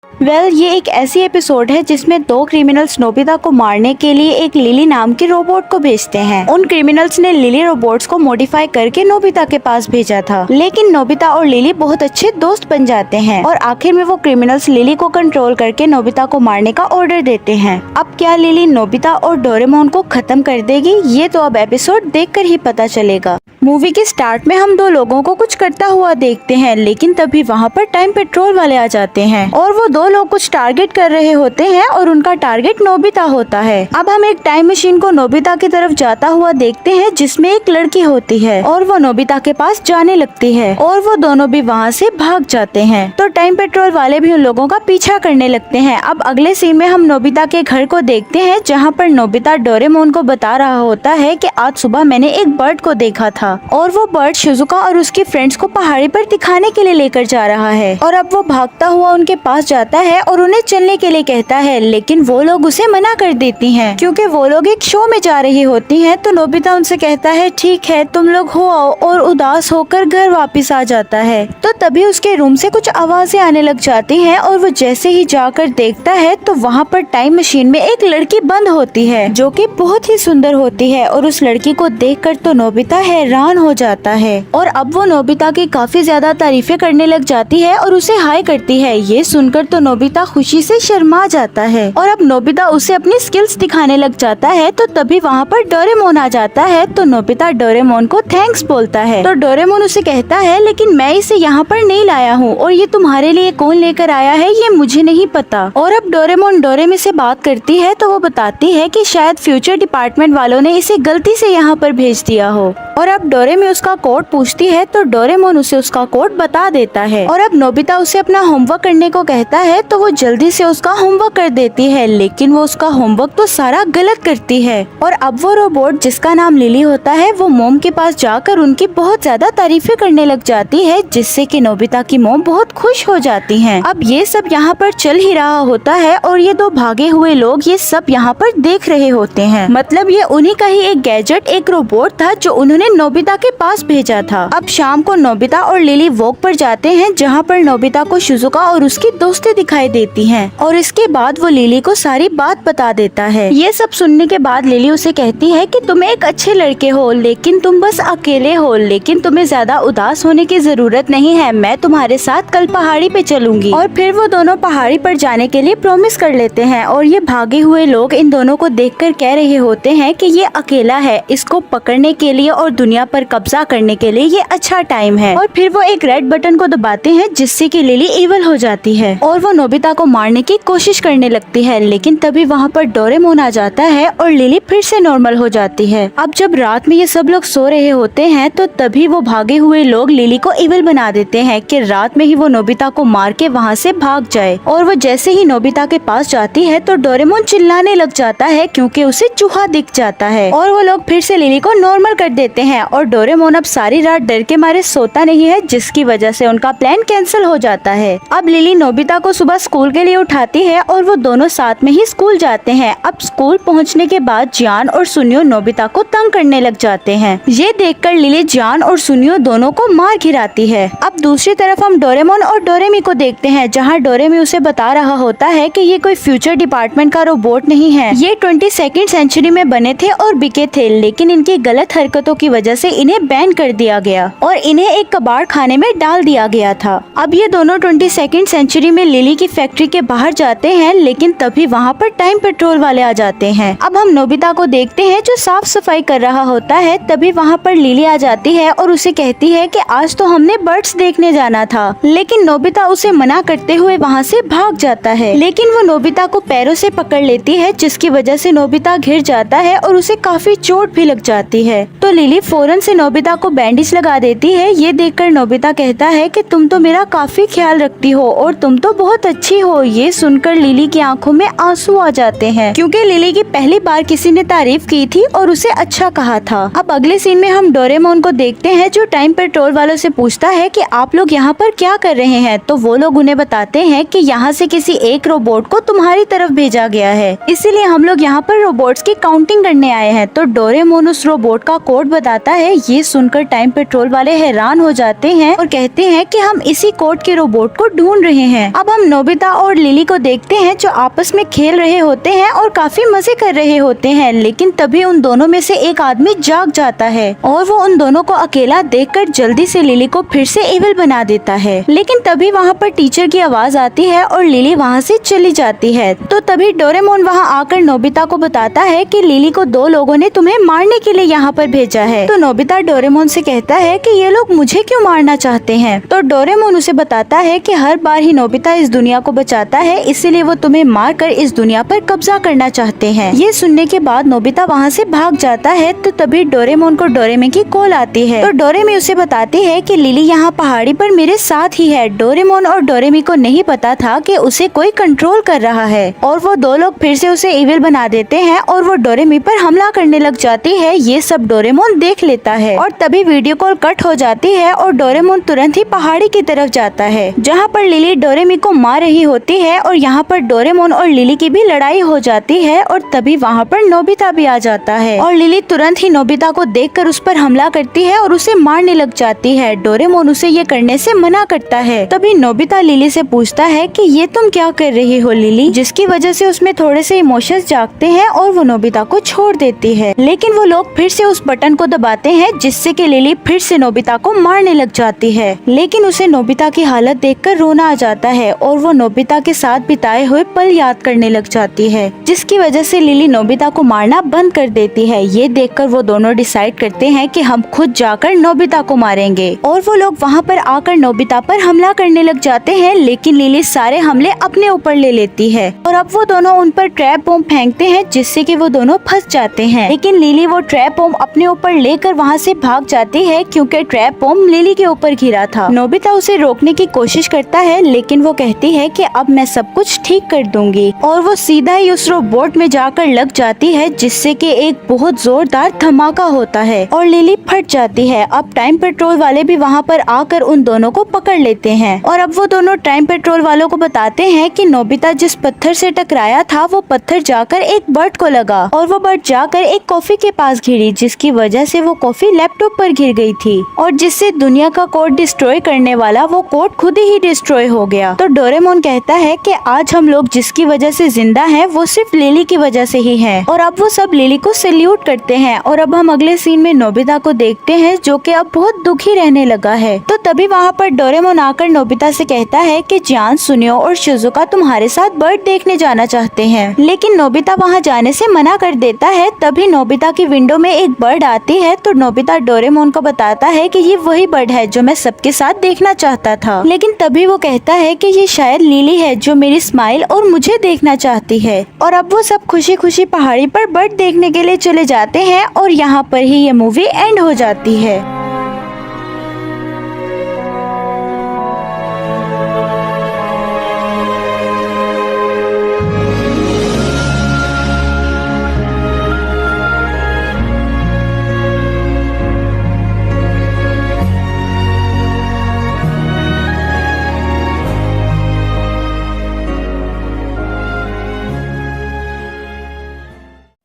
ये एक ऐसी एपिसोड है जिसमें दो क्रिमिनल्स नोबिता को मारने के लिए एक लिली नाम की रोबोट को भेजते हैं। उन क्रिमिनल्स ने लिली रोबोट्स को मॉडिफाई करके नोबिता के पास भेजा था, लेकिन नोबिता और लिली बहुत अच्छे दोस्त बन जाते हैं और आखिर में वो क्रिमिनल्स लिली को कंट्रोल करके नोबिता को मारने का ऑर्डर देते हैं। अब क्या लिली नोबिता और डोरेमोन को खत्म कर देगी, ये तो अब एपिसोड देखकर ही पता चलेगा। मूवी के स्टार्ट में हम दो लोगों को कुछ करता हुआ देखते हैं, लेकिन तभी वहाँ पर टाइम पेट्रोल वाले आ जाते हैं और वो दो लोग कुछ टारगेट कर रहे होते हैं और उनका टारगेट नोबिता होता है। अब हम एक टाइम मशीन को नोबिता की तरफ जाता हुआ देखते हैं जिसमें एक लड़की होती है और वो नोबिता के पास जाने लगती है और वो दोनों भी वहाँ से भाग जाते हैं। तो टाइम पेट्रोल वाले भी उन लोगों का पीछा करने लगते हैं। अब अगले सीन में हम नोबिता के घर को देखते हैं जहाँ पर नोबिता डोरेमोन को बता रहा होता है कि आज सुबह मैंने एक बर्ड को देखा था और वो बर्ड शिजुका और उसकी फ्रेंड्स को पहाड़ी पर दिखाने के लिए लेकर जा रहा है। और अब वो भागता हुआ उनके पास जाता है और उन्हें चलने के लिए कहता है, लेकिन वो लोग उसे मना कर देती हैं क्योंकि वो लोग एक शो में जा रही होती हैं। तो नोबिता उनसे कहता है, ठीक है तुम लोग हो आओ, और उदास होकर घर वापस आ जाता है। तो तभी उसके रूम से कुछ आवाजें आने लग जाती हैं और वो जैसे ही जाकर देखता है तो वहाँ पर टाइम मशीन में एक लड़की बंद होती है जो कि बहुत ही सुंदर होती है और उस लड़की को देखकर तो नोबिता हैरान हो जाता है और अब वो नोबिता की काफी ज्यादा तारीफें करने लग जाती है और उसे हाय करती है। ये सुनकर तो नोबिता खुशी से शर्मा जाता है और अब नोबिता उसे अपनी स्किल्स दिखाने लग जाता है। तो तभी वहाँ पर डोरेमोन आ जाता है तो नोबिता डोरेमोन को थैंक्स बोलता है। तो डोरेमोन उसे कहता है, लेकिन मैं इसे यहाँ पर नहीं लाया हूँ और ये तुम्हारे लिए कौन लेकर आया है ये मुझे नहीं पता। और अब डोरेमोन डोरेमी से बात करती है तो वो बताती है कि शायद फ्यूचर डिपार्टमेंट वालों ने इसे गलती से यहाँ पर भेज दिया हो। और अब डोरेमी उसका कोड पूछती है तो डोरेमोन उसे उसका कोड बता देता है। और अब नोबिता उसे अपना होमवर्क करने को कहता है तो वो जल्दी से उसका होमवर्क कर देती है, लेकिन वो उसका होमवर्क तो सारा गलत करती है। और अब वो रोबोट जिसका नाम लिली होता है वो मोम के पास जाकर उनकी बहुत ज्यादा तारीफें करने लग जाती है, जिससे कि नोबिता की मोम बहुत खुश हो जाती हैं। अब ये सब यहाँ पर चल ही रहा होता है और ये दो भागे हुए लोग ये सब यहाँ पर देख रहे होते हैं। मतलब ये उन्हीं का ही एक गैजेट, एक रोबोट था जो उन्होंने नोबिता के पास भेजा था। अब शाम को नोबिता और लिली वॉक पर जाते हैं जहाँ पर नोबिता को शिजुका और उसकी दोस्तें दिखाई देती हैं और इसके बाद वो लिली को सारी बात बता देता है। ये सब सुनने के बाद लिली उसे कहती है कि तुम एक अच्छे लड़के हो, लेकिन तुम बस अकेले हो, लेकिन तुम्हें ज्यादा उदास होने की जरूरत नहीं है, मैं तुम्हारे साथ कल पहाड़ी पे चलूंगी। और फिर वो दोनों पहाड़ी पर जाने के लिए प्रॉमिस कर लेते हैं और ये भागे हुए लोग इन दोनों को देखकर कह रहे होते हैं कि ये अकेला है, इसको पकड़ने के लिए और दुनिया पर कब्जा करने के लिए ये अच्छा टाइम है। और फिर वो एक रेड बटन को दबाते हैं जिससे कि लिली इवल हो जाती है और वो नोबिता को मारने की कोशिश करने लगती है, लेकिन तभी वहाँ पर डोरेमोन आ जाता है और लिली फिर से नॉर्मल हो जाती है। अब जब रात में ये सब लोग सो रहे होते हैं तो तभी वो भागे हुए लोग लिली को इवल बना देते हैं कि रात में ही वो नोबिता को मार के वहाँ से भाग जाए। और वो जैसे ही नोबिता के पास जाती है तो डोरेमोन चिल्लाने लग जाता है क्योंकि उसे चूहा दिख जाता है और वो लोग फिर से लिली को नॉर्मल कर देते हैं और डोरेमोन अब सारी रात डर के मारे सोता नहीं है, जिसकी वजह से उनका प्लान कैंसिल हो जाता है। अब लिली नोबिता को सुबह स्कूल के लिए उठाती है और वो दोनों साथ में ही स्कूल जाते हैं। अब स्कूल पहुंचने के बाद जियान और सुनियो नोबिता को तंग करने लग जाते हैं। ये देखकर लिली जियान और सुनियो दोनों को मार गिराती है। अब दूसरी तरफ हम डोरेमोन और डोरेमी को देखते हैं जहाँ डोरेमी उसे बता रहा होता है कि ये कोई फ्यूचर डिपार्टमेंट का रोबोट नहीं है, ये 22वीं सेंचुरी में बने थे और बिके थे, लेकिन इनकी गलत हरकतों की वजह से इन्हें बैन कर दिया गया और इन्हें एक कबाड़ खाने में डाल दिया गया था। अब ये दोनों 22वीं सेंचुरी में लिली की फैक्ट्री के बाहर जाते हैं, लेकिन तभी वहाँ पर टाइम पेट्रोल वाले आ जाते हैं। अब हम नोबिता को देखते हैं जो साफ सफाई कर रहा होता है। तभी वहाँ पर लिली आ जाती है और उसे कहती है कि आज तो हमने बर्ड्स देखने जाना था, लेकिन नोबिता उसे मना करते हुए वहाँ से भाग जाता है। लेकिन वो नोबिता को पैरों से पकड़ लेती है, जिसकी वजह से नोबिता गिर जाता है और उसे काफी चोट भी लग जाती है। तो लिली फौरन से नोबिता को बैंडेज लगा देती है। ये देखकर नोबिता कहता है कि तुम तो मेरा काफी ख्याल रखती हो और तुम तो बहुत अच्छी हो। ये सुनकर लिली की आंखों में आंसू आ जाते हैं क्योंकि लिली की पहली बार किसी ने तारीफ की थी और उसे अच्छा कहा था। अब अगले सीन में हम डोरेमोन को देखते हैं जो टाइम पेट्रोल वालों से पूछता है कि आप लोग यहाँ पर क्या कर रहे हैं। तो वो लोग उन्हें बताते हैं कि यहाँ से किसी एक रोबोट को तुम्हारी तरफ भेजा गया है, इसीलिए हम लोग यहाँ पर रोबोट्स की काउंटिंग करने आए हैं। तो डोरेमोन उस रोबोट का कोड बताता है। ये सुनकर टाइम पेट्रोल वाले हैरान हो जाते हैं और कहते हैं कि हम इसी कोड के रोबोट को ढूंढ रहे हैं। अब हम नोबिता और लिली को देखते हैं जो आपस में खेल रहे होते हैं और काफी मजे कर रहे होते हैं, लेकिन तभी उन दोनों में से एक आदमी जाग जाता है और वो उन दोनों को अकेला देखकर जल्दी से लिली को फिर से इविल बना देता है। लेकिन तभी वहाँ पर टीचर की आवाज आती है और लिली वहाँ से चली जाती है। तो तभी डोरेमोन वहाँ आकर नोबिता को बताता है कि लिली को 2 लोगों ने तुम्हें मारने के लिए यहाँ पर भेजा है। तो नोबिता डोरेमोन से कहता है कि ये लोग मुझे क्यों मारना चाहते हैं। तो डोरेमोन उसे बताता है कि हर बार ही नोबिता इस दुनिया को बचाता है, इसीलिए वो तुम्हें मार कर इस दुनिया पर कब्जा करना चाहते हैं। ये सुनने के बाद नोबिता वहाँ से भाग जाता है। तो तभी डोरेमोन को डोरेमी की कॉल आती है। तो डोरेमी उसे बताती है कि लिली यहाँ पहाड़ी पर मेरे साथ ही है। डोरेमोन और डोरेमी को नहीं पता था कि उसे कोई कंट्रोल कर रहा है और वो 2 लोग फिर से उसे इविल बना देते हैं और वो डोरेमी पर हमला करने लग जाती है। ये सब डोरेमोन देख लेता है और तभी वीडियो कॉल कट हो जाती है और डोरेमोन तुरंत ही पहाड़ी की तरफ जाता है जहाँ पर लिली डोरेमी को मार रही होती है और यहाँ पर डोरेमोन और लिली की भी लड़ाई हो जाती है और तभी वहाँ पर नोबिता भी आ जाता है और लिली तुरंत ही नोबिता को देखकर उस पर हमला करती है और उसे मारने लग जाती है। डोरेमोन उसे ये करने से मना करता है। तभी नोबिता लिली से पूछता है कि ये तुम क्या कर रही हो लिली, जिसकी वजह से उसमें थोड़े से इमोशंस जागते हैं और वो नोबिता को छोड़ देती है। लेकिन वो लोग फिर से उस बटन को दबाते हैं जिससे कि लिली फिर से नोबिता को मारने लग जाती है। लेकिन उसे नोबिता की हालत देखकर रोना आ जाता है और वो नोबिता के साथ बिताए हुए पल याद करने लग जाती है, जिसकी वजह से लिली नोबिता को मारना बंद कर देती है। ये देखकर वो दोनों डिसाइड करते हैं कि हम खुद जाकर नोबिता को मारेंगे और वो लोग वहाँ पर आकर नोबिता पर हमला करने लग जाते हैं। लेकिन लिली सारे हमले अपने ऊपर ले लेती है और अब वो दोनों उन पर ट्रैप बॉम्ब फेंकते हैं जिससे कि वो दोनों फंस जाते हैं। लेकिन लिली वो ट्रैप बॉम्ब अपने ऊपर लेकर वहाँ से भाग जाती है क्योंकि ट्रैप बॉम्ब लिली के ऊपर गिरा था। नोबिता उसे रोकने की कोशिश करता है लेकिन वो कहती है कि अब मैं सब कुछ ठीक कर दूंगी और वो सीधा ही उस रोबोट में जाकर लग जाती है जिससे कि एक बहुत जोरदार धमाका होता है और लिली फट जाती है। अब टाइम पेट्रोल वाले भी वहाँ पर आकर उन दोनों को पकड़ लेते हैं और अब वो दोनों टाइम पेट्रोल वालों को बताते हैं कि नोबिता जिस पत्थर से टकराया था वो पत्थर जाकर एक बर्ड को लगा और वो बर्ड जाकर एक कॉफी के पास गिरी, जिसकी वजह से वो कॉफी लैपटॉप पर गिर गई थी और जिससे दुनिया का कोड डिस्ट्रॉय करने वाला वो कोड खुद ही डिस्ट्रॉय हो गया। तो डोरेमोन कहता है कि आज हम लोग जिसकी वजह से जिंदा हैं वो सिर्फ लिली की वजह से ही है और अब वो सब लिली को सैल्यूट करते हैं। और अब हम अगले सीन में नोबिता को देखते हैं जो कि अब बहुत दुखी रहने लगा है। तो तभी वहाँ पर डोरेमोन आकर नोबिता से कहता है कि जान, सुनियो और शिजुका तुम्हारे साथ बर्ड देखने जाना चाहते हैं। लेकिन नोबिता वहाँ जाने से मना कर देता है। तभी नोबिता की विंडो में एक बर्ड आती है तो नोबिता डोरेमोन को बताता है कि ये वही बर्ड है जो मैं सबके साथ देखना चाहता था। लेकिन तभी वो कहता है कि ये शायद लिली है जो मेरी स्माइल और मुझे देखना चाहती है। और अब वो सब खुशी खुशी पहाड़ी पर बर्ड देखने के लिए चले जाते हैं और यहाँ पर ही ये मूवी एंड हो जाती है।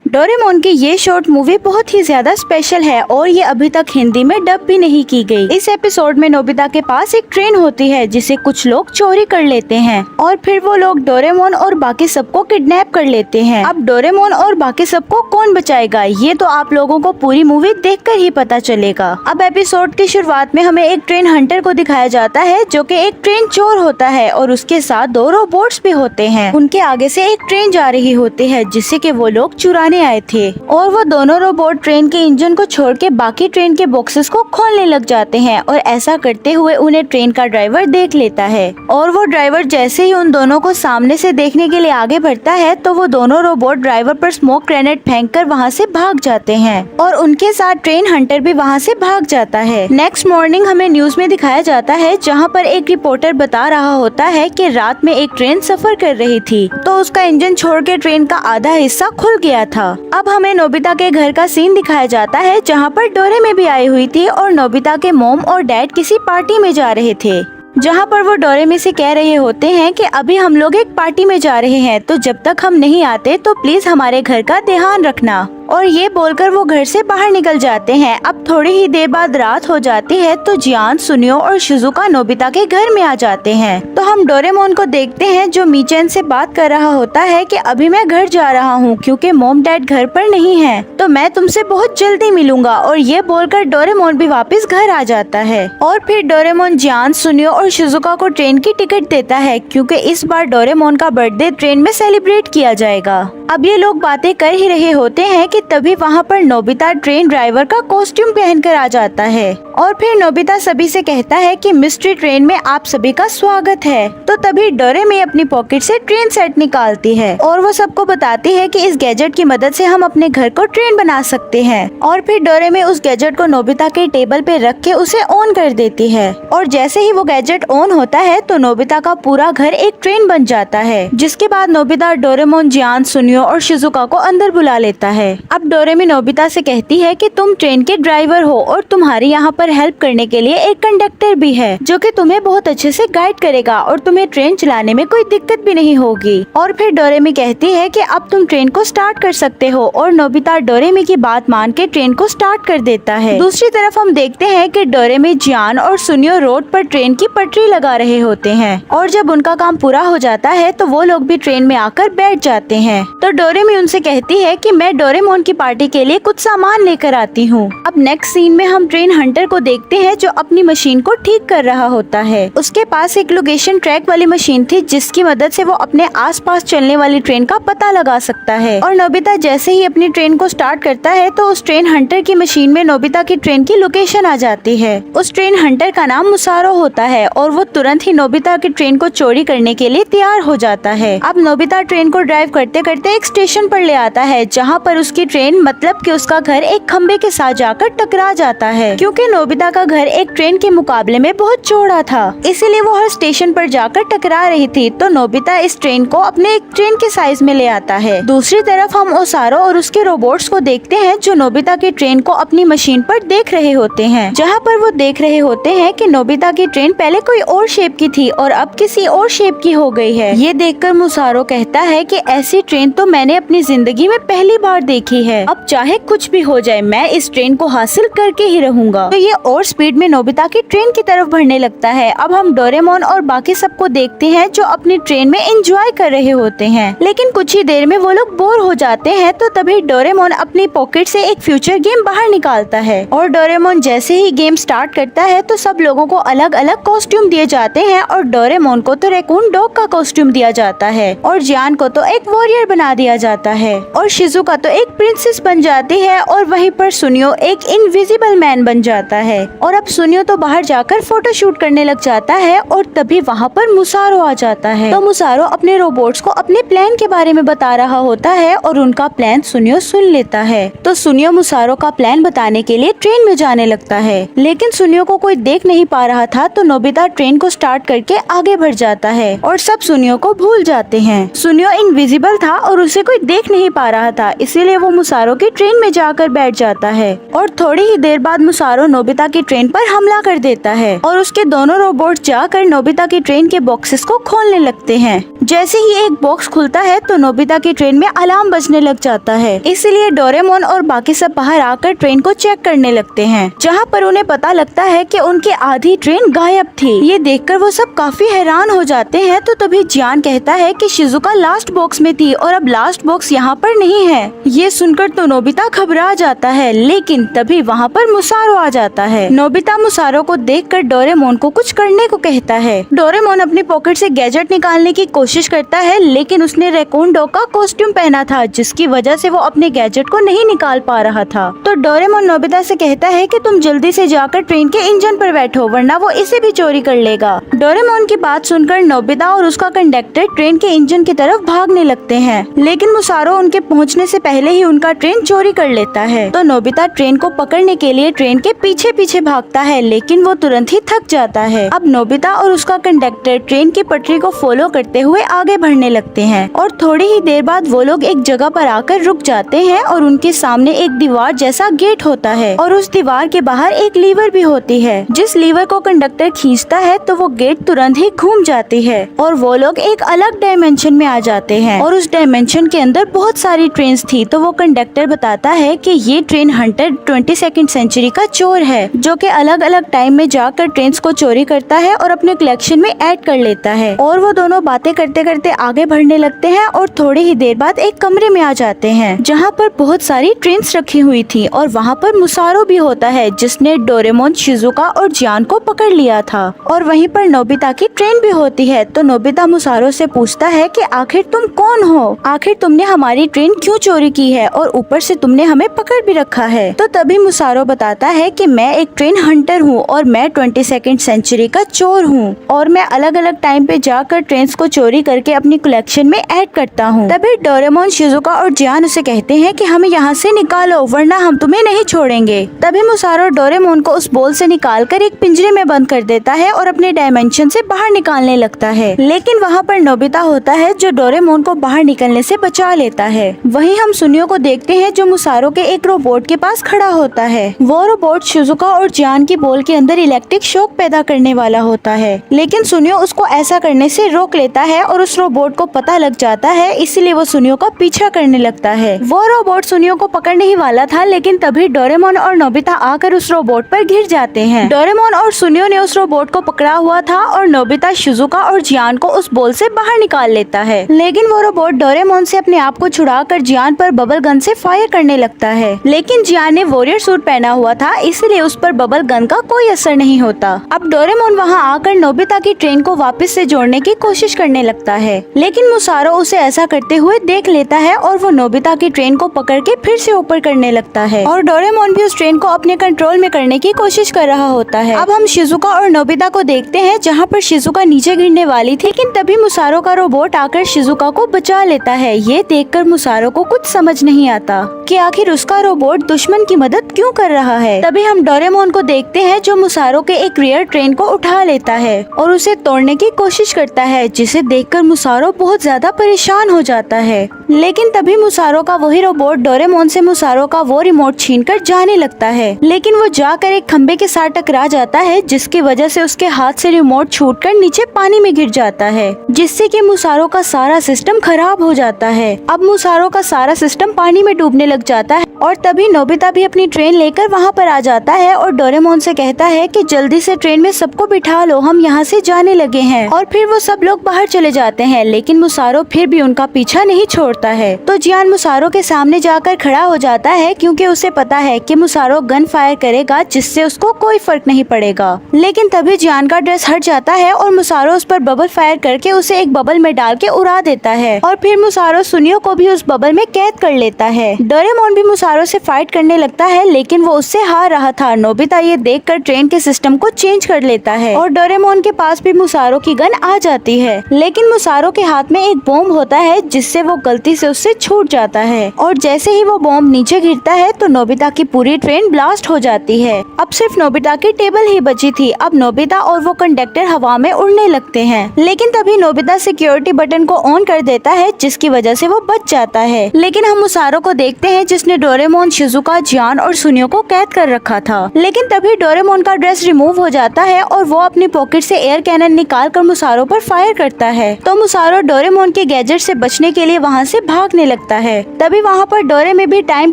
डोरेमोन की ये शॉर्ट मूवी बहुत ही ज्यादा स्पेशल है और ये अभी तक हिंदी में डब भी नहीं की गई। इस एपिसोड में नोबिता के पास एक ट्रेन होती है जिसे कुछ लोग चोरी कर लेते हैं और फिर वो लोग डोरेमोन और बाकी सबको किडनैप कर लेते हैं। अब डोरेमोन और बाकी सबको कौन बचाएगा ये तो आप लोगों को पूरी मूवी देखकर ही पता चलेगा। अब एपिसोड की शुरुआत में हमें एक ट्रेन हंटर को दिखाया जाता है जो कि एक ट्रेन चोर होता है और उसके साथ 2 रोबोट्स भी होते हैं। उनके आगे से एक ट्रेन जा रही होती है जिससे कि वो लोग चुराने आए थे और वो दोनों रोबोट ट्रेन के इंजन को छोड़ के बाकी ट्रेन के बॉक्सेस को खोलने लग जाते हैं और ऐसा करते हुए उन्हें ट्रेन का ड्राइवर देख लेता है और वो ड्राइवर जैसे ही उन दोनों को सामने से देखने के लिए आगे बढ़ता है तो वो दोनों रोबोट ड्राइवर पर स्मोक ग्रेनेड फेंककर वहाँ से भाग जाते हैं और उनके साथ ट्रेन हंटर भी वहाँ से भाग जाता है। नेक्स्ट मॉर्निंग हमें न्यूज में दिखाया जाता है जहाँ पर एक रिपोर्टर बता रहा होता है कि रात में एक ट्रेन सफर कर रही थी तो उसका इंजन छोड़ के ट्रेन का आधा हिस्सा खुल गया था। अब हमें नोबिता के घर का सीन दिखाया जाता है जहाँ पर डोरेमी भी आई हुई थी और नोबिता के मॉम और डैड किसी पार्टी में जा रहे थे जहाँ पर वो डोरेमी से कह रहे होते हैं कि अभी हम लोग एक पार्टी में जा रहे हैं तो जब तक हम नहीं आते तो प्लीज हमारे घर का ध्यान रखना। और ये बोलकर वो घर से बाहर निकल जाते हैं। अब थोड़ी ही देर बाद रात हो जाती है तो जियान, सुनियो और शिजुका नोबिता के घर में आ जाते हैं। तो हम डोरेमोन को देखते हैं जो मीचेन से बात कर रहा होता है कि अभी मैं घर जा रहा हूँ क्योंकि मॉम डैड घर पर नहीं है, तो मैं तुमसे बहुत जल्दी मिलूंगा। और ये बोलकर डोरेमोन भी वापस घर आ जाता है। और फिर डोरेमोन जियान, सुनियो और शिजुका को ट्रेन की टिकट देता है क्योंकि इस बार डोरेमोन का बर्थडे ट्रेन में सेलिब्रेट किया जाएगा। अब ये लोग बातें कर ही रहे होते हैं कि तभी वहाँ पर नोबिता ट्रेन ड्राइवर का कॉस्ट्यूम पहनकर आ जाता है। और फिर नोबिता सभी से कहता है कि मिस्ट्री ट्रेन में आप सभी का स्वागत है। तो तभी डोरेमी अपनी पॉकेट से ट्रेन सेट निकालती है और वो सबको बताती है कि इस गैजेट की मदद से हम अपने घर को ट्रेन बना सकते हैं। और फिर डोरेमी उस गैजेट को नोबिता के टेबल पे रख के उसे ऑन कर देती है और जैसे ही वो गैजेट ऑन होता है तो नोबिता का पूरा घर एक ट्रेन बन जाता है। जिसके बाद नोबिता डोरेमोन, जियान, सुनियो और शिजुका को अंदर बुला लेता है। अब डोरेमी नोबिता से कहती है कि तुम ट्रेन के ड्राइवर हो और तुम्हारी यहाँ पर हेल्प करने के लिए एक कंडक्टर भी है जो कि तुम्हें बहुत अच्छे से गाइड करेगा और तुम्हें ट्रेन चलाने में कोई दिक्कत भी नहीं होगी। और फिर डोरेमी कहती है कि अब तुम ट्रेन को स्टार्ट कर सकते हो और नोबिता डोरेमी की बात मान के ट्रेन को स्टार्ट कर देता है। दूसरी तरफ हम देखते हैं कि डोरेमी, जियान और सुनियो रोड पर ट्रेन की पटरी लगा रहे होते हैं और जब उनका काम पूरा हो जाता है तो वो लोग भी ट्रेन में आकर बैठ जाते हैं। तो डोरेमी उनसे कहती है कि मैं डोरेमोन की पार्टी के लिए कुछ सामान लेकर आती हूँ। अब नेक्स्ट सीन में हम ट्रेन हंटर को देखते हैं जो अपनी मशीन को ठीक कर रहा होता है। उसके पास एक लोकेशन ट्रैक वाली मशीन थी जिसकी मदद से वो अपने आसपास चलने वाली ट्रेन का पता लगा सकता है। और नोबिता जैसे ही अपनी ट्रेन को स्टार्ट करता है तो उस ट्रेन हंटर की मशीन में नोबिता की ट्रेन की लोकेशन आ जाती है। उस ट्रेन हंटर का नाम मुसारो होता है और वो तुरंत ही नोबिता की ट्रेन को चोरी करने के लिए तैयार हो जाता है। अब नोबिता ट्रेन को ड्राइव करते करते एक स्टेशन पर ले आता है जहाँ पर उसकी ट्रेन मतलब कि उसका घर एक खम्बे के साथ जाकर टकरा जाता है। क्योंकि नोबिता का घर एक ट्रेन के मुकाबले में बहुत चौड़ा था, इसीलिए वो हर स्टेशन पर जाकर टकरा रही थी। तो नोबिता इस ट्रेन को अपने एक ट्रेन के साइज में ले आता है। दूसरी तरफ हम ओसारो और उसके रोबोट्स को देखते हैं जो नोबिता की ट्रेन को अपनी मशीन पर देख रहे होते हैं, जहाँ पर वो देख रहे होते हैं कि नोबिता की ट्रेन पहले कोई और शेप की थी और अब किसी और शेप की हो गई है। ये देखकर मुसारो कहता है कि ऐसी ट्रेन तो मैंने अपनी जिंदगी में पहली बार देखी है। अब चाहे कुछ भी हो जाए मैं इस ट्रेन को हासिल करके ही रहूंगा। तो ये और स्पीड में नोबिता की ट्रेन की तरफ बढ़ने लगता है। अब हम डोरेमोन और बाकी सबको देखते हैं जो अपनी ट्रेन में एंजॉय कर रहे होते हैं, लेकिन कुछ ही देर में वो लोग बोर हो जाते हैं। तो तभी डोरेमोन अपनी पॉकेट से एक फ्यूचर गेम बाहर निकालता है और डोरेमोन जैसे ही गेम स्टार्ट करता है तो सब लोगों को अलग अलग कॉस्ट्यूम दिए जाते हैं और डोरेमोन को तो रैकून डॉग का कॉस्ट्यूम दिया जाता है और जियान को तो एक वॉरियर बना दिया जाता है और शिजुका तो एक प्रिंसेस बन जाती है और वहीं पर सुनियो एक इनविजिबल मैन बन जाता है। और अब सुनियो तो बाहर जाकर फोटो शूट करने लग जाता है और तभी वहाँ पर मुसारो आ जाता है। तो मुसारो अपने रोबोट्स को अपने प्लान के बारे में बता रहा होता है और उनका प्लान सुनियो सुन लेता है। तो सुनियो मुसारो का प्लान बताने के लिए ट्रेन में जाने लगता है, लेकिन सुनियो को कोई देख नहीं पा रहा था। तो नोबिता ट्रेन को स्टार्ट करके आगे बढ़ जाता है और सब सुनियो को भूल जाते हैं। सुनियो इनविजिबल था और उसे कोई देख नहीं पा रहा था, इसीलिए वो मुसारो की ट्रेन में जाकर बैठ जाता है और थोड़ी ही देर बाद मुसारो नोबिता की ट्रेन पर हमला कर देता है और उसके दोनों रोबोट जाकर नोबिता की ट्रेन के बॉक्सेस को खोलने लगते हैं। जैसे ही एक बॉक्स खुलता है तो नोबिता की ट्रेन में अलार्म बजने लग जाता है, इसलिए डोरेमोन और बाकी सब बाहर आकर ट्रेन को चेक करने लगते हैं, जहाँ पर उन्हें पता लगता है कि उनकी आधी ट्रेन गायब थी। ये देखकर वो सब काफी हैरान हो जाते हैं। तो तभी जियान कहता है कि शिजुका लास्ट बॉक्स में थी और अब लास्ट बॉक्स यहाँ पर नहीं है। ये सुनकर तो नोबिता घबरा जाता है, लेकिन तभी वहाँ पर मुसारो आ जाता है। नोबिता मुसारो को देखकर डोरेमोन को कुछ करने को कहता है। डोरेमोन अपनी पॉकेट से गैजेट निकालने की कोशिश करता है, लेकिन उसने रैकून डॉग का कॉस्ट्यूम पहना था, जिसकी वजह से वो अपने गैजेट को नहीं निकाल पा रहा था। तो डोरेमोन नोबिता से कहता है कि तुम जल्दी से जाकर ट्रेन के इंजन पर बैठो, वरना वो इसे भी चोरी कर लेगा। डोरेमोन की बात सुनकर नोबिता और उसका कंडक्टर ट्रेन के इंजन की तरफ भागने लगते हैं, लेकिन मुसारो उनके पहुंचने से पहले ही उनका ट्रेन चोरी कर लेता है। तो नोबिता ट्रेन को पकड़ने के लिए ट्रेन के पीछे पीछे भागता है, लेकिन वो तुरंत ही थक जाता है। अब नोबिता और उसका कंडक्टर ट्रेन की पटरी को फॉलो करते हुए आगे बढ़ने लगते हैं और थोड़ी ही देर बाद वो लोग एक जगह पर आकर रुक जाते हैं और उनके सामने एक दीवार जैसा गेट होता है और उस दीवार के बाहर एक लीवर भी होती है। जिस लीवर को कंडक्टर खींचता है तो वो गेट तुरंत ही घूम जाती है और वो लोग एक अलग डायमेंशन में आ जाते हैं और उस डायमेंशन स्टेशन के अंदर बहुत सारी ट्रेन थी, तो वो कंडक्टर बताता है कि ये ट्रेन हंटर 22nd सेंचुरी का चोर है, जो कि अलग अलग टाइम में जाकर ट्रेन को चोरी करता है और अपने कलेक्शन में ऐड कर लेता है। और वो दोनों बातें करते करते आगे बढ़ने लगते हैं और थोड़ी ही देर बाद एक कमरे में आ जाते हैं, जहाँ पर बहुत सारी ट्रेन रखी हुई थी और वहाँ पर मुसारो भी होता है, जिसने डोरेमोन, शिजुका और जियान को पकड़ लिया था। और वहीं पर नोबिता की ट्रेन भी होती है, तो नोबिता मुसारो से पूछता है कि आखिर तुम कौन हो, आखिर तुमने हमारी ट्रेन क्यों चोरी की है और ऊपर से तुमने हमें पकड़ भी रखा है। तो तभी मुसारो बताता है कि मैं एक ट्रेन हंटर हूँ और मैं 22nd सेंचुरी का चोर हूँ और मैं अलग अलग टाइम पे जाकर ट्रेन को चोरी करके अपनी कलेक्शन में ऐड करता हूँ। तभी डोरेमोन, शिजुका और जियान उसे कहते हैं कि हमें यहाँ से निकालो वरना हम तुम्हें नहीं छोड़ेंगे। तभी मुसारो डोरेमोन को उस बॉल से निकालकर एक पिंजरे में बंद कर देता है और अपने डायमेंशन से बाहर निकालने लगता है। लेकिन वहाँ पर नोबिता होता है जो डोरेमोन को बाहर निकलने से बचा लेता है। वहीं हम सुनियो को देखते हैं जो मुसारो के एक रोबोट के पास खड़ा होता है। वो रोबोट शिजुका और जियान की बॉल के अंदर इलेक्ट्रिक शॉक पैदा करने वाला होता है, लेकिन सुनियो उसको ऐसा करने से रोक लेता है और उस रोबोट को पता लग जाता है, इसलिए वो सुनियो का पीछा करने लगता है। वो रोबोट सुनियो को पकड़ने ही वाला था, लेकिन तभी डोरेमोन और नोबिता आकर उस रोबोट पर गिर जाते हैं। डोरेमोन और सुनियो ने उस रोबोट को पकड़ा हुआ था और नोबिता, शिजुका और जियान को उस बॉल से बाहर निकाल लेता है, लेकिन वो रोबोट डोरेमोन से अपने आप को छुड़ाकर जियान पर बबल गन से फायर करने लगता है। लेकिन जियान ने वॉरियर सूट पहना हुआ था, इसलिए उस पर बबल गन का कोई असर नहीं होता। अब डोरेमोन वहाँ आकर नोबिता की ट्रेन को वापस से जोड़ने की कोशिश करने लगता है, लेकिन मुसारो उसे ऐसा करते हुए देख लेता है और वो नोबिता की ट्रेन को पकड़ के फिर से ऊपर करने लगता है और डोरेमोन भी उस ट्रेन को अपने कंट्रोल में करने की कोशिश कर रहा होता है। अब हम शिजुका और नोबिता को देखते हैं, जहाँ पर शिजुका नीचे गिरने वाली थी, लेकिन तभी मुसारो का रोबोट आकर शिजुका को बचा लेता है। ये देखकर मुसारो को कुछ समझ नहीं आता कि आखिर उसका रोबोट दुश्मन की मदद क्यों कर रहा है। तभी हम डोरेमोन को देखते हैं जो मुसारो के एक रेयर ट्रेन को उठा लेता है और उसे तोड़ने की कोशिश करता है, जिसे देखकर मुसारो बहुत ज्यादा परेशान हो जाता है। लेकिन तभी मुसारो का वही रोबोट डोरेमोन से मुसारो का वो रिमोट छीनकर जाने लगता है, लेकिन वो जाकर एक खंबे के साथ टकरा जाता है, जिसकी वजह से उसके हाथ से रिमोट छूटकर नीचे पानी में गिर जाता है, जिससे कि मुसारो का सारा सिस्टम खराब हो जाता है। अब मुसारो का सारा सिस्टम पानी में डूबने लग जाता है और तभी नोबिता भी अपनी ट्रेन लेकर वहाँ पर आ जाता है और डोरेमोन से कहता है कि जल्दी से ट्रेन में सबको बिठा लो, हम यहाँ से जाने लगे हैं। और फिर वो सब लोग बाहर चले जाते हैं, लेकिन मुसारो फिर भी उनका पीछा नहीं छोड़ता है। तो जियान मुसारो के सामने जाकर खड़ा हो जाता है, क्योंकि उसे पता है कि मुसारो गन फायर करेगा, जिससे उसको कोई फर्क नहीं पड़ेगा। लेकिन तभी जियान का ड्रेस हट जाता है और मुसारो उस पर बबल फायर करके उसे एक बबल में डाल के उड़ा देता है और फिर मुसारो सुनियो को भी उस बबल में कैद कर लेता है। डोरेमोन भी मुसारो से फाइट करने लगता है, लेकिन वो उससे हार रहा था। नोबिता ये देखकर ट्रेन के सिस्टम को चेंज कर लेता है और डोरेमोन के पास भी मुसारो की गन आ जाती है, लेकिन मुसारो के हाथ में एक बॉम्ब होता है, जिससे वो गलती से उससे छूट जाता है और जैसे ही वो बॉम्ब नीचे गिरता है तो नोबिता की पूरी ट्रेन ब्लास्ट हो जाती है। अब सिर्फ नोबिता की टेबल ही बची थी। अब नोबिता और वो कंडक्टर हवा में उड़ने लगते हैं, लेकिन तभी नोबिता सिक्योरिटी बटन को ऑन कर देता है, जिसकी वजह से वो बच जाता है। लेकिन हम मुसारो को देखते हैं, जिसने डोरेमोन, शिजुका, जियान और सुनियो को कैद कर रखा था। लेकिन तभी डोरेमोन का ड्रेस रिमूव हो जाता है और वो अपनी पॉकेट से एयर कैनन निकाल कर मुसारो पर फायर करता है। तो मुसारो डोरेमोन के गैजेट से बचने के लिए वहाँ से भागने लगता है। तभी वहाँ पर डोरे में भी टाइम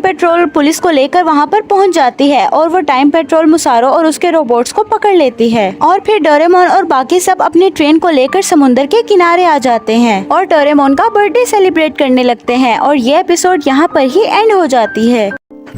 पेट्रोल पुलिस को लेकर वहाँ पर पहुँच जाती है और वो टाइम पेट्रोल मुसारो और उसके रोबोट्स को पकड़ लेती है और फिर डोरेमोन और बाकी सब अपनी ट्रेन को लेकर समुद्र के किनारे आ जाते हैं और डोरेमोन का बर्थडे सेलिब्रेट करने लगते हैं और ये एपिसोड यहाँ पर ही एंड हो जाती है।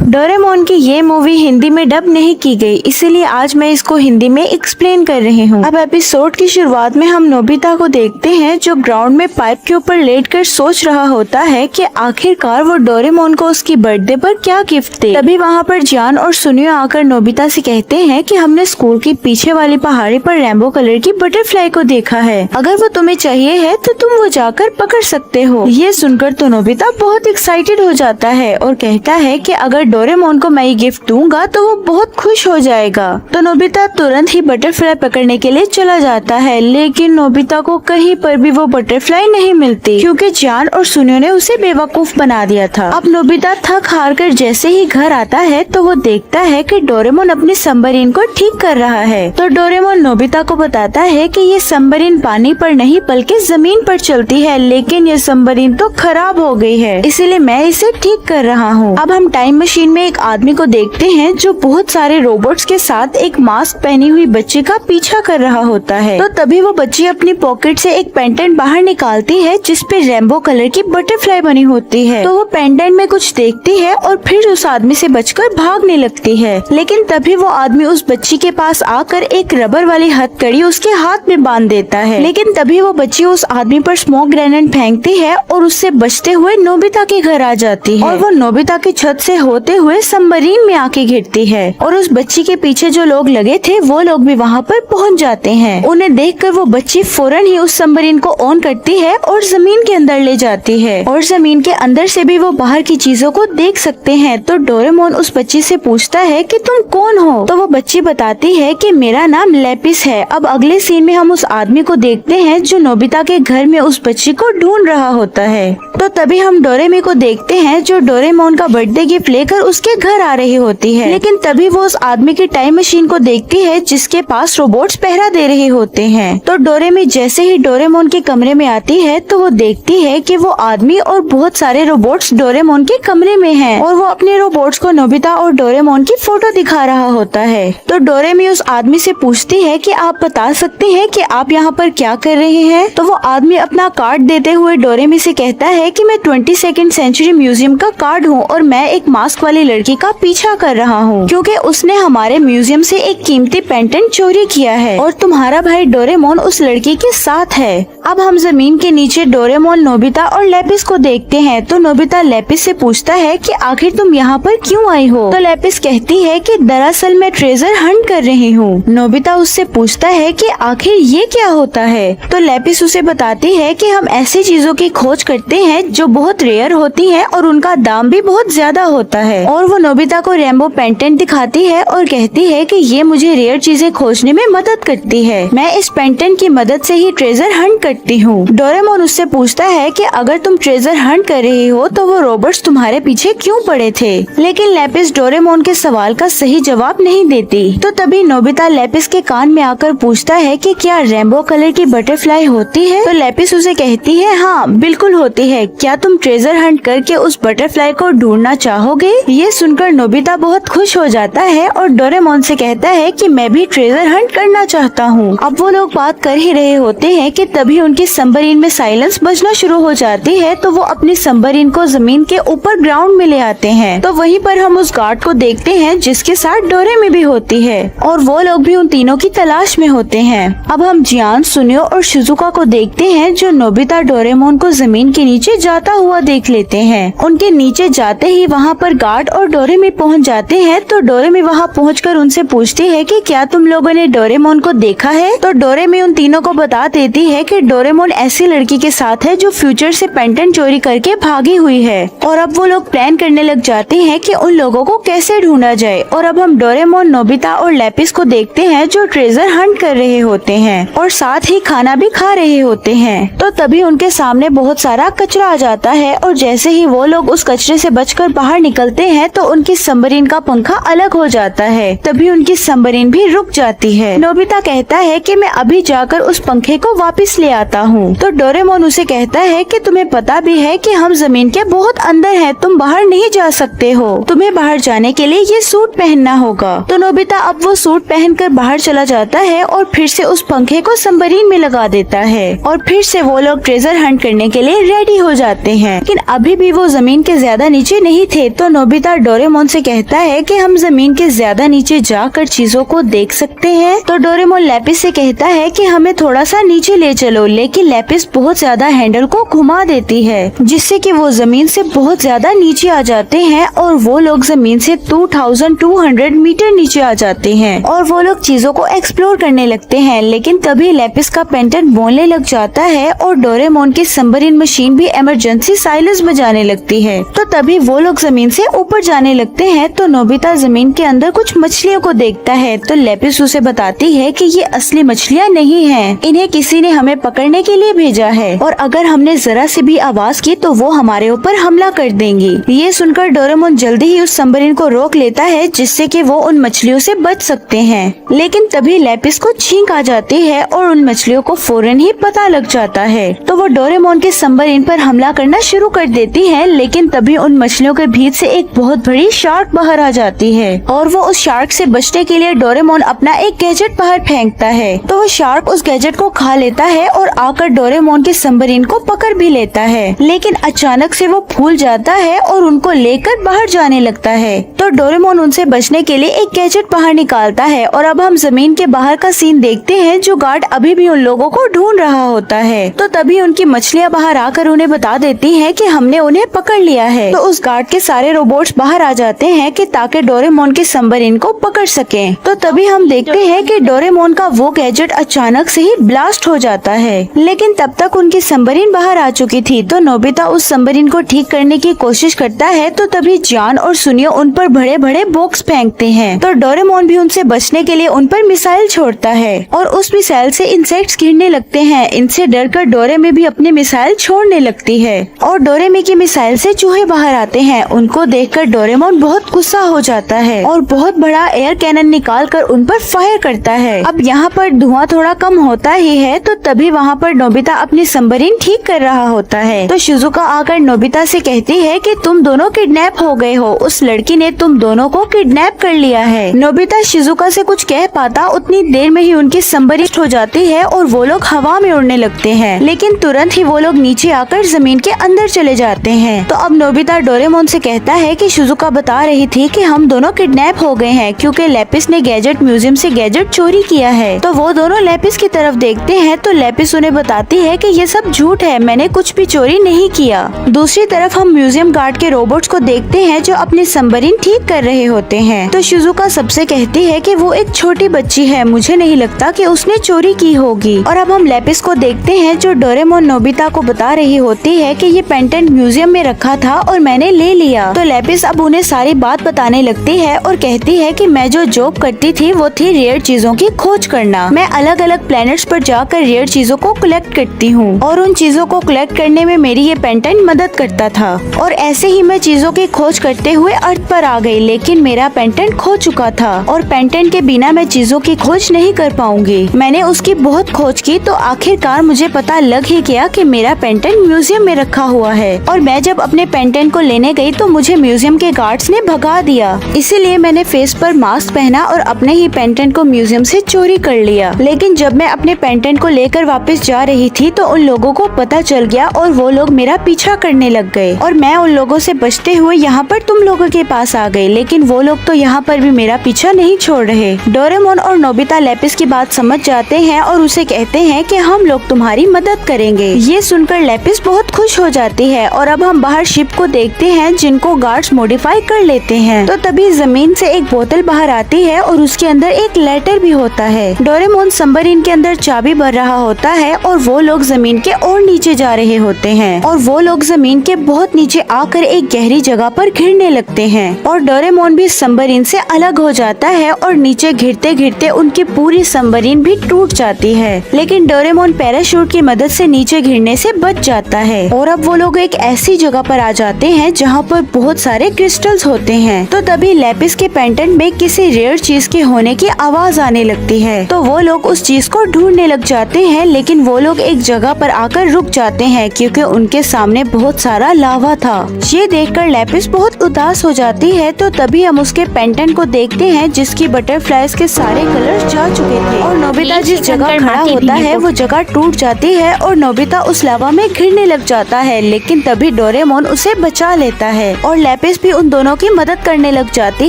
डोरेमोन की ये मूवी हिंदी में डब नहीं की गई, इसीलिए आज मैं इसको हिंदी में एक्सप्लेन कर रही हूँ। अब एपिसोड की शुरुआत में हम नोबिता को देखते हैं, जो ग्राउंड में पाइप के ऊपर लेटकर सोच रहा होता है कि आखिरकार वो डोरेमोन को उसकी बर्थडे पर क्या गिफ्ट दे। तभी वहाँ पर जियान और सुनियो आकर नोबिता से कहते हैं कि हमने स्कूल की पीछे वाली पहाड़ी पर रेनबो कलर की बटरफ्लाई को देखा है, अगर वो तुम्हें चाहिए है तो तुम वो जाकर पकड़ सकते हो। ये सुनकर तो नोबिता बहुत एक्साइटेड हो जाता है और कहता है कि अगर डोरेमोन को मैं ये गिफ्ट दूंगा तो वो बहुत खुश हो जाएगा। तो नोबिता तुरंत ही बटरफ्लाई पकड़ने के लिए चला जाता है, लेकिन नोबिता को कहीं पर भी वो बटरफ्लाई नहीं मिलती क्योंकि जियान और सुनियो ने उसे बेवकूफ बना दिया था। अब नोबिता थक हार कर जैसे ही घर आता है तो वो देखता है कि डोरेमोन अपनी सबमरीन को ठीक कर रहा है। तो डोरेमोन नोबिता को बताता है कि ये सबमरीन पानी पर नहीं बल्कि जमीन पर चलती है, लेकिन ये सबमरीन तो खराब हो गई है, इसीलिए मैं इसे ठीक कर रहा हूँ। अब हम टाइम मशीन में एक आदमी को देखते हैं जो बहुत सारे रोबोट्स के साथ एक मास्क पहनी हुई बच्ची का पीछा कर रहा होता है। तो तभी वो बच्ची अपनी पॉकेट से एक पेंडेंट बाहर निकालती है जिसपे रेनबो कलर की बटरफ्लाई बनी होती है। तो वो पेंडेंट में कुछ देखती है और फिर उस आदमी से बचकर भागने लगती है, लेकिन तभी वो आदमी उस बच्ची के पास आकर एक रबर वाली हथकड़ी उसके हाथ में बांध देता है। लेकिन तभी वो बच्ची उस आदमी पर स्मोक ग्रेनेड फेंकती है और उससे बचते हुए नोबिता के घर आ जाती है और वो नोबिता की छत से होते हुए सबमरीन में आके गिरती है और उस बच्ची के पीछे जो लोग लगे थे वो लोग भी वहाँ पर पहुँच जाते हैं। उन्हें देखकर वो बच्ची फौरन ही उस सबमरीन को ऑन करती है और जमीन के अंदर ले जाती है और जमीन के अंदर से भी वो बाहर की चीजों को देख सकते हैं। तो डोरेमोन उस बच्ची से पूछता है कि तुम कौन हो? तो वो बच्ची बताती है कि मेरा नाम लेपिस है। अब अगले सीन में हम उस आदमी को देखते हैं जो नोबिता के घर में उस बच्ची को ढूंढ रहा होता है। तो तभी हम डोरेमी को देखते हैं जो डोरेमोन का बर्थडे गिफ्ट लेकर उसके घर आ रही होती है, लेकिन तभी वो उस आदमी की टाइम मशीन को देखती है जिसके पास रोबोट्स पहरा दे रहे होते हैं। तो डोरेमी जैसे ही डोरेमोन के कमरे में आती है तो वो देखती है कि वो आदमी और बहुत सारे रोबोट्स डोरेमोन के कमरे में हैं और वो अपने रोबोट्स को नोबिता और डोरेमोन की फोटो दिखा रहा होता है। तो डोरेमी उस आदमी से पूछती है कि आप बता सकते हैं कि आप यहाँ पर क्या कर रहे हैं? तो वो आदमी अपना कार्ड देते हुए डोरेमी से कहता है कि मैं 22nd सेंचुरी म्यूजियम का कार्ड हूँ और मैं एक मास्क वाली लड़की का पीछा कर रहा हूँ क्योंकि उसने हमारे म्यूजियम से एक कीमती पेंडेंट चोरी किया है और तुम्हारा भाई डोरेमोन उस लड़की के साथ है। अब हम जमीन के नीचे डोरेमोन, नोबिता और लेपिस को देखते हैं। तो नोबिता लेपिस से पूछता है कि आखिर तुम यहाँ पर क्यों आई हो? तो लेपिस कहती है कि दरअसल मैं ट्रेजर हंट कर रही हूँ। नोबिता उससे पूछता है कि आखिर ये क्या होता है? तो लेपिस उसे बताती है कि हम ऐसी चीजों की खोज करते हैं जो बहुत रेयर होती हैं और उनका दाम भी बहुत ज्यादा होता है। और वो नोबिता को रेनबो पेंडेंट दिखाती है और कहती है कि ये मुझे रेयर चीजें खोजने में मदद करती है। मैं इस पेंडेंट की मदद से ही ट्रेजर हंट करती हूँ। डोरेमोन उससे पूछता है कि अगर तुम ट्रेजर हंट कर रही हो तो वो रोबोट्स तुम्हारे पीछे क्यों पड़े थे? लेकिन लेपिस डोरेमोन के सवाल का सही जवाब नहीं देती। तो तभी नोबिता लेपिस के कान में आकर पूछता है कि क्या रेनबो कलर की बटरफ्लाई होती है? तो लेपिस उसे कहती है हाँ बिल्कुल होती है। क्या तुम ट्रेजर हंट करके उस बटरफ्लाई को ढूंढना चाहोगे? ये सुनकर नोबिता बहुत खुश हो जाता है और डोरेमोन से कहता है कि मैं भी ट्रेजर हंट करना चाहता हूँ। अब वो लोग बात कर ही रहे होते हैं कि तभी उनकी सबमरीन में साइलेंस बजना शुरू हो जाती है। तो वो अपनी सबमरीन को जमीन के ऊपर ग्राउंड में ले आते हैं। तो वहीं पर हम उस गार्ड को देखते हैं जिसके साथ डोरेमी भी होती है और वो लोग भी उन तीनों की तलाश में होते हैं। अब हम जियान, सुनियो और शिजुका को देखते हैं जो नोबिता डोरेमोन को जमीन के नीचे जाता हुआ देख लेते हैं। उनके नीचे जाते ही वहाँ पर गार्ड और डोरेमी पहुँच जाते हैं। तो डोरेमी वहाँ पहुँचकर उनसे पूछती है कि क्या तुम लोगों ने डोरेमोन को देखा है? तो डोरेमी उन तीनों को बता देती है कि डोरेमोन ऐसी लड़की के साथ है जो फ्यूचर से पेंडेंट चोरी करके भागी हुई है और अब वो लोग प्लान करने लग जाते हैं कि उन लोगों को कैसे ढूंढा जाए। और अब हम डोरेमोन, नोबिता और लेपिस को देखते हैं जो ट्रेजर हंट कर रहे होते हैं और साथ ही खाना भी खा रहे होते हैं। तो तभी उनके सामने बहुत सारा कचरा आ जाता है और जैसे ही वो लोग उस कचरे से बचकर बाहर निकलते हैं तो उनकी सबमरीन का पंखा अलग हो जाता है। तभी उनकी सबमरीन भी रुक जाती है। नोबिता कहता है कि मैं अभी जाकर उस पंखे को वापस ले आता हूँ। तो डोरेमोन उसे कहता है कि तुम्हें पता भी है कि हम जमीन के बहुत अंदर हैं, तुम बाहर नहीं जा सकते हो, तुम्हें बाहर जाने के लिए ये सूट पहनना होगा। तो नोबिता अब वो सूट पहनकर बाहर चला जाता है और फिर से उस पंखे को सबमरीन में लगा देता है और फिर से वो लोग ट्रेजर हंट करने के लिए रेडी हो जाते हैं। लेकिन अभी भी वो जमीन के ज्यादा नीचे नहीं थे। तो नोबिता डोरेमोन से कहता है कि हम जमीन के ज्यादा नीचे जाकर चीजों को देख सकते हैं। तो डोरेमोन लेपिस से कहता है कि हमें थोड़ा सा नीचे ले चलो, लेकिन लेपिस बहुत ज्यादा हैंडल को घुमा देती है जिससे कि वो जमीन से बहुत ज्यादा नीचे आ जाते हैं और वो लोग जमीन से 2200 मीटर नीचे आ जाते हैं और वो लोग चीजों को एक्सप्लोर करने लगते हैं। लेकिन तभी लेपिस का पेंडेंट बोलने लग जाता है और डोरेमोन की सबमरीन मशीन भी इमरजेंसी साइलेंस बजाने लगती है। तो तभी वो लोग जमीन से ऊपर जाने लगते हैं तो नोबिता जमीन के अंदर कुछ मछलियों को देखता है। तो लेपिस उसे बताती है कि ये असली मछलियाँ नहीं हैं, इन्हें किसी ने हमें पकड़ने के लिए भेजा है और अगर हमने जरा सी भी आवाज की तो वो हमारे ऊपर हमला कर देंगी। ये सुनकर डोरेमोन जल्दी ही उस सबमरीन को रोक लेता है जिससे कि वो उन मछलियों से बच सकते हैं। लेकिन तभी लेपिस को छींक आ जाती है और उन मछलियों को फौरन ही पता लग जाता है। तो वो डोरेमोन के सबमरीन पर हमला करना शुरू कर देती है। लेकिन तभी उन मछलियों के भीतर से एक बहुत बड़ी शार्क बाहर आ जाती है और वो उस शार्क से बचने के लिए डोरेमोन अपना एक गैजेट बाहर फेंकता है। तो वो शार्क उस गैजेट को खा लेता है और आकर डोरेमोन के सबमरीन को पकड़ भी लेता है। लेकिन अचानक से वो भूल जाता है और उनको लेकर बाहर जाने लगता है। तो डोरेमोन उनसे बचने के लिए एक गैजेट बाहर निकालता है और अब हम जमीन के बाहर का सीन देखते हैं जो गार्ड अभी भी उन लोगों को ढूंढ रहा होता है। तो तभी उनकी मछलियाँ बाहर आकर उन्हें बता देती हैं कि हमने उन्हें पकड़ लिया है। तो उस गार्ड के सारे रोबोट्स बाहर आ जाते हैं कि ताकि डोरेमोन के सबमरीन को पकड़ सकें। तो तभी हम देखते हैं कि डोरेमोन का वो गैजेट अचानक से ही ब्लास्ट हो जाता है। लेकिन तब तक उनकी सबमरीन बाहर आ चुकी थी। तो नोबिता उस सबमरीन को ठीक करने की कोशिश करता है। तो तभी जान और सुनियो उन पर बड़े बड़े बॉक्स फेंकते हैं। तो डोरेमोन भी उनसे बचने के लिए उन पर मिसाइल छोड़ता है और उस मिसाइल से इंसेक्ट्स गिरने लगते हैं। इनसे डरकर डोरेमी भी अपनी मिसाइल छोड़ने लगती है और डोरेमी की मिसाइल से चूहे बाहर आते हैं। उनको देखकर डोरेमोन बहुत गुस्सा हो जाता है और बहुत बड़ा एयर कैनन निकाल कर उन पर फायर करता है। अब यहाँ पर धुआं थोड़ा कम होता ही है। तो तभी वहाँ पर नोबिता अपनी सबमरीन ठीक कर रहा होता है। तो शिजुका आकर नोबिता से कहती है कि तुम दोनों किडनैप हो गए हो, उस लड़की ने तुम दोनों को किडनैप कर लिया है। नोबिता शिजुका से कुछ कह पाता उतनी देर में ही उनकी सबमरीन हो जाती है और वो लोग हवा में उड़ने लगते हैं। लेकिन तुरंत ही वो लोग नीचे आकर जमीन के अंदर चले जाते हैं। तो अब नोबिता डोरेमोन से कहता है कि शिजुका बता रही थी कि हम दोनों किडनैप हो गए हैं क्योंकि लेपिस ने गैजेट म्यूजियम से गैजेट चोरी किया है। तो वो दोनों लेपिस की तरफ देखते हैं। तो लेपिस उन्हें बताती है कि ये सब झूठ है, मैंने कुछ भी चोरी नहीं किया। दूसरी तरफ हम म्यूजियम गार्ड के रोबोट्स को देखते हैं जो अपनी सबमरीन ठीक कर रहे होते हैं। तो शिजुका सबसे कहती है कि वो एक छोटी बच्ची है, मुझे नहीं लगता कि उसने चोरी की होगी। और अब हम लेपिस को देखते हैं जो डोरेमोन नोबिता को बता रही होती है कि ये पेंडेंट म्यूजियम में रखा था और मैंने ले लिया। तो लेपिस अब उन्हें सारी बात बताने लगती है और कहती है कि मैं जो जॉब करती थी वो थी रेयर चीजों की खोज करना। मैं अलग अलग प्लैनेट्स पर जाकर रेयर चीजों को कलेक्ट करती हूँ और उन चीजों को कलेक्ट करने में मेरी ये पेंडेंट मदद करता था। और ऐसे ही मैं चीजों की खोज करते हुए अर्थ पर आ गई, लेकिन मेरा पेंडेंट खो चुका था और पेंडेंट के बिना मैं चीजों की खोज नहीं कर पाऊंगी। मैंने उसकी बहुत खोज की तो आखिरकार मुझे पता लग ही गया कि मेरा पेंडेंट म्यूजियम में रखा हुआ है। और मैं जब अपने पेंडेंट को लेने गई तो मुझे म्यूजियम के गार्ड्स ने भगा दिया, इसीलिए मैंने फेस पर मास्क पहना और अपने ही पेंडेंट को म्यूजियम से चोरी कर लिया। लेकिन जब मैं अपने पेंडेंट को लेकर वापस जा रही थी तो उन लोगों को पता चल गया और वो लोग मेरा पीछा करने लग गए और मैं उन लोगों से बचते हुए यहाँ पर तुम लोगों के पास आ गई। लेकिन वो लोग तो यहाँ पर भी मेरा पीछा नहीं छोड़ रहे। डोरेमोन और नोबिता लेपिस की बात समझ जाते हैं और उसे कहते हैं कि हम लोग तुम्हारी मदद करेंगे। ये सुनकर लेपिस बहुत खुश हो जाती है और अब हम बाहर शिप को देखते हैं जिनको गार्ड्स मॉडिफाई कर लेते हैं। तो तभी जमीन से एक बोतल बाहर आती है और उसके अंदर एक लेटर भी होता है। डोरेमोन सबमरीन के अंदर चाबी भर रहा होता है और वो लोग जमीन के और नीचे जा रहे होते हैं और वो लोग जमीन के बहुत नीचे आकर एक गहरी जगह पर घिरने लगते हैं और डोरेमोन भी सबमरीन से अलग हो जाता है और नीचे घिरते घिरते उनकी पूरी सबमरीन भी टूट जाती है। लेकिन डोरेमोन पैराशूट की मदद से नीचे गिरने से बच जाता है और अब वो लोग एक ऐसी जगह पर आ जाते हैं जहाँ पर बहुत सारे क्रिस्टल्स होते हैं। तो तभी लेपिस के पेंडेंट में किसी रेयर चीज के होने की आवाज आने लगती है। तो वो लोग उस चीज को ढूंढने लग जाते हैं, लेकिन वो लोग एक जगह पर आकर रुक जाते हैं क्योंकि उनके सामने बहुत सारा लावा था। ये देखकर लेपिस बहुत उदास हो जाती है। तो तभी हम उसके पेंडेंट को देखते हैं जिसकी बटरफ्लाइज के सारे कलर जा चुके थे और नोबिता जिस जगह खड़ा होता है वो जगह टूट जाती है और नोबिता उस लावा में घिरने लग जाता है। लेकिन तभी डोरेमोन उसे बचा लेता है और लेपिस भी उन दोनों की मदद करने लग जाती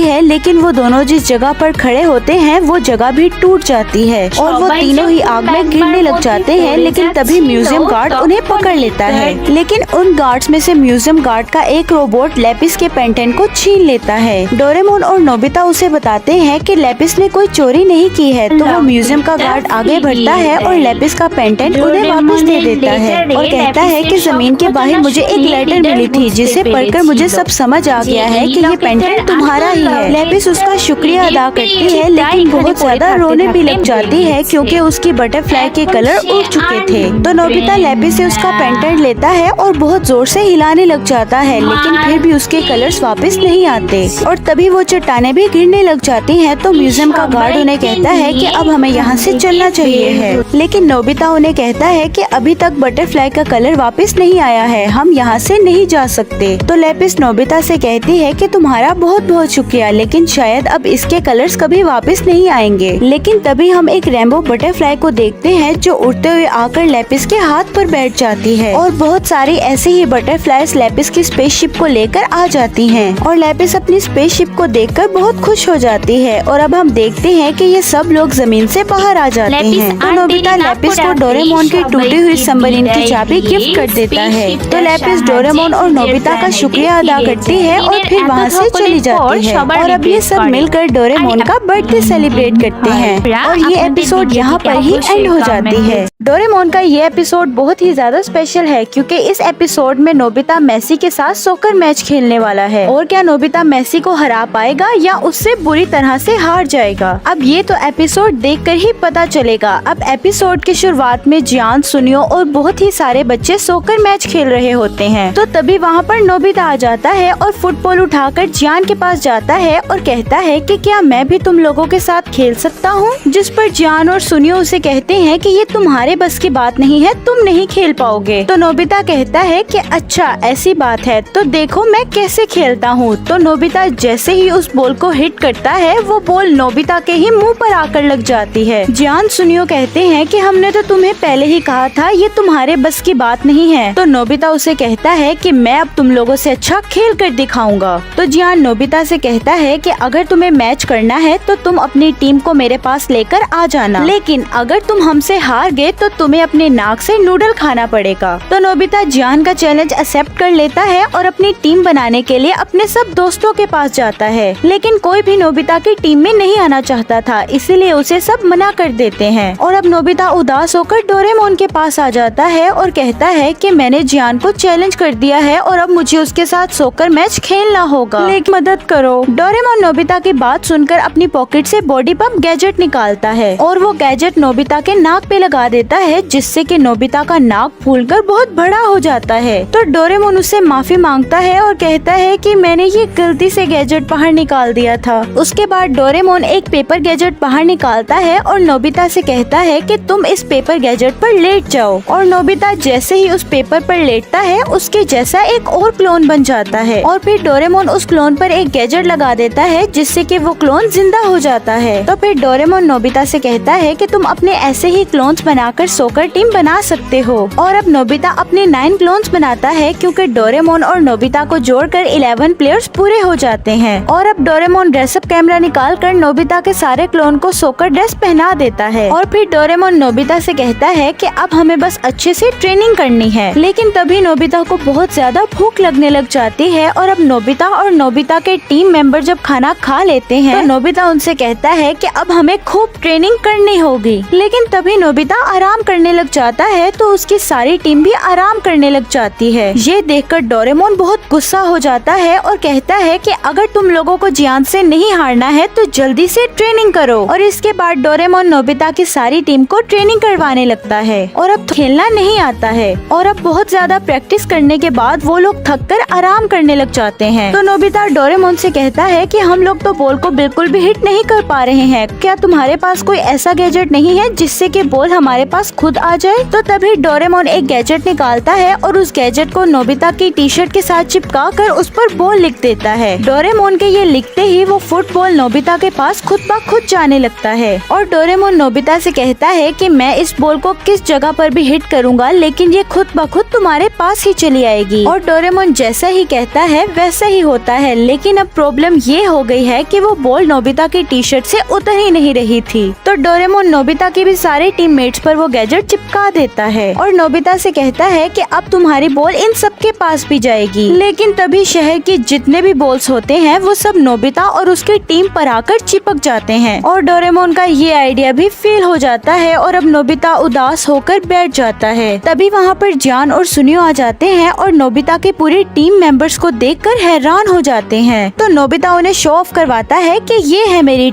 है। लेकिन वो दोनों जिस जगह पर खड़े होते हैं वो जगह भी टूट जाती है और वो तीनों ही आग में गिरने लग जाते हैं। लेकिन तभी म्यूजियम गार्ड उन्हें पकड़ लेता है। लेकिन उन गार्ड्स में से म्यूजियम गार्ड का एक रोबोट लेपिस के पेंडेंट को छीन लेता है। डोरेमोन और नोबिता उसे बताते हैं कि लेपिस ने कोई चोरी नहीं की है। तो वो म्यूजियम का गार्ड आगे बढ़ता है और लेपिस का पेंडेंट उन्हें वापस दे देता है और कहता है कि जमीन के बाहर मुझे एक लेटर मिली थी जिसे पढ़कर मुझे सब समझ समझ आ गया है कि ये पेंडेंट तुम्हारा ही है। लेपिस उसका शुक्रिया अदा करती है, लेकिन बहुत ज्यादा रोने भी लग जाती है क्योंकि उसकी बटरफ्लाई के कलर उड़ चुके थे। तो नोबिता लेपिस से उसका पेंडेंट लेता है और बहुत जोर से हिलाने लग जाता है, लेकिन फिर भी उसके कलर्स वापस नहीं आते और तभी वो चट्टानें भी गिरने लग जाती हैं। तो म्यूजियम का गार्ड उन्हें कहता है कि अब हमें यहाँ से चलना चाहिए है, लेकिन नोबिता उन्हें कहता है कि अभी तक बटरफ्लाई का कलर वापस नहीं आया है, हम यहाँ से नहीं जा सकते। तो लेपिस नोबिता से कहती है कि तुम्हारा बहुत बहुत शुक्रिया, लेकिन शायद अब इसके कलर्स कभी वापस नहीं आएंगे। लेकिन तभी हम एक रेनबो बटरफ्लाई को देखते हैं जो उड़ते हुए आकर लेपिस के हाथ पर बैठ जाती है और बहुत सारी ऐसे ही बटरफ्लाईज लेपिस की स्पेसशिप को लेकर आ जाती हैं और लेपिस अपनी स्पेसशिप को देखकर बहुत खुश हो जाती है। और अब हम देखते हैं कि ये सब लोग जमीन से बाहर आ जाते हैं। तो नोबिता लेपिस को डोरेमोन की टूटी हुई सबमरीन की चाबी गिफ्ट कर देता है। तो लेपिस डोरेमोन और नोबिता का शुक्रिया अदा करती है और फिर वहाँ से चली जाती है और अब ये सब मिलकर डोरेमोन का बर्थडे सेलिब्रेट करते हैं और ये एपिसोड यहाँ पर ही एंड हो जाती है। डोरेमोन का ये एपिसोड बहुत ही ज्यादा स्पेशल है क्योंकि इस एपिसोड में नोबिता मेसी के साथ सॉकर मैच खेलने वाला है और क्या नोबिता मेसी को हरा पाएगा या उससे बुरी तरह से हार जाएगा, अब ये तो एपिसोड देखकर ही पता चलेगा। अब एपिसोड की शुरुआत में जियान, सुनियो और बहुत ही सारे बच्चे सॉकर मैच खेल रहे होते हैं। तो तभी वहाँ पर नोबिता आ जाता है और फुटबॉल उठाकर जियान के पास जाता है और कहता है कि क्या मैं भी तुम लोगों के साथ खेल सकता हूँ, जिस पर जियान और सुनियो उसे कहते हैं कि ये तुम्हारे बस की बात नहीं है, तुम नहीं खेल पाओगे। तो नोबिता कहता है कि अच्छा ऐसी बात है तो देखो मैं कैसे खेलता हूँ। तो नोबिता जैसे ही उस बॉल को हिट करता है वो बॉल नोबिता के ही मुंह पर आकर लग जाती है। जियान सुनियो कहते हैं कि हमने तो तुम्हें पहले ही कहा था ये तुम्हारे बस की बात नहीं है। तो नोबिता उसे कहता है कि मैं अब तुम लोगों से अच्छा खेल कर दिखाऊंगा। तो जियान नोबिता से कहता है कि अगर तुम्हें मैच करना है तो तुम अपनी टीम को मेरे पास लेकर आ जाना, लेकिन अगर तुम हमसे हार गए तो तुम्हें अपने नाक से नूडल खाना पड़ेगा। तो नोबिता जियान का चैलेंज एक्सेप्ट कर लेता है और अपनी टीम बनाने के लिए अपने सब दोस्तों के पास जाता है, लेकिन कोई भी नोबिता की टीम में नहीं आना चाहता था, इसीलिए उसे सब मना कर देते हैं। और अब नोबिता उदास होकर डोरेमोन के पास आ जाता है और कहता है कि मैंने जियान को चैलेंज कर दिया है और अब मुझे उसके साथ सॉकर मैच खेलना होगा, लेकिन मदद करो। डोरेमोन नोबिता की बात सुनकर अपनी पॉकेट से बॉडी पंप गैजेट निकालता है और वो गैजेट नोबिता के नाक पे लगा देता है, जिससे कि नोबिता का नाक फूलकर बहुत बड़ा हो जाता है। तो डोरेमोन उससे माफी मांगता है और कहता है कि मैंने ये गलती से गैजेट बाहर निकाल दिया था। उसके बाद डोरेमोन एक पेपर गैजेट बाहर निकालता है और नोबिता से कहता है कि तुम इस पेपर गैजेट पर लेट जाओ। और नोबिता जैसे ही उस पेपर पर लेटता है उसके जैसा एक और क्लोन बन जाता है और फिर डोरेमोन उस क्लोन पर एक गैजेट लगा देता है जिससे कि वो क्लोन जिंदा हो जाता है। तो फिर डोरेमोन नोबिता से कहता है कि तुम अपने ऐसे ही क्लोन्स बनाकर सॉकर टीम बना सकते हो। और अब नोबिता अपने 9 क्लोन्स बनाता है क्योंकि डोरेमोन और नोबिता को जोड़कर 11 प्लेयर्स पूरे हो जाते हैं। और अब डोरेमोन ड्रेसअप कैमरा निकाल कर नोबिता के सारे क्लोन को सॉकर ड्रेस पहना देता है और फिर डोरेमोन नोबिता से कहता है कि अब हमें बस अच्छे से ट्रेनिंग करनी है। लेकिन तभी नोबिता को बहुत ज्यादा भूख लगने लग जाती है और अब नोबिता और नोबिता के टीम मेंबर जब खाना खा लेते हैं तो नोबिता उनसे कहता है कि अब हमें खूब ट्रेनिंग करनी होगी। लेकिन तभी नोबिता आराम करने लग जाता है तो उसकी सारी टीम भी आराम करने लग जाती है। ये देखकर डोरेमोन बहुत गुस्सा हो जाता है और कहता है कि अगर तुम लोगों को जियान से नहीं हारना है तो जल्दी से ट्रेनिंग करो। और इसके बाद डोरेमोन नोबिता की सारी टीम को ट्रेनिंग करवाने लगता है और अब खेलना नहीं आता है और अब बहुत ज्यादा प्रैक्टिस करने के बाद वो लोग थक कर आराम करने लग जाते हैं। तो नोबिता डोरेमोन से कहता है कि हम लोग तो बॉल को बिल्कुल भी हिट नहीं कर पा रहे हैं, क्या तुम्हारे पास कोई ऐसा गैजेट नहीं है जिससे कि बॉल हमारे पास खुद आ जाए। तो तभी डोरेमोन एक गैजेट निकालता है और उस गैजेट को नोबिता की टी शर्ट के साथ चिपका कर उस पर बॉल लिख देता है। डोरेमोन के ये लिखते ही वो फुटबॉल नोबिता के पास खुद ब खुद जाने लगता है और डोरेमोन नोबिता से कहता है कि मैं इस बॉल को किस जगह पर भी हिट करूंगा लेकिन ये खुद ब खुद तुम्हारे पास ही चली आएगी। और डोरेमोन जैसा ही कहता है वैसा ही होता है, लेकिन अब प्रॉब्लम ये हो गई है कि वो बॉल नोबिता की टी शर्ट से उतर ही नहीं रही थी। तो डोरेमोन नोबिता के भी सारे टीममेट्स पर वो गैजेट चिपका देता है और नोबिता से कहता है कि अब तुम्हारी बॉल इन सब के पास भी जाएगी। लेकिन तभी शहर के जितने भी बॉल्स होते हैं वो सब नोबिता और उसकी टीम पर आकर चिपक जाते हैं और डोरेमोन का ये आइडिया भी फेल हो जाता है और अब नोबिता उदास होकर बैठ जाता है। तभी वहाँ पर जियान और सुनियो आ जाते हैं और नोबिता के पूरी टीम मेंबर्स को देख देखकर हैरान हो जाते हैं। तो नोबिता उन्हें शो ऑफ करवाता है कि ये है मेरी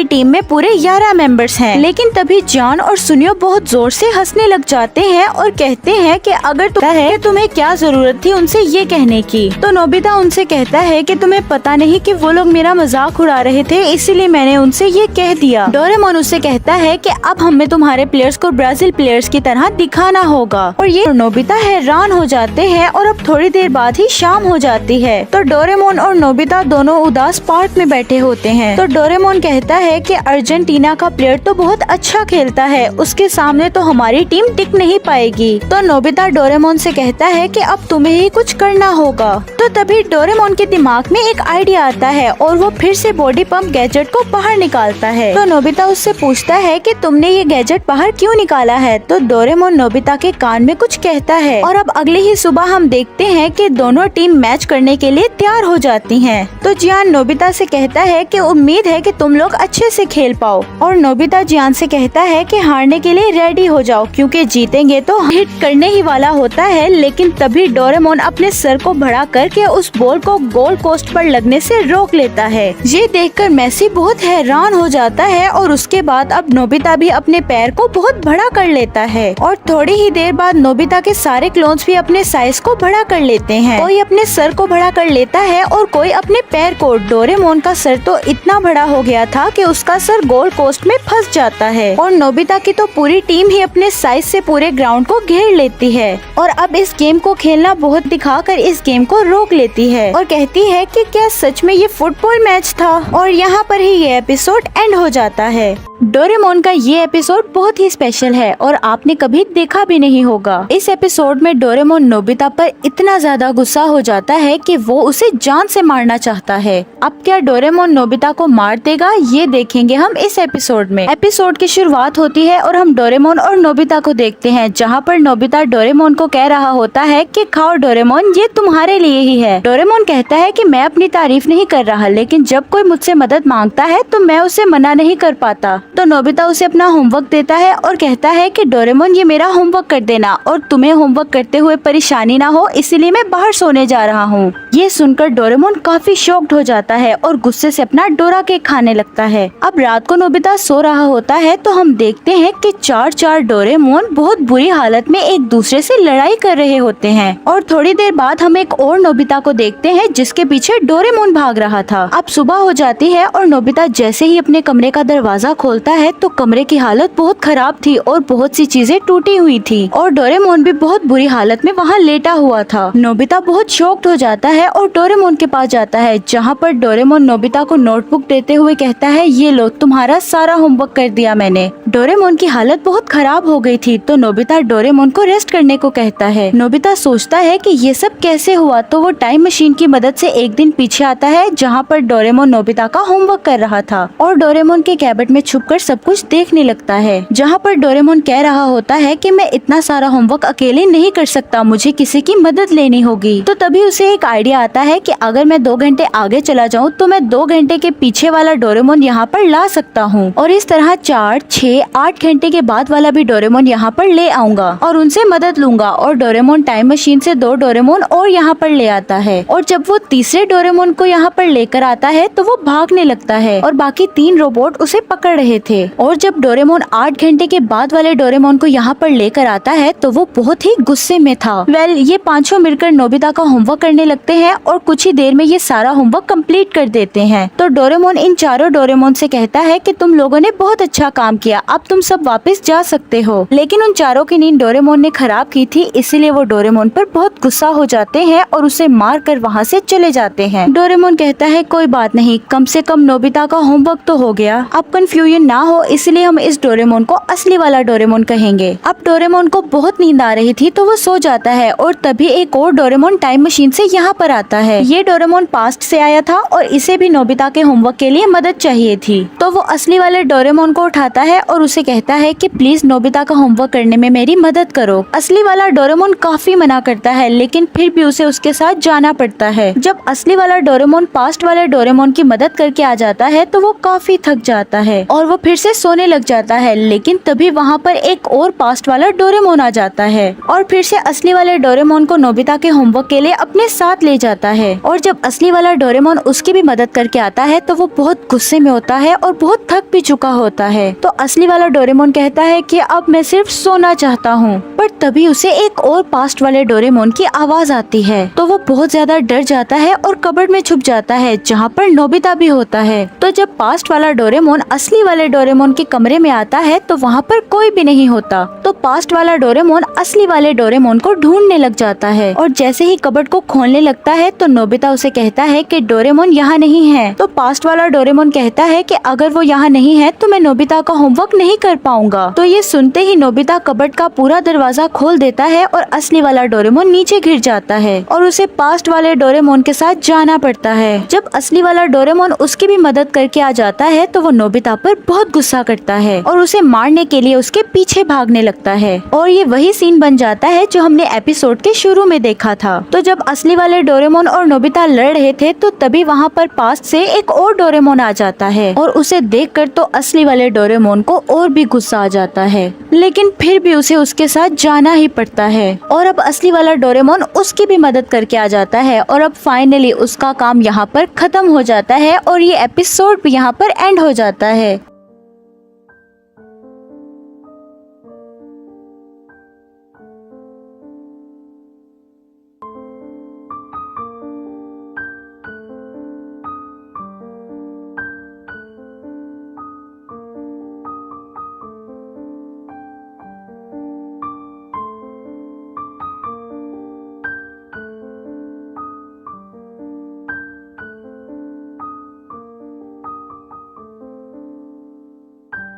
टीम में पूरे 11 मेंबर्स हैं। लेकिन तभी जॉन और सुनियो बहुत जोर से हंसने लग जाते हैं और कहते हैं कि अगर तुम्हें क्या जरूरत थी उनसे ये कहने की। तो नोबिता उनसे कहता है कि तुम्हें पता नहीं कि वो लोग मेरा मजाक उड़ा रहे थे, इसीलिए मैंने उनसे ये कह दिया। डोरेमोन उससे कहता है कि अब हमें तुम्हारे प्लेयर्स को ब्राजील प्लेयर्स की तरह दिखाना होगा। और ये नोबिता हैरान हो जाते हैं और अब थोड़ी देर बाद ही शाम हो जाती है। तो डोरेमोन और नोबिता दोनों उदास पार्क में बैठे होते हैं। तो डोरेमोन कहता है कि अर्जेंटीना का प्लेयर तो बहुत अच्छा खेलता है, उसके सामने तो हमारी टीम टिक नहीं पाएगी। तो नोबिता डोरेमोन से कहता है कि अब तुम्हें ही कुछ करना होगा। तो तभी डोरेमोन के दिमाग में एक आइडिया आता है और वो फिर से बॉडी पंप गैजेट को बाहर निकालता है। तो नोबिता उससे पूछता है कि तुमने ये गैजेट बाहर क्यों निकाला है। तो डोरेमोन नोबिता के कान में कुछ कहता है और अब अगले ही सुबह हम देखते हैं कि दोनों टीम मैच करने के लिए तैयार हो जाती हैं। तो जियान नोबिता से कहता है कि उम्मीद है कि तुम लोग अच्छे से खेल पाओ। और नोबिता जियान से कहता है कि हारने के लिए रेडी हो जाओ, क्योंकि जीतेंगे तो हिट करने ही वाला होता है। लेकिन तभी डोरेमोन अपने सर को बढ़ा करके उस बॉल को गोल पोस्ट पर लगने से रोक लेता है। ये देखकर मेसी बहुत हैरान हो जाता है और उसके बाद अब नोबिता भी अपने पैर को बहुत बड़ा कर लेता है। और थोड़ी ही देर बाद नोबिता के सारे क्लोन्स भी अपने साइज को बड़ा कर लेते हैं। कोई अपने सर को बड़ा कर लेता है और कोई अपने पैर को। डोरेमोन का सर तो इतना बड़ा हो गया था कि उसका सर गोल पोस्ट में फंस जाता है। और नोबिता की तो पूरी टीम ही अपने साइज से पूरे ग्राउंड को घेर लेती है और अब इस गेम को खेलना बहुत दिखाकर इस गेम को रोक लेती है और कहती है कि क्या सच में ये फुटबॉल मैच था। और यहाँ पर ही ये एपिसोड एंड हो जाता है। डोरेमोन का ये एपिसोड बहुत ही स्पेशल है और आपने कभी देखा भी नहीं होगा। इस एपिसोड में डोरेमोन नोबिता पर इतना ज्यादा गुस्सा हो जाता है कि वो उसे जान से मारना चाहता है। अब क्या डोरेमोन नोबिता को मार देगा, ये देखेंगे हम इस एपिसोड में। एपिसोड की शुरुआत होती है और हम डोरेमोन और नोबिता को देखते हैं, जहाँ पर नोबिता डोरेमोन को कह रहा होता है कि खाओ डोरेमोन, ये तुम्हारे लिए ही है। डोरेमोन कहता है कि मैं अपनी तारीफ नहीं कर रहा, लेकिन जब कोई मुझसे मदद मांगता है तो मैं उसे मना नहीं कर पाता। तो नोबिता उसे अपना होमवर्क देता है और कहता है कि डोरेमोन ये मेरा होमवर्क कर देना और तुम्हें होमवर्क करते हुए परेशानी ना हो, इसीलिए मैं बाहर सोने जा रहा हूँ। ये सुनकर डोरेमोन काफी शॉक्ड हो जाता है और गुस्से से अपना डोरा केक खाने लगता है। अब रात को नोबिता सो रहा होता है तो हम देखते हैं कि चार डोरेमोन बहुत बुरी हालत में एक दूसरे से लड़ाई कर रहे होते हैं। और थोड़ी देर बाद हम एक और नोबिता को देखते हैं जिसके पीछे डोरेमोन भाग रहा था। अब सुबह हो जाती है और नोबिता जैसे ही अपने कमरे का दरवाजा खोलता है तो कमरे की हालत बहुत खराब थी और बहुत सी चीजें टूटी हुई थी और डोरेमोन भी बहुत बुरी हालत में वहाँ लेटा हुआ था। नोबिता बहुत शॉक्ड हो जाता है और डोरेमोन के पास जाता है, जहाँ पर डोरेमोन नोबिता को नोटबुक देते हुए कहता है, ये लो तुम्हारा सारा होमवर्क कर दिया मैंने। डोरेमोन की हालत बहुत खराब हो गई थी तो नोबिता डोरेमोन को रेस्ट करने को कहता है। नोबिता सोचता है कि ये सब कैसे हुआ, तो वो टाइम मशीन की मदद से एक दिन पीछे आता है जहाँ पर डोरेमोन नोबिता का होमवर्क कर रहा था और डोरेमोन के कैबिनेट में छुपकर सब कुछ देखने लगता है, जहाँ पर डोरेमोन कह रहा होता है कि मैं इतना सारा होमवर्क अकेले नहीं कर सकता, मुझे किसी की मदद लेनी होगी। तो तभी उसे एक आइडिया आता है कि अगर मैं 2 घंटे आगे चला जाऊँ तो मैं 2 घंटे के पीछे वाला डोरेमोन यहाँ पर ला सकता हूँ और इस तरह 4, 6, 8 घंटे के बाद वाला भी डोरेमोन यहाँ पर ले आऊंगा और उनसे मदद लूंगा। और डोरेमोन टाइम मशीन से 2 डोरेमोन और यहाँ पर ले आता है और जब वो तीसरे डोरेमोन को यहाँ पर लेकर आता है तो वो भागने लगता है और बाकी 3 रोबोट उसे पकड़ रहे थे। और जब डोरेमोन 8 घंटे के बाद वाले डोरेमोन को यहाँ पर लेकर आता है तो वो बहुत ही गुस्से में था। ये पांचों मिलकर नोबिता का होमवर्क करने लगते हैं और कुछ ही देर में ये सारा होमवर्क कंप्लीट कर देते हैं। तो डोरेमोन इन चारों डोरेमोन से कहता है कि तुम लोगों ने बहुत अच्छा काम किया, अब तुम सब वापस जा सकते हो। लेकिन उन चारों की नींद डोरेमोन ने खराब की थी, इसीलिए वो डोरेमोन पर बहुत गुस्सा हो जाते हैं और उसे मार कर वहाँ से चले जाते हैं। डोरेमोन कहता है कोई बात नहीं, कम से कम नोबिता का होमवर्क तो हो गया, अब कंफ्यूजन ना हो इसलिए हम इस डोरेमोन को असली वाला डोरेमोन कहेंगे। अब डोरेमोन को बहुत नींद आ रही थी तो वो सो जाता है और तभी एक और डोरेमोन टाइम मशीन से यहाँ पर आता है। ये डोरेमोन पास्ट से आया था और इसे भी नोबिता के होमवर्क के लिए मदद चाहिए थी। तो वो असली वाले डोरेमोन को उठाता है और उसे कहता है कि प्लीज नोबिता का होमवर्क करने में मेरी मदद करो। असली वाला डोरेमोन काफी मना करता है लेकिन फिर भी उसे उसके साथ जाना पड़ता है। जब असली वाला डोरेमोन पास्ट वाले डोरेमोन की मदद करके आ जाता है तो वो काफी थक जाता है और वो फिर से सोने लग जाता है। लेकिन तभी वहाँ पर एक और पास्ट वाला डोरेमोन आ जाता है और फिर से असली वाले डोरेमोन को नोबिता के होमवर्क के लिए अपने साथ ले जाता है। और जब असली वाला डोरेमोन उसकी भी मदद करके आता है तो वो बहुत गुस्से में होता है और बहुत थक भी चुका होता है। तो असली वाला डोरेमोन कहता है कि अब मैं सिर्फ सोना चाहता हूँ। पर तभी उसे एक और पास्ट वाले डोरेमोन की आवाज आती है। तो वो बहुत ज्यादा डर जाता है और कबर्ड में छुप जाता है जहाँ पर नोबिता भी होता है। तो जब पास्ट वाला डोरेमोन असली वाले डोरेमोन के कमरे में आता है तो वहाँ पर कोई भी नहीं होता। तो पास्ट वाला डोरेमोन असली वाले डोरेमोन को ढूंढने लग जाता है और जैसे ही कबर्ड को खोलने लगता है तो नोबिता उसे कहता है कि डोरेमोन यहाँ नहीं है। तो पास्ट वाला डोरेमोन कहता है कि अगर वो यहाँ नहीं है तो मैं नोबिता का होमवर्क नहीं कर पाऊंगा। तो ये सुनते ही नोबिता कबर्ड का पूरा दरवाजा खोल देता है और असली वाला डोरेमोन नीचे गिर जाता है और उसे पास्ट वाले डोरेमोन के साथ जाना पड़ता है। जब असली वाला डोरेमोन उसकी भी मदद करके आ जाता है तो वो नोबिता पर बहुत गुस्सा करता है और उसे मारने के लिए उसके पीछे भागने लगता है। और ये वही सीन बन जाता है जो हमने एपिसोड के शुरू में देखा था। तो जब असली वाले डोरेमोन और नोबिता लड़ रहे थे तो तभी वहाँ पर पास्ट से एक और डोरेमोन आ जाता है और उसे देखकर तो असली वाले डोरेमोन को और भी गुस्सा आ जाता है, लेकिन फिर भी उसे उसके साथ जाना ही पड़ता है। और अब असली वाला डोरेमोन उसकी भी मदद करके आ जाता है और अब फाइनली उसका काम यहाँ पर खत्म हो जाता है और ये एपिसोड भी यहाँ पर एंड हो जाता है।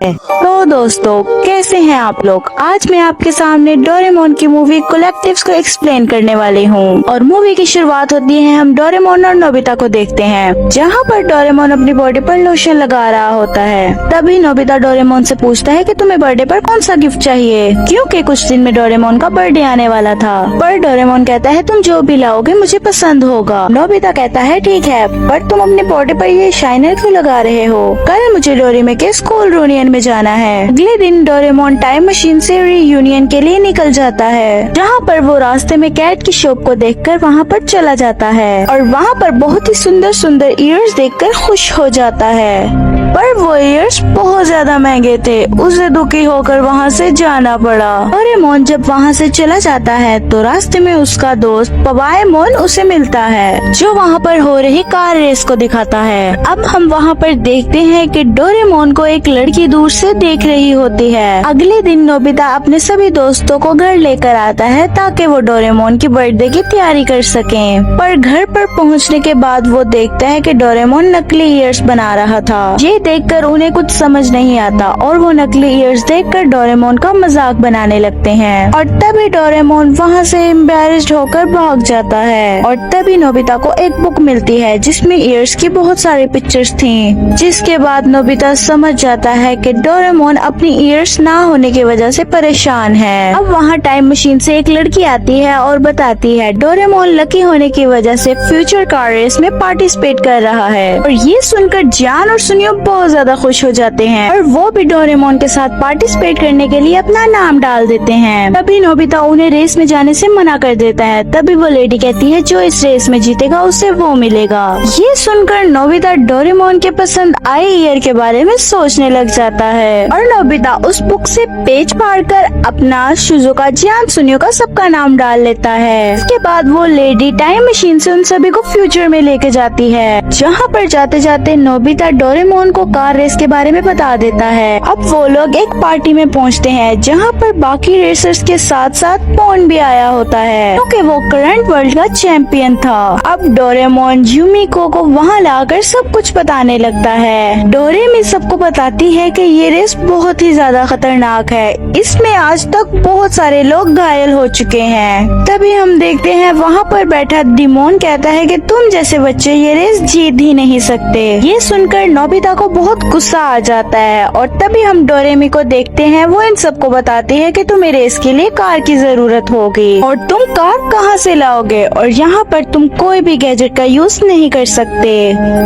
तो दोस्तों कैसे हैं आप लोग। आज मैं आपके सामने डोरेमोन की मूवी कलेक्टिव्स को एक्सप्लेन करने वाली हूँ। और मूवी की शुरुआत होती है हम डोरेमोन और नोबिता को देखते हैं जहाँ पर डोरेमोन अपनी बॉडी पर लोशन लगा रहा होता है। तभी नोबिता डोरेमोन से पूछता है कि तुम्हें बर्थडे पर कौन सा गिफ्ट चाहिए, क्योंकि कुछ दिन में डोरेमोन का बर्थडे आने वाला था। पर डोरेमोन कहता है तुम जो भी लाओगे मुझे पसंद होगा। नोबिता कहता है ठीक है, पर तुम अपने बॉडी पर ये शाइनर क्यों लगा रहे हो, कल मुझे डोरेमोन के स्कूल रियूनियन में जाना है। अगले दिन डोरेमोन टाइम मशीन से रियूनियन के लिए निकल जाता है, जहाँ पर वो रास्ते में कैट की शॉप को देखकर वहाँ पर चला जाता है और वहाँ पर बहुत ही सुंदर सुंदर ईयर्स देखकर खुश हो जाता है। पर वो ईयर्स बहुत ज्यादा महंगे थे, उसे दुखी होकर वहाँ से जाना पड़ा। डोरेमोन जब वहाँ से चला जाता है तो रास्ते में उसका दोस्त पवाएमोन उसे मिलता है, जो वहाँ पर हो रही कार रेस को दिखाता है। अब हम वहाँ पर देखते हैं कि डोरेमोन को एक लड़की दूर से देख रही होती है। अगले दिन नोबिता अपने सभी दोस्तों को घर लेकर आता है ताकि वो डोरेमोन की बर्थडे की तैयारी कर सकें। पर घर पर पहुँचने के बाद वो देखता है कि डोरेमोन नकली ईयर्स बना रहा था। ये देखकर उन्हें कुछ समझ नहीं आता और वो नकली ईयर्स देखकर डोरेमोन का मजाक बनाने लगते हैं। और तभी डोरेमोन वहाँ से एम्बैरेस्ड होकर भाग जाता है। और तभी नोबिता को एक बुक मिलती है जिसमें ईयर्स की बहुत सारी पिक्चर्स थी, जिसके बाद नोबिता समझ जाता है कि डोरेमोन अपनी ईयर्स ना होने की वजह से परेशान है। अब वहाँ टाइम मशीन से एक लड़की आती है और बताती है डोरेमोन लकी होने की वजह से फ्यूचर कार रेस में पार्टिसिपेट कर रहा है। और ये सुनकर जान और सुनियो बहुत ज्यादा खुश हो जाते हैं और वो भी डोरेमोन के साथ पार्टिसिपेट करने के लिए अपना नाम डाल देते हैं। तभी नोबिता उन्हें रेस में जाने से मना कर देता है। तभी वो लेडी कहती है जो इस रेस में जीतेगा उसे वो मिलेगा। ये सुनकर नोबिता डोरेमोन के पसंद आए ईयर के बारे में सोचने लग जाता है और नोबिता उस बुक से पेज फाड़कर अपना, शिजुका, जियान, सुनियो का सबका नाम डाल लेता है। इसके बाद वो लेडी टाइम मशीन से उन सभी को फ्यूचर में लेके जाती है, जहाँ पर जाते जाते नोबिता डोरेमोन को कार रेस के बारे में बता देता है। अब वो लोग एक पार्टी में पहुँचते हैं जहाँ पर बाकी रेसर्स के साथ साथ पॉन भी आया होता है, क्योंकि वो करंट वर्ल्ड का चैंपियन था। अब डोरेमोन यूमिको को वहाँ लाकर सब कुछ बताने लगता है। डोरेमी सबको बताती है कि ये रेस बहुत ही ज्यादा खतरनाक है, इसमें आज तक बहुत सारे लोग घायल हो चुके हैं। तभी हम देखते हैं वहाँ पर बैठा डिमोन कहता है कि तुम जैसे बच्चे ये रेस जीत ही नहीं सकते। ये सुनकर नोबिता को को बहुत गुस्सा आ जाता है और तभी हम डोरेमी को देखते हैं। वो इन सबको बताती है कि तुम्हें रेस के लिए कार की जरूरत होगी और तुम कार कहाँ से लाओगे और यहाँ पर तुम कोई भी गैजेट का यूज नहीं कर सकते।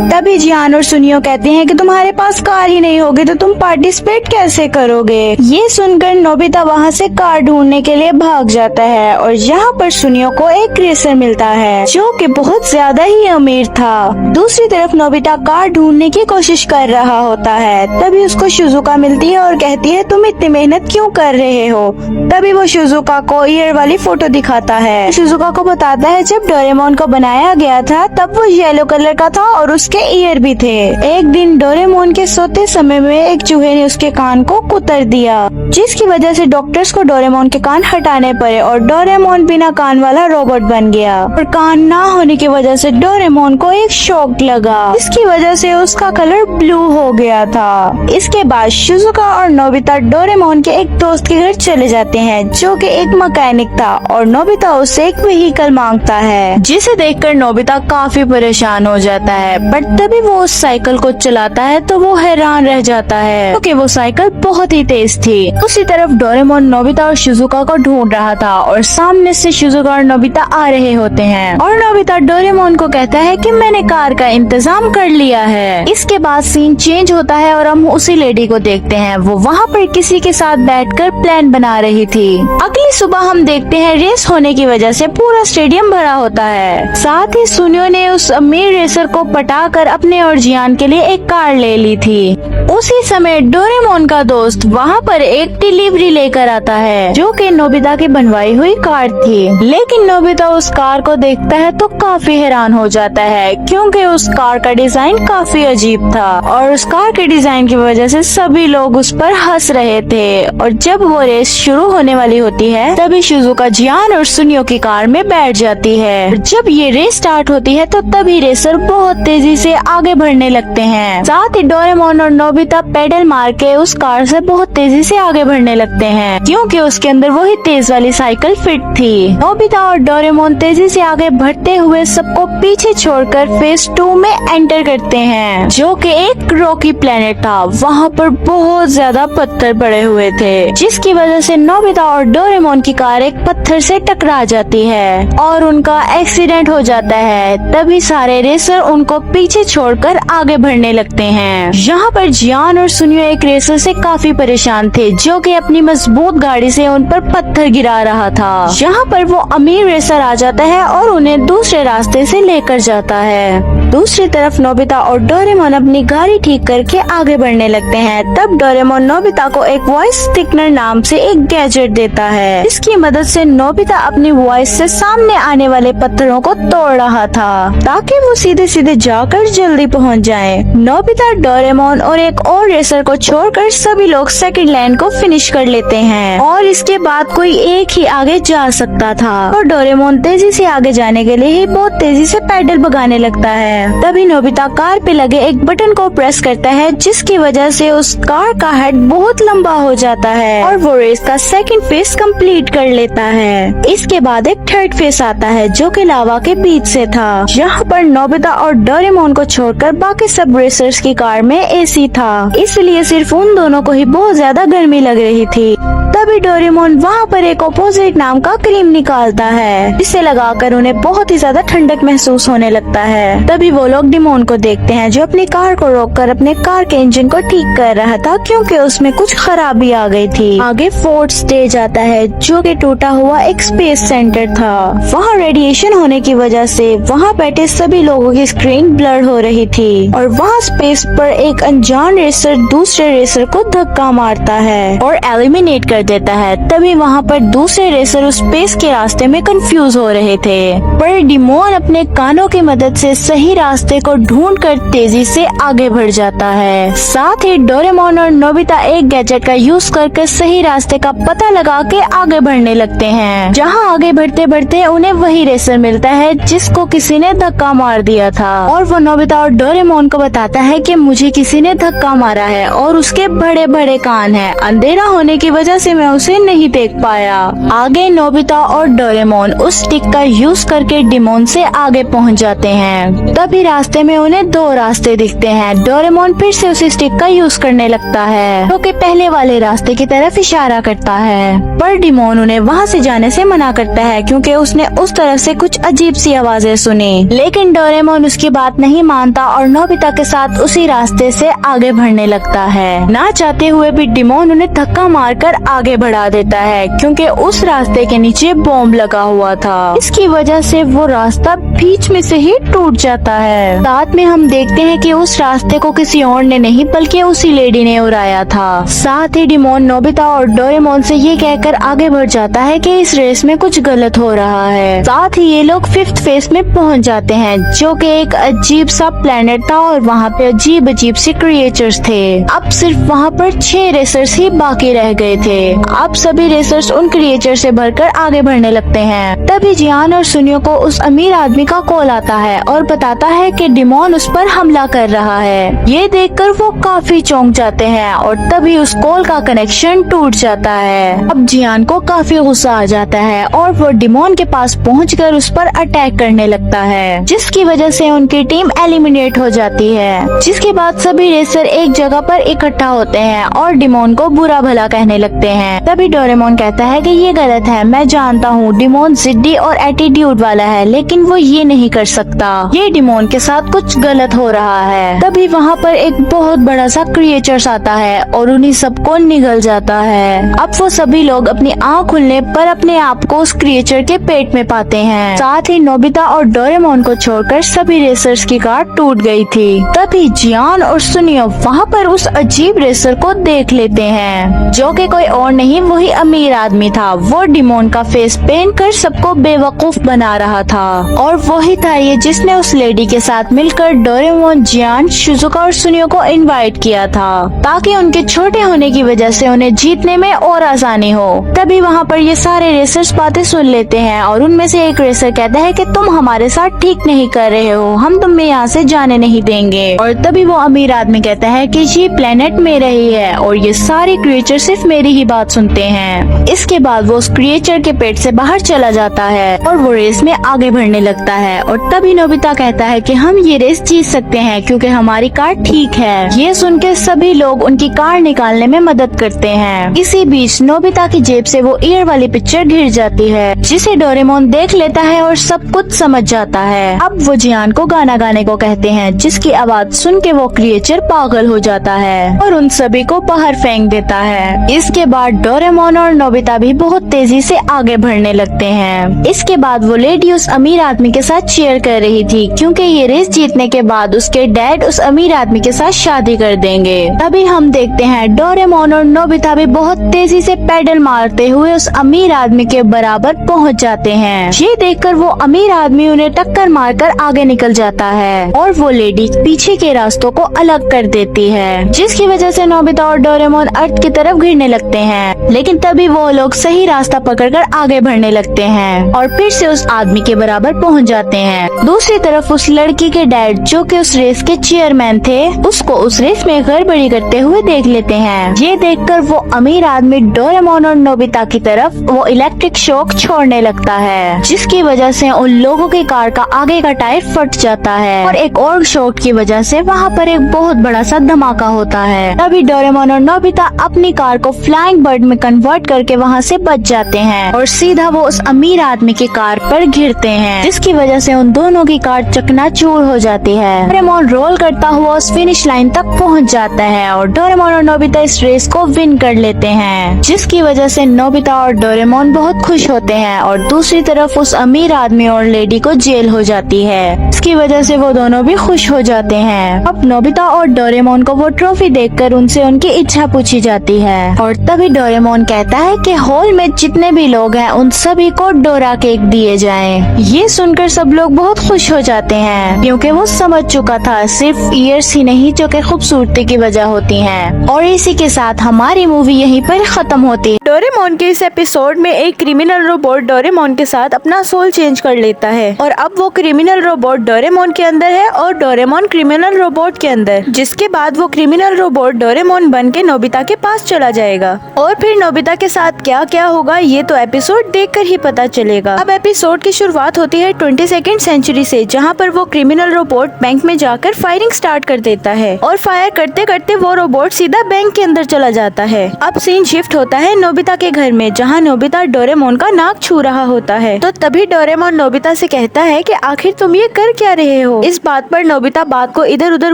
तभी जियान और सुनियो कहते हैं कि तुम्हारे पास कार ही नहीं होगी तो तुम पार्टिसिपेट कैसे करोगे। ये सुनकर नोबिता वहाँ से कार ढूंढने के लिए भाग जाता है और यहाँ पर सुनियो को एक रेसर मिलता है जो कि बहुत ज्यादा ही अमीर था। दूसरी तरफ नोबिता कार ढूंढने की कोशिश कर रहा होता है। तभी उसको शिजुका मिलती है और कहती है तुम इतनी मेहनत क्यों कर रहे हो। तभी वो शिजुका को ईयर वाली फोटो दिखाता है। शिजुका को बताता है जब डोरेमोन को बनाया गया था तब वो येलो कलर का था और उसके ईयर भी थे। एक दिन डोरेमोन के सोते समय में एक चूहे ने उसके कान को कुतर दिया जिसकी वजह से डॉक्टर्स को डोरेमोन के कान हटाने पड़े और डोरेमोन बिना कान वाला रोबोट बन गया। और कान ना होने की वजह से डोरेमोन को एक शॉक लगा। इसकी वजह से उसका कलर ब्लू हो गया था। इसके बाद शिजुका और नोबिता डोरेमोन के एक दोस्त के घर चले जाते हैं जो कि एक मैकेनिक था और नोबिता उससे एक व्हीकल मांगता है जिसे देखकर नोबिता काफी परेशान हो जाता है। बट तभी वो उस साइकिल को चलाता है तो वो हैरान रह जाता है क्योंकि वो साइकिल बहुत ही तेज थी। उसी तरफ डोरेमोन नोबिता और शिजुका को ढूंढ रहा था और सामने से शिजुका और नोबिता आ रहे होते हैं और नोबिता डोरेमोन को कहता है कि मैंने कार का इंतजाम कर लिया है। इसके बाद सीन चेंज होता है और हम उसी लेडी को देखते हैं। वो वहाँ पर किसी के साथ बैठकर प्लान बना रही थी। अगली सुबह हम देखते हैं रेस होने की वजह से पूरा स्टेडियम भरा होता है। साथ ही सुनियो ने उस अमीर रेसर को पटाकर अपने और जियान के लिए एक कार ले ली थी। उसी समय डोरेमोन का दोस्त वहाँ पर एक डिलीवरी लेकर आता है जो कि नोबिता की बनवाई हुई कार थी। लेकिन नोबिता उस कार को देखता है तो काफी हैरान हो जाता है क्योंकि उस कार का डिजाइन काफी अजीब था और उस कार के डिजाइन की वजह से सभी लोग उस पर हंस रहे थे। और जब वो रेस शुरू होने वाली होती है तभी शिजुका जियान और सुनियो की कार में बैठ जाती है। जब ये रेस स्टार्ट होती है तो तभी रेसर बहुत तेजी से आगे बढ़ने लगते हैं। साथ ही डोरेमोन और नोबिता पेडल मार के उस कार से बहुत तेजी से आगे बढ़ने लगते हैं क्योंकि उसके अंदर वही तेज वाली साइकिल फिट थी। नोबिता और डोरेमोन तेजी से आगे बढ़ते हुए सबको पीछे छोड़कर फेज 2 में एंटर करते हैं जो कि एक रॉकी प्लेनेट था। वहाँ पर बहुत ज्यादा पत्थर पड़े हुए थे जिसकी वजह से नोबिता और डोरेमोन की कार एक पत्थर से टकरा जाती है और उनका एक्सीडेंट हो जाता है। तभी सारे रेसर उनको पीछे छोड़कर आगे बढ़ने लगते हैं। यहाँ पर जियान और सुनियो एक रेसर से काफी परेशान थे जो कि अपनी मजबूत गाड़ी से उन पर पत्थर गिरा रहा था। यहाँ पर वो अमीर रेसर आ जाता है और उन्हें दूसरे रास्ते से लेकर जाता है। दूसरी तरफ नोबिता और डोरेमोन अपनी गाड़ी ठीक करके आगे बढ़ने लगते हैं। तब डोरेमोन नोबिता को एक वॉइस थिकनर नाम से एक गैजेट देता है। इसकी मदद से नोबिता अपनी वॉइस से सामने आने वाले पत्थरों को तोड़ रहा था ताकि वो सीधे सीधे जाकर जल्दी पहुंच जाए। नोबिता, डोरेमोन और एक और रेसर को छोड़कर सभी लोग सेकंड लाइन को फिनिश कर लेते हैं और इसके बाद कोई एक ही आगे जा सकता था और डोरेमोन तेजी से आगे जाने के लिए ही बहुत तेजी से पैडल भगाने लगता है। तभी नोबिता कार पे लगे एक बटन को प्रेस करता है जिसकी वजह से उस कार का हेड बहुत लंबा हो जाता है और वो रेस का सेकंड फेस कंप्लीट कर लेता है। इसके बाद एक थर्ड फेस आता है जो कि लावा के बीच से था। यहाँ पर नोबिता और डोरेमोन को छोड़कर बाकी सब रेसर्स की कार में एसी था, इसलिए सिर्फ उन दोनों को ही बहुत ज्यादा गर्मी लग रही थी। तभी डोरेमोन वहाँ पर एक ऑपोजिट नाम का क्रीम निकालता है जिसे लगाकर उन्हें बहुत ही ज्यादा ठंडक महसूस होने लगता है। तभी वो लोग डिमोन को देखते हैं जो अपनी कार को रोककर अपने कार के इंजन को ठीक कर रहा था क्योंकि उसमें कुछ खराबी आ गई थी। आगे फोर्थ स्टेज आता है जो कि टूटा हुआ एक स्पेस सेंटर था। वहाँ रेडिएशन होने की वजह से वहाँ बैठे सभी लोगों की स्क्रीन ब्लर हो रही थी और वहाँ स्पेस पर एक अनजान रेसर दूसरे रेसर को धक्का मारता है और एलिमिनेट कर देता है। तभी वहाँ पर दूसरे रेसर उस स्पेस के रास्ते में कंफ्यूज हो रहे थे पर डिमोन अपने कानों की मदद से सही रास्ते को ढूंढकर तेजी से आगे बढ़ जाता है। साथ ही डोरेमोन और नोबिता एक गैजेट का यूज करके सही रास्ते का पता लगा के आगे बढ़ने लगते हैं। जहाँ आगे बढ़ते बढ़ते उन्हें वही रेसर मिलता है जिसको किसी ने धक्का मार दिया था और वो नोबिता और डोरेमोन को बताता है कि मुझे किसी ने धक्का मारा है और उसके बड़े बड़े कान हैं। अंधेरा होने की वजह से मैं उसे नहीं देख पाया। आगे नोबिता और डोरेमोन उस स्टिक का यूज करके डिमोन से आगे पहुंच जाते हैं। तभी रास्ते में उन्हें दो रास्ते दिखते हैं। डोरेमोन फिर से उस स्टिक का यूज करने लगता है जो कि पहले वाले रास्ते की तरफ इशारा करता है, पर डिमोन उन्हें वहाँ से जाने से मना करता है क्योंकि उसने उस तरफ से कुछ अजीब सी आवाजें सुनी। लेकिन डोरेमोन उसकी बात नहीं मानता और नोबिता के साथ उसी रास्ते से आगे बढ़ने लगता है। ना चाहते हुए भी डिमोन उन्हें धक्का मारकर आगे बढ़ा देता है क्योंकि उस रास्ते के नीचे बॉम्ब लगा हुआ था। इसकी वजह से वो रास्ता बीच में से ही टूट जाता है। साथ में हम देखते हैं कि उस रास्ते को किसी और ने नहीं बल्कि उसी लेडी ने उड़ाया था। साथ ही डिमोन नोबिता और डोरेमोन से ये कहकर आगे बढ़ जाता है कि इस रेस में कुछ गलत हो रहा है। साथ ही ये लोग 5th फेज में पहुंच जाते हैं जो कि एक अजीब सा प्लेनेट था और वहाँ पे अजीब अजीब से क्रिएचर्स थे। अब सिर्फ वहाँ पर 6 रेसर्स ही बाकी रह गए थे। अब सभी रेसर्स उन क्रिएचर से भरकर आगे बढ़ने लगते हैं। तभी जियान और सुनियो को उस अमीर आदमी का कॉल आता है और बताता है कि डिमोन उस पर हमला कर रहा है। ये देखकर वो काफी चौंक जाते हैं और तभी उस कॉल का कनेक्शन टूट जाता है। अब जियान को काफी गुस्सा आ जाता है और वो डिमोन के पास पहुंचकर उस पर अटैक करने लगता है, जिसकी वजह से उनकी टीम एलिमिनेट हो जाती है। जिसके बाद सभी रेसर एक जगह पर इकट्ठा होते हैं और डिमोन को बुरा भला कहने लगते हैं। तभी डोरेमोन कहता है कि ये गलत है, मैं जानता हूँ डिमोन जिद्दी और एटीट्यूड वाला है, लेकिन वो ये नहीं कर सकता। ये डिमोन के साथ कुछ गलत हो रहा है। तभी वहाँ पर एक बहुत बड़ा सा क्रिएचर्स आता है और उन्हीं सबको निगल जाता है। अब वो सभी लोग अपनी आँख खुलने पर अपने आप को उस क्रिएचर के पेट में पाते हैं। साथ ही नोबिता और डोरेमोन को छोड़कर सभी रेसर्स की कार टूट गई थी। तभी जियान और सुनियो वहाँ पर उस अजीब रेसर को देख लेते हैं जो कि कोई और नहीं वही अमीर आदमी था। वो डिमोन का फेस पेंट कर सबको बेवकूफ बना रहा था और वही था ये जिसने उस लेडी के साथ मिलकर डोरेमोन, जियान, शिजुका और सुनियो को इनवाइट किया था ताकि उनके छोटे होने की वजह से उन्हें जीतने में और आसानी हो। तभी वहाँ पर ये सारे रेसर्स बातें सुन लेते हैं और उनमें से एक रेसर कहता है कि तुम हमारे साथ ठीक नहीं कर रहे हो, हम तुम्हें यहाँ से जाने नहीं देंगे। और तभी वो अमीर आदमी कहता है कि ये प्लेनेट मेरा ही है और ये सारे क्रिएचर सिर्फ मेरी ही बात सुनते हैं। इसके बाद वो उस क्रिएचर के पेट से बाहर चला जाता है और वो रेस में आगे बढ़ने लगता है। और तभी नोबिता कहता है कि हम ये रेस जीत सकते हैं क्योंकि हमारी कार ठीक है। ये सुन के सभी लोग उनकी कार निकालने में मदद करते हैं। इसी बीच नोबिता की जेब से वो ईयर वाली पिक्चर गिर जाती है जिसे डोरेमोन देख लेता है और सब कुछ समझ जाता है। अब वो जियान को गाना गाने को कहते हैं जिसकी आवाज सुन के वो क्रिएचर पागल हो जाता है और उन सभी को बाहर फेंक देता है। इसके बाद डोरेमोन और नोबिता भी बहुत तेजी से आगे बढ़ने लगते हैं। इसके बाद वो लेडी उस अमीर आदमी के साथ चीयर कर रही थी क्योंकि ये रेस जीतने के बाद उसके डैड उस अमीर आदमी के साथ शादी कर देंगे। तभी हम देखते हैं डोरेमोन और नोबिता भी बहुत तेजी से पैडल मारते हुए उस अमीर आदमी के बराबर पहुंच जाते हैं। ये देखकर वो अमीर आदमी उन्हें टक्कर मारकर आगे निकल जाता है और वो लेडी पीछे के रास्तों को अलग कर देती है, जिसकी वजह से नोबिता और डोरेमोन अर्थ की तरफ गिरने लगते हैं। लेकिन तभी वो लोग सही रास्ता पकड़कर आगे बढ़ने लगते हैं और फिर से उस आदमी के बराबर पहुंच जाते हैं। दूसरी तरफ उस लड़की के डैड जो कि उस रेस के चेयरमैन थे उसको उस रेस में गड़बड़ी करते हुए देख लेते हैं। ये देखकर वो अमीर आदमी डोरेमोन और नोबिता की तरफ वो इलेक्ट्रिक शॉक छोड़ने लगता है, जिसकी वजह से उन लोगों की कार का आगे का टायर फट जाता है और एक और शॉट की वजह से वहाँ पर एक बहुत बड़ा सा धमाका होता है। तभी डोरेमोन और नोबिता अपनी कार को फ्लाइंग बर्ड में कन्वर्ट करके वहाँ से बच जाते हैं और सीधा वो उस अमीर आदमी की कार पर गिरते हैं, जिसकी वजह से उन दोनों की कार चकनाचूर हो जाती है। डोरेमोन रोल करता हुआ उस फिनिश लाइन तक पहुँच जाता है और डोरेमोन और नोबिता इस रेस को विन कर लेते हैं, जिसकी वजह से नोबिता और डोरेमोन बहुत खुश होते हैं। और दूसरी तरफ उस अमीर आदमी और लेडी को जेल हो जाती है, इसकी वजह से वो दोनों भी खुश हो जाते हैं। अब नोबिता और डोरेमोन को वो ट्रॉफी देखकर उनसे उनकी इच्छा पूछी जाती है और तभी डोरेमोन कहता है कि हॉल में जितने भी लोग हैं उन सभी को डोरा केक दिए जाएं। ये सुनकर सब लोग बहुत खुश हो जाते हैं क्योंकि वो समझ चुका था सिर्फ ईयर्स ही नहीं जो कि खूबसूरती की वजह होती हैं। और इसी के साथ हमारी मूवी यहीं पर खत्म होती है। डोरेमोन के इस एपिसोड में एक क्रिमिनल रोबोट डोरेमोन के साथ अपना सोल चेंज कर लेता है और अब वो क्रिमिनल रोबोट डोरेमोन के अंदर है और डोरेमोन क्रिमिनल रोबोट के अंदर, जिसके बाद वो क्रिमिनल रोबोट डोरेमोन बन के नोबिता के पास चला जाएगा और फिर नोबिता के साथ क्या क्या होगा ये तो एपिसोड देखकर ही पता चलेगा। अब एपिसोड की शुरुआत होती है 22nd सेंचुरी से, जहाँ पर वो क्रिमिनल रोबोट बैंक में जाकर फायरिंग स्टार्ट कर देता है और फायर करते करते वो रोबोट सीधा बैंक के अंदर चला जाता है। अब सीन शिफ्ट होता है नोबिता के घर में, जहाँ नोबिता डोरेमोन का नाक छू रहा होता है। तो तभी डोरेमोन नोबिता से कहता है कि आखिर तुम ये कर क्या रहे हो। इस बात पर नोबिता बात को इधर उधर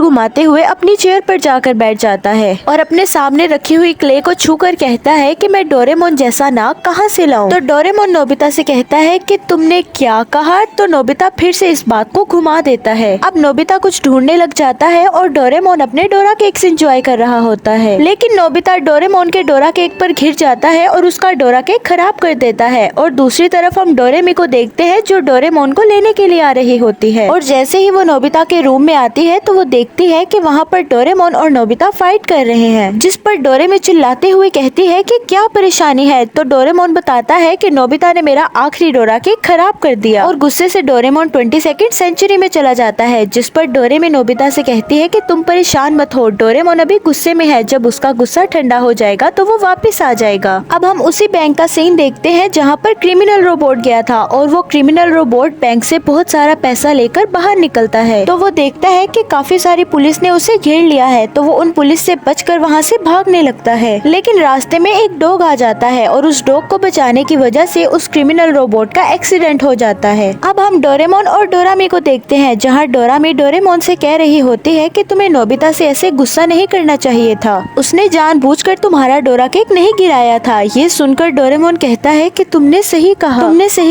घुमाते हुए अपनी चेयर पर जाकर बैठ जाता है और अपने सामने रखी हुई क्ले को छूकर कहता है कि मैं डोरेमोन जैसा नाक कहाँ से लाऊं। तो डोरेमोन नोबिता से कहता है कि तुमने क्या कहा। तो नोबिता फिर से इस बात को घुमा देता है। अब नोबिता कुछ ढूंढने लग जाता है और डोरेमोन अपने डोरा केक्स एंजॉय कर रहा होता है, लेकिन नोबिता डोरेमोन के डोरा केक पर घिर जाता है और उसका डोरा केक खराब कर देता है। और दूसरी तरफ हम डोरेमी को देखते हैं जो डोरेमोन को लेने के लिए आ रही होती है और जैसे ही वो नोबिता के रूम में आती है तो वो देखती है कि वहाँ पर डोरेमोन और नोबिता फाइट कर रहे हैं, जिस पर डोरेमी चिल्लाते हुए कहती है कि क्या परेशानी है। तो डोरेमोन बताता है कि नोबिता ने मेरा आखिरी डोरा केक खराब कर दिया और गुस्से से डोरेमोन 22nd सेंचुरी में चला जाता है, जिस पर डोरेमी नोबिता से कहती है कि तुम परेशान मत हो, डोरेमोन अभी गुस्से में है, जब उसका गुस्सा ठंडा हो जाएगा तो वो वापस आ जाएगा। अब हम उसी बैंक का सीन देखते हैं जहाँ पर क्रिमिनल रोबोट गया था और वो क्रिमिनल रोबोट बैंक से बहुत सारा पैसा लेकर बाहर निकलता है। तो वो देखता है कि काफी सारी पुलिस ने उसे घेर लिया है, तो वो उन पुलिस से बचकर वहाँ से भागने लगता है, लेकिन रास्ते में एक डॉग आ जाता है और उस डॉग को बचाने की वजह से उस क्रिमिनल रोबोट का एक्सीडेंट हो जाता है। अब हम डोरेमोन और डोरामी को देखते हैं जहाँ डोरामी डोरेमोन से कह रही होती है कि तुम्हें नोबिता से ऐसे गुस्सा नहीं करना चाहिए था, उसने जानबूझकर तुम्हारा डोरा केक नहीं गिराया था। ये सुनकर डोरेमोन कहता है कि तुमने सही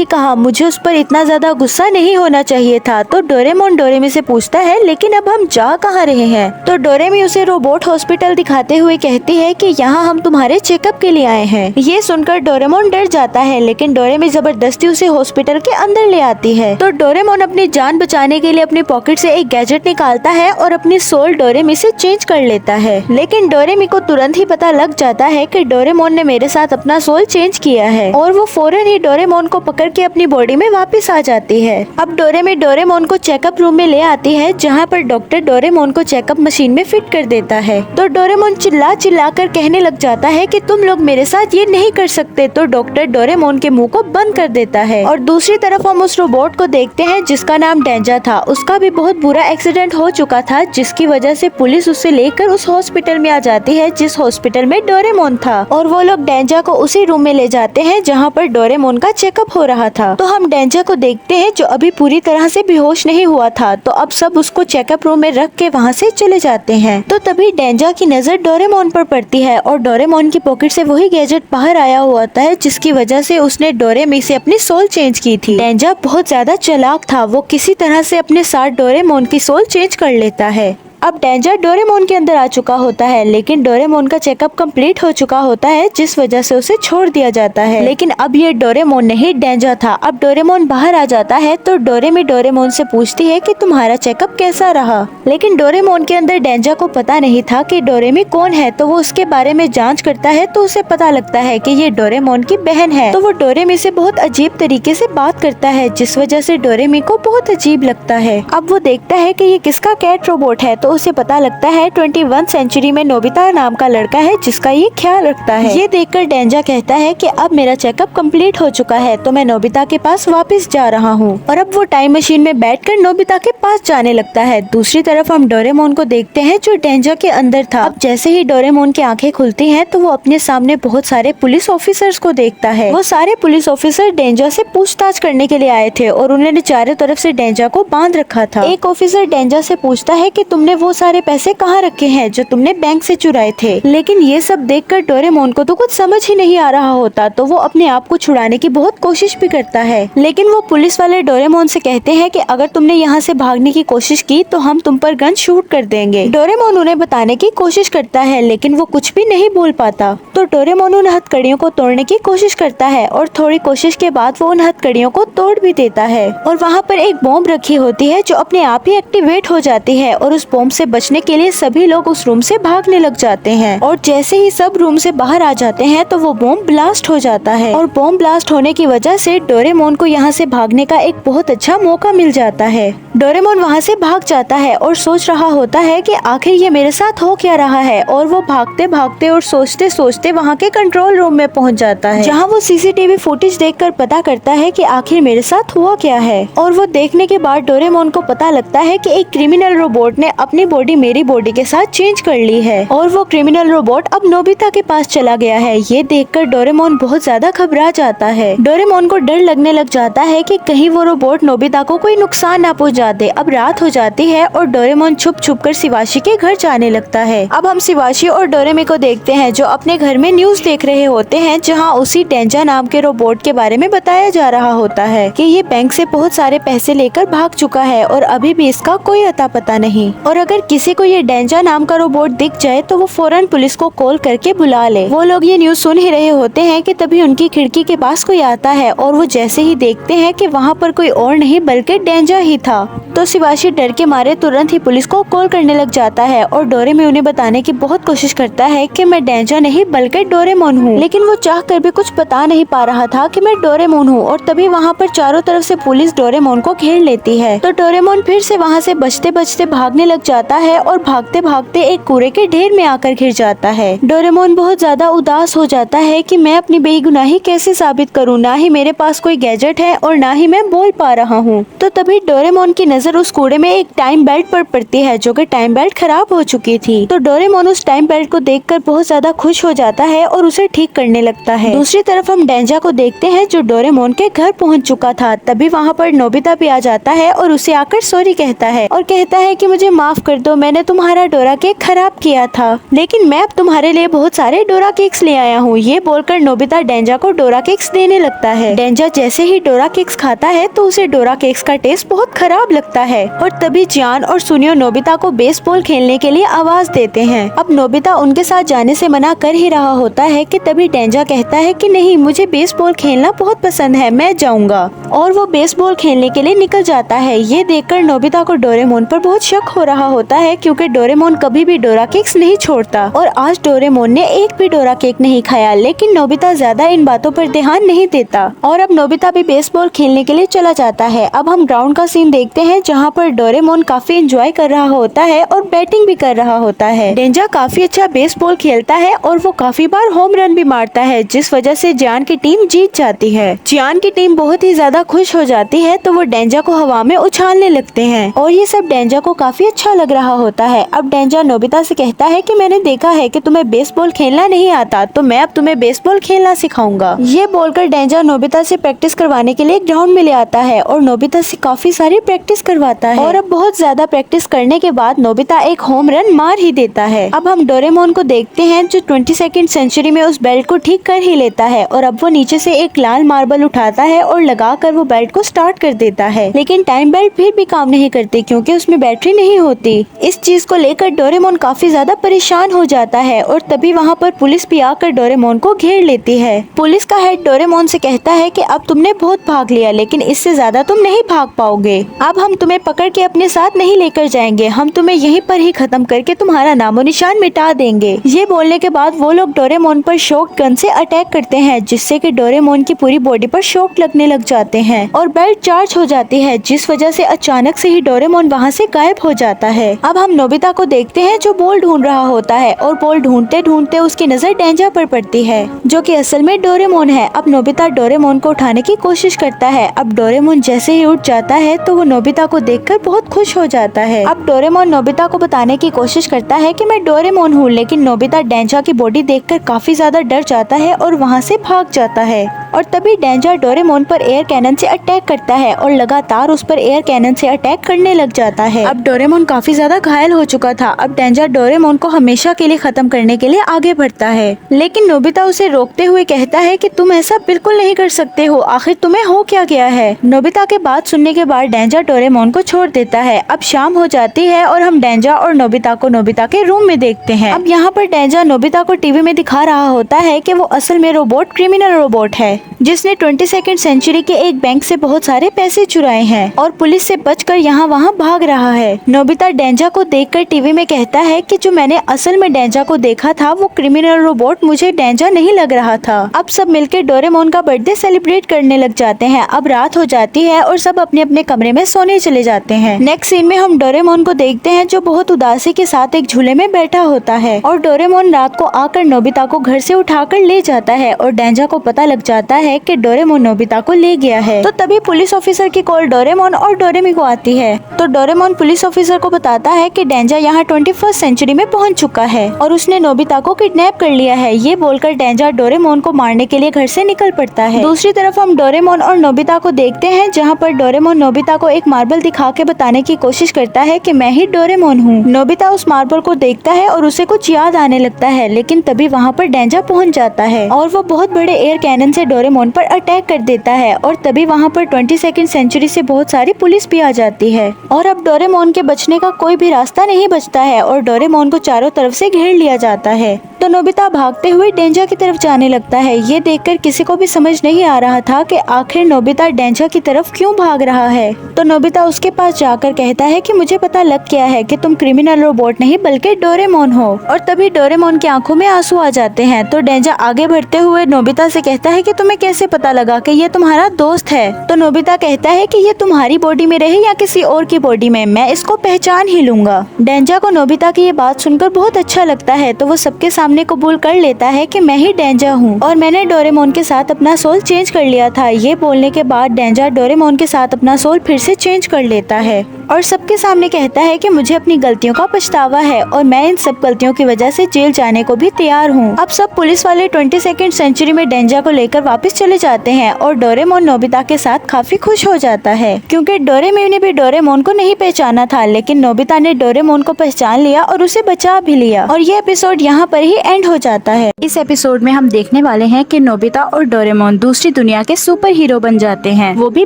कहा, मुझे उस पर इतना ज्यादा गुस्सा नहीं होना चाहिए था। तो डोरेमोन डोरेमी से पूछता है लेकिन अब हम जा कहाँ रहे हैं। तो डोरेमी उसे रोबोट हॉस्पिटल दिखाते हुए कहती है कि यहाँ हम तुम्हारे चेकअप के लिए आए हैं। ये सुनकर डोरेमोन डर जाता है, लेकिन डोरेमी जबरदस्ती उसे हॉस्पिटल के अंदर ले आती है। तो डोरेमोन अपनी जान बचाने के लिए अपनी पॉकेट से एक गैजेट निकालता है और अपनी सोल डोरेमी से चेंज कर लेता है, लेकिन डोरेमी को तुरंत ही पता लग जाता है कि डोरेमोन ने मेरे साथ अपना सोल चेंज किया है और वो फौरन ही डोरेमोन को पकड़ के अपनी बॉडी में वापस आ जाती है। अब डोरेमी डोरेमोन को चेकअप रूम में ले आती है जहाँ पर डॉक्टर डोरेमोन को चेकअप मशीन में फिट कर देता है। तो डोरेमोन चिल्ला कर कहने लग जाता है कि तुम लोग मेरे साथ ये नहीं कर सकते। तो डॉक्टर डोरेमोन के मुंह को बंद कर देता है और दूसरी तरफ हम उस रोबोट को देखते हैं जिसका नाम डेंजा था। उसका भी बहुत बुरा एक्सीडेंट हो चुका था, जिसकी वजह से पुलिस उसे लेकर उस हॉस्पिटल में आ जाती है जिस हॉस्पिटल में डोरेमोन था, और वो लोग डेंजा को उसी रूम में ले जाते हैं जहाँ पर डोरेमोन का चेकअप हो रहा था। तो हम डेंजा को देखते हैं जो अभी पूरी तरह से बेहोश नहीं हुआ था। तो अब सब उसको चेकअप रूम में रख के वहाँ से चले जाते हैं। तो तभी डेंजा की नजर डोरेमोन पर पड़ती है और डोरेमोन की पॉकेट से वही गैजेट बाहर आया हुआ है जिसकी वजह से उसने डोरेमी से अपनी सोल चेंज की थी। डेंजा बहुत ज्यादा चालाक था, वो किसी तरह से अपने साथ डोरेमोन की सोल चेंज कर लेता है। अब डेंजा डोरेमोन के अंदर आ चुका होता है, लेकिन डोरेमोन का चेकअप कंप्लीट हो चुका होता है जिस वजह से उसे छोड़ दिया जाता है। लेकिन अब ये डोरेमोन नहीं डेंजा था। अब डोरेमोन बाहर आ जाता है तो डोरेमी डोरेमोन से पूछती है कि तुम्हारा चेकअप कैसा रहा, लेकिन डोरेमोन के अंदर डेंजा को पता नहीं था कि डोरेमी कौन है। तो वो उसके बारे में जाँच करता है तो उसे पता लगता है कि ये डोरेमोन की बहन है। तो वो डोरेमी से बहुत अजीब तरीके से बात करता है जिस वजह से डोरेमी को बहुत अजीब लगता है। अब वो देखता है कि ये किसका कैट रोबोट है, तो उसे पता लगता है 21 सेंचुरी में नोबिता नाम का लड़का है जिसका ये ख्याल रखता है। ये देखकर डेंजा कहता है कि अब मेरा चेकअप कंप्लीट हो चुका है तो मैं नोबिता के पास वापस जा रहा हूँ, और अब वो टाइम मशीन में बैठकर नोबिता के पास जाने लगता है। दूसरी तरफ हम डोरेमोन को देखते हैं जो डेंजा के अंदर था। अब जैसे ही डोरेमोन की आंखें खुलती हैं तो वो अपने सामने बहुत सारे पुलिस ऑफिसर्स को देखता है। वो सारे पुलिस ऑफिसर डेंजा से पूछताछ करने के लिए आए थे और उन्होंने चारों तरफ से डेंजा को बांध रखा था। एक ऑफिसर डेंजा से पूछता है कि तुमने वो सारे पैसे कहाँ रखे हैं जो तुमने बैंक से चुराए थे। लेकिन ये सब देखकर डोरेमोन को तो कुछ समझ ही नहीं आ रहा होता, तो वो अपने आप को छुड़ाने की बहुत कोशिश भी करता है। लेकिन वो पुलिस वाले डोरेमोन से कहते हैं कि अगर तुमने यहाँ से भागने की कोशिश की तो हम तुम पर गन शूट कर देंगे। डोरेमोन उन्हें बताने की कोशिश करता है लेकिन वो कुछ भी नहीं बोल पाता। तो डोरेमोन उन हथकड़ियों को तोड़ने की कोशिश करता है और थोड़ी कोशिश के बाद वो उन हथकड़ियों को तोड़ भी देता है। और वहाँ पर एक बॉम्ब रखी होती है जो अपने आप ही एक्टिवेट हो जाती है और उस बॉम्ब बॉम्ब से बचने के लिए सभी लोग उस रूम से भागने लग जाते हैं और जैसे ही सब रूम से बाहर आ जाते हैं तो वो बॉम्ब ब्लास्ट हो जाता है और बॉम्ब ब्लास्ट होने की वजह से डोरेमोन को यहाँ से भागने का एक बहुत अच्छा मौका मिल जाता है। डोरेमोन वहाँ से भाग जाता है और सोच रहा होता है कि आखिर ये मेरे साथ हो क्या रहा है, और वो भागते भागते और सोचते सोचते वहाँ के कंट्रोल रूम में पहुँच जाता है, जहाँ वो सीसीटीवी फुटेज देखकर पता करता है कि आखिर मेरे साथ हुआ क्या है। और वो देखने के बाद डोरेमोन को पता लगता है कि एक क्रिमिनल रोबोट ने अपनी बॉडी मेरी बॉडी के साथ चेंज कर ली है और वो क्रिमिनल रोबोट अब नोबिता के पास चला गया है। ये देखकर डोरेमोन बहुत ज्यादा घबरा जाता है। डोरेमोन को डर लगने लग जाता है कि कहीं वो रोबोट नोबिता को कोई नुकसान ना पहुंचा दे। अब रात हो जाती है और डोरेमोन छुप छुप कर शिवाशी के घर जाने लगता है। अब हम शिवाशी और डोरेमी को देखते हैं जो अपने घर में न्यूज देख रहे होते हैं, जहाँ उसी डेंजा नाम के रोबोट के बारे में बताया जा रहा होता है कि ये बैंक से बहुत सारे पैसे लेकर भाग चुका है और अभी भी इसका कोई अता पता नहीं, और अगर किसी को ये डेंजा नाम का रोबोट दिख जाए तो वो फौरन पुलिस को कॉल करके बुला ले। वो लोग ये न्यूज सुन ही रहे होते हैं कि तभी उनकी खिड़की के पास कोई आता है और वो जैसे ही देखते हैं कि वहाँ पर कोई और नहीं बल्कि डेंजा ही था, तो शिवाशी डर के मारे तुरंत ही पुलिस को कॉल करने लग जाता है और डोरेमी उन्हें बताने की बहुत कोशिश करता है कि मैं डेंजा नहीं बल्कि डोरेमोन हूँ, लेकिन वो चाह कर भी कुछ बता नहीं पा रहा था कि मैं डोरेमोन हूँ। और तभी वहाँ पर चारों तरफ से पुलिस डोरेमोन को घेर लेती है, तो डोरेमोन फिर से वहाँ से बचते बचते भागने लग जाता है और भागते भागते एक कूड़े के ढेर में आकर घिर जाता है। डोरेमोन बहुत ज्यादा उदास हो जाता है कि मैं अपनी बेगुनाही कैसे साबित करूँ, ना ही मेरे पास कोई गैजेट है और ना ही मैं बोल पा रहा हूँ। तो तभी डोरेमोन की नजर उस कूड़े में एक टाइम बेल्ट पर पड़ती है जो कि टाइम बेल्ट खराब हो चुकी थी। तो डोरेमोन उस टाइम बेल्ट को देखकर बहुत ज्यादा खुश हो जाता है और उसे ठीक करने लगता है। दूसरी तरफ हम डेंजा को देखते हैं जो डोरेमोन के घर पहुंच चुका था। तभी वहाँ पर नोबिता भी आ जाता है और उसे आकर सॉरी कहता है और कहता है कि मुझे माफ कर दो, मैंने तुम्हारा डोरा केक खराब किया था, लेकिन मैं अब तुम्हारे लिए बहुत सारे डोरा केक्स ले आया हूँ। ये बोलकर नोबिता डेंजा को डोरा केक्स देने लगता है। डेंजा जैसे ही डोरा केक्स खाता है तो उसे डोरा केक्स का टेस्ट बहुत खराब लगता है और तभी जियान और सुनियो नोबिता को बेसबॉल खेलने के लिए आवाज देते हैं। अब नोबिता उनके साथ जाने से मना कर ही रहा होता है कि तभी डेंजा कहता है कि नहीं, मुझे बेसबॉल खेलना बहुत पसंद है, मैं जाऊंगा, और वो बेसबॉल खेलने के लिए निकल जाता है। ये देखकर नोबिता को डोरेमोन पर बहुत शक हो रहा होता है क्योंकि डोरेमोन कभी भी डोरा केक्स नहीं छोड़ता और आज डोरेमोन ने एक भी डोरा केक नहीं खाया। लेकिन नोबिता ज्यादा इन बातों पर ध्यान नहीं देता और अब नोबिता भी बेसबॉल खेलने के लिए चला जाता है। अब हम ग्राउंड का सीन देखते हैं जहाँ पर डोरेमोन काफी एंजॉय कर रहा होता है और बैटिंग भी कर रहा होता है। डेंजा काफी अच्छा बेसबॉल खेलता है और वो काफी बार होम रन भी मारता है, जिस वजह से जियान की टीम जीत जाती है। जियान की टीम बहुत ही ज्यादा खुश हो जाती है तो वो डेंजा को हवा में उछालने लगते हैं और ये सब डेंजा को काफी अच्छा लग रहा होता है। अब डेंजा नोबिता से कहता है कि मैंने देखा है कि तुम्हें बेसबॉल खेलना नहीं आता, तो मैं अब तुम्हें बेसबॉल खेलना सिखाऊंगा। ये बोलकर डेंजा नोबिता से प्रैक्टिस करवाने के लिए ग्राउंड में ले आता है और नोबिता से काफी सारी प्रैक्टिस करवाता है और अब बहुत ज्यादा प्रैक्टिस करने के बाद नोबिता एक होम रन मार ही देता है। अब हम डोरेमोन को देखते हैं जो 22nd सेंचुरी में उस बेल्ट को ठीक कर ही लेता है और अब वो नीचे से एक लाल मार्बल उठाता है और लगाकर वो बेल्ट को स्टार्ट कर देता है, लेकिन टाइम बेल्ट फिर भी काम नहीं करती क्योंकि उसमें बैटरी नहीं होती। इस चीज को लेकर डोरेमोन काफी ज्यादा परेशान हो जाता है और तभी वहाँ पर पुलिस भी आकर डोरेमोन को घेर लेती है। पुलिस का हेड डोरेमोन से कहता है कि अब तुमने बहुत भाग लिया, लेकिन इससे ज्यादा तुम नहीं भाग पाओगे। अब हम तुम्हें पकड़ के अपने साथ नहीं लेकर जाएंगे, हम तुम्हें यहीं पर ही खत्म करके तुम्हारा नामो निशान मिटा देंगे। ये बोलने के बाद वो लोग डोरेमोन पर शॉक गन से अटैक करते हैं, जिससे कि डोरेमोन की पूरी बॉडी पर शॉक लगने लग जाते हैं और बेल्ट चार्ज हो जाती है, जिस वजह से अचानक से ही डोरेमोन वहाँ से गायब हो जाता है। अब हम नोबिता को देखते हैं जो बॉल ढूंढ रहा होता है और बॉल ढूंढते ढूंढते उसकी नजर डेंजा पर पड़ती है जो कि असल में डोरेमोन है। अब नोबिता डोरेमोन को उठाने की कोशिश करता है। अब डोरेमोन जैसे ही उठ जाता है तो वो नोबिता को देखकर बहुत खुश हो जाता है। अब डोरेमोन नोबिता को बताने की कोशिश करता है कि मैं डोरेमोन हूँ, लेकिन नोबिता डेंजा की बॉडी देखकर काफी ज्यादा डर जाता है और वहाँ से भाग जाता है। और तभी डेंजा डोरेमोन पर एयर कैनन से अटैक करता है और लगातार उस पर एयर कैनन से अटैक करने लग जाता है। अब डोरेमोन काफी ज्यादा घायल हो चुका था। अब डेंजा डोरेमोन को हमेशा के लिए खत्म करने के लिए आगे बढ़ता है, लेकिन नोबिता उसे रोकते हुए कहता है कि तुम ऐसा बिल्कुल नहीं कर सकते हो, आखिर तुम्हें हो क्या गया है। नोबिता के बात सुनने के बाद डेंजा डोरेमोन को छोड़ देता है। अब शाम हो जाती है और हम डेंजा और नोबिता को नोबिता के रूम में देखते हैं। अब यहाँ पर डेंजा नोबिता को टीवी में दिखा रहा होता है कि वो असल में रोबोट क्रिमिनल रोबोट है जिसने 22वीं सेंचुरी के एक बैंक से बहुत सारे पैसे चुराए हैं और पुलिस से बचकर यहाँ वहाँ भाग रहा है। नोबिता डेंजा को देखकर टीवी में कहता है कि जो मैंने असल में डेंजा को देखा था वो क्रिमिनल रोबोट मुझे डेंजा नहीं लग रहा था। अब सब मिलकर डोरेमोन का बर्थडे सेलिब्रेट करने लग जाते हैं। अब रात हो जाती है और सब अपने अपने कमरे में सोने चले जाते हैं। नेक्स्ट सीन में हम डोरेमोन को देखते हैं जो बहुत उदासी के साथ एक झूले में बैठा होता है और डोरेमोन रात को आकर नोबिता को घर से उठाकर ले जाता है और डेंजा को पता लग जाता है कि डोरेमोन नोबिता को ले गया है। तो तभी पुलिस ऑफिसर की कॉल डोरेमोन और डोरेमी को आती है। तो डोरेमोन पुलिस ऑफिसर को बताता है कि डेंजा यहाँ 21वीं सेंचुरी में पहुँच चुका है और उसने नोबिता को किडनैप कर लिया है। ये बोलकर डेंजा डोरेमोन को मारने के लिए घर से निकल पड़ता है। दूसरी तरफ हम डोरेमोन और नोबिता को देखते हैं जहाँ पर डोरेमोन नोबिता को एक मार्बल दिखा के बताने की कोशिश करता है कि मैं ही डोरेमोन हूँ। नोबिता उस मार्बल को देखता है और उसे कुछ याद आने लगता है, लेकिन तभी वहाँ पर डेंजा पहुँच जाता है और वो बहुत बड़े एयर कैनन से डोरेमोन पर अटैक कर देता है और तभी वहाँ पर 22वीं सेंचुरी से बहुत सारी पुलिस भी आ जाती है और अब डोरेमोन के बचने का कोई भी रास्ता नहीं बचता है और डोरेमोन को चारों तरफ से घेर लिया जाता है। तो नोबिता भागते हुए डेंजा की तरफ जाने लगता है। ये देखकर किसी को भी समझ नहीं आ रहा था कि आखिर नोबिता डेंजा की तरफ क्यों भाग रहा है। तो नोबिता उसके पास जाकर कहता है कि मुझे पता लग गया है कि तुम क्रिमिनल रोबोट नहीं बल्कि डोरेमोन हो। और तभी डोरेमोन की आंखों में आंसू आ जाते हैं। तो डेंजा आगे बढ़ते हुए नोबिता से कहता है कि तुम्हें कैसे पता लगा कि ये तुम्हारा दोस्त है। तो नोबिता कहता है कि ये तुम्हारी बॉडी में रहे या किसी और की बॉडी में, मैं इसको पहचान ही लूंगा। डेंजा को नोबिता की ये बात सुनकर बहुत अच्छा लगता है तो वो सबके सामने कबूल कर लेता है कि मैं ही डेंजा हूँ और मैंने डोरेमोन के साथ अपना सोल चेंज कर लिया था। ये बोलने के बाद डेंजा डोरेमोन के साथ अपना सोल फिर से चेंज कर लेता है और सबके सामने कहता है कि मुझे अपनी गलतियों का पछतावा है और मैं इन सब गलतियों की वजह से जेल जाने को भी तैयार हूँ। अब सब पुलिस वाले 22वीं सेंचुरी में डेंजा को लेकर वापस चले जाते हैं और डोरेमोन नोबिता के साथ काफी खुश हो जाता है क्योंकि डोरेमी ने भी डोरेमोन को नहीं पहचाना था, लेकिन नोबिता ने डोरेमोन को पहचान लिया और उसे बचा भी लिया और ये एपिसोड यहाँ पर ही एंड हो जाता है। इस एपिसोड में हम देखने वाले हैं कि नोबिता और डोरेमोन दूसरी दुनिया के सुपर हीरो बन जाते हैं, वो भी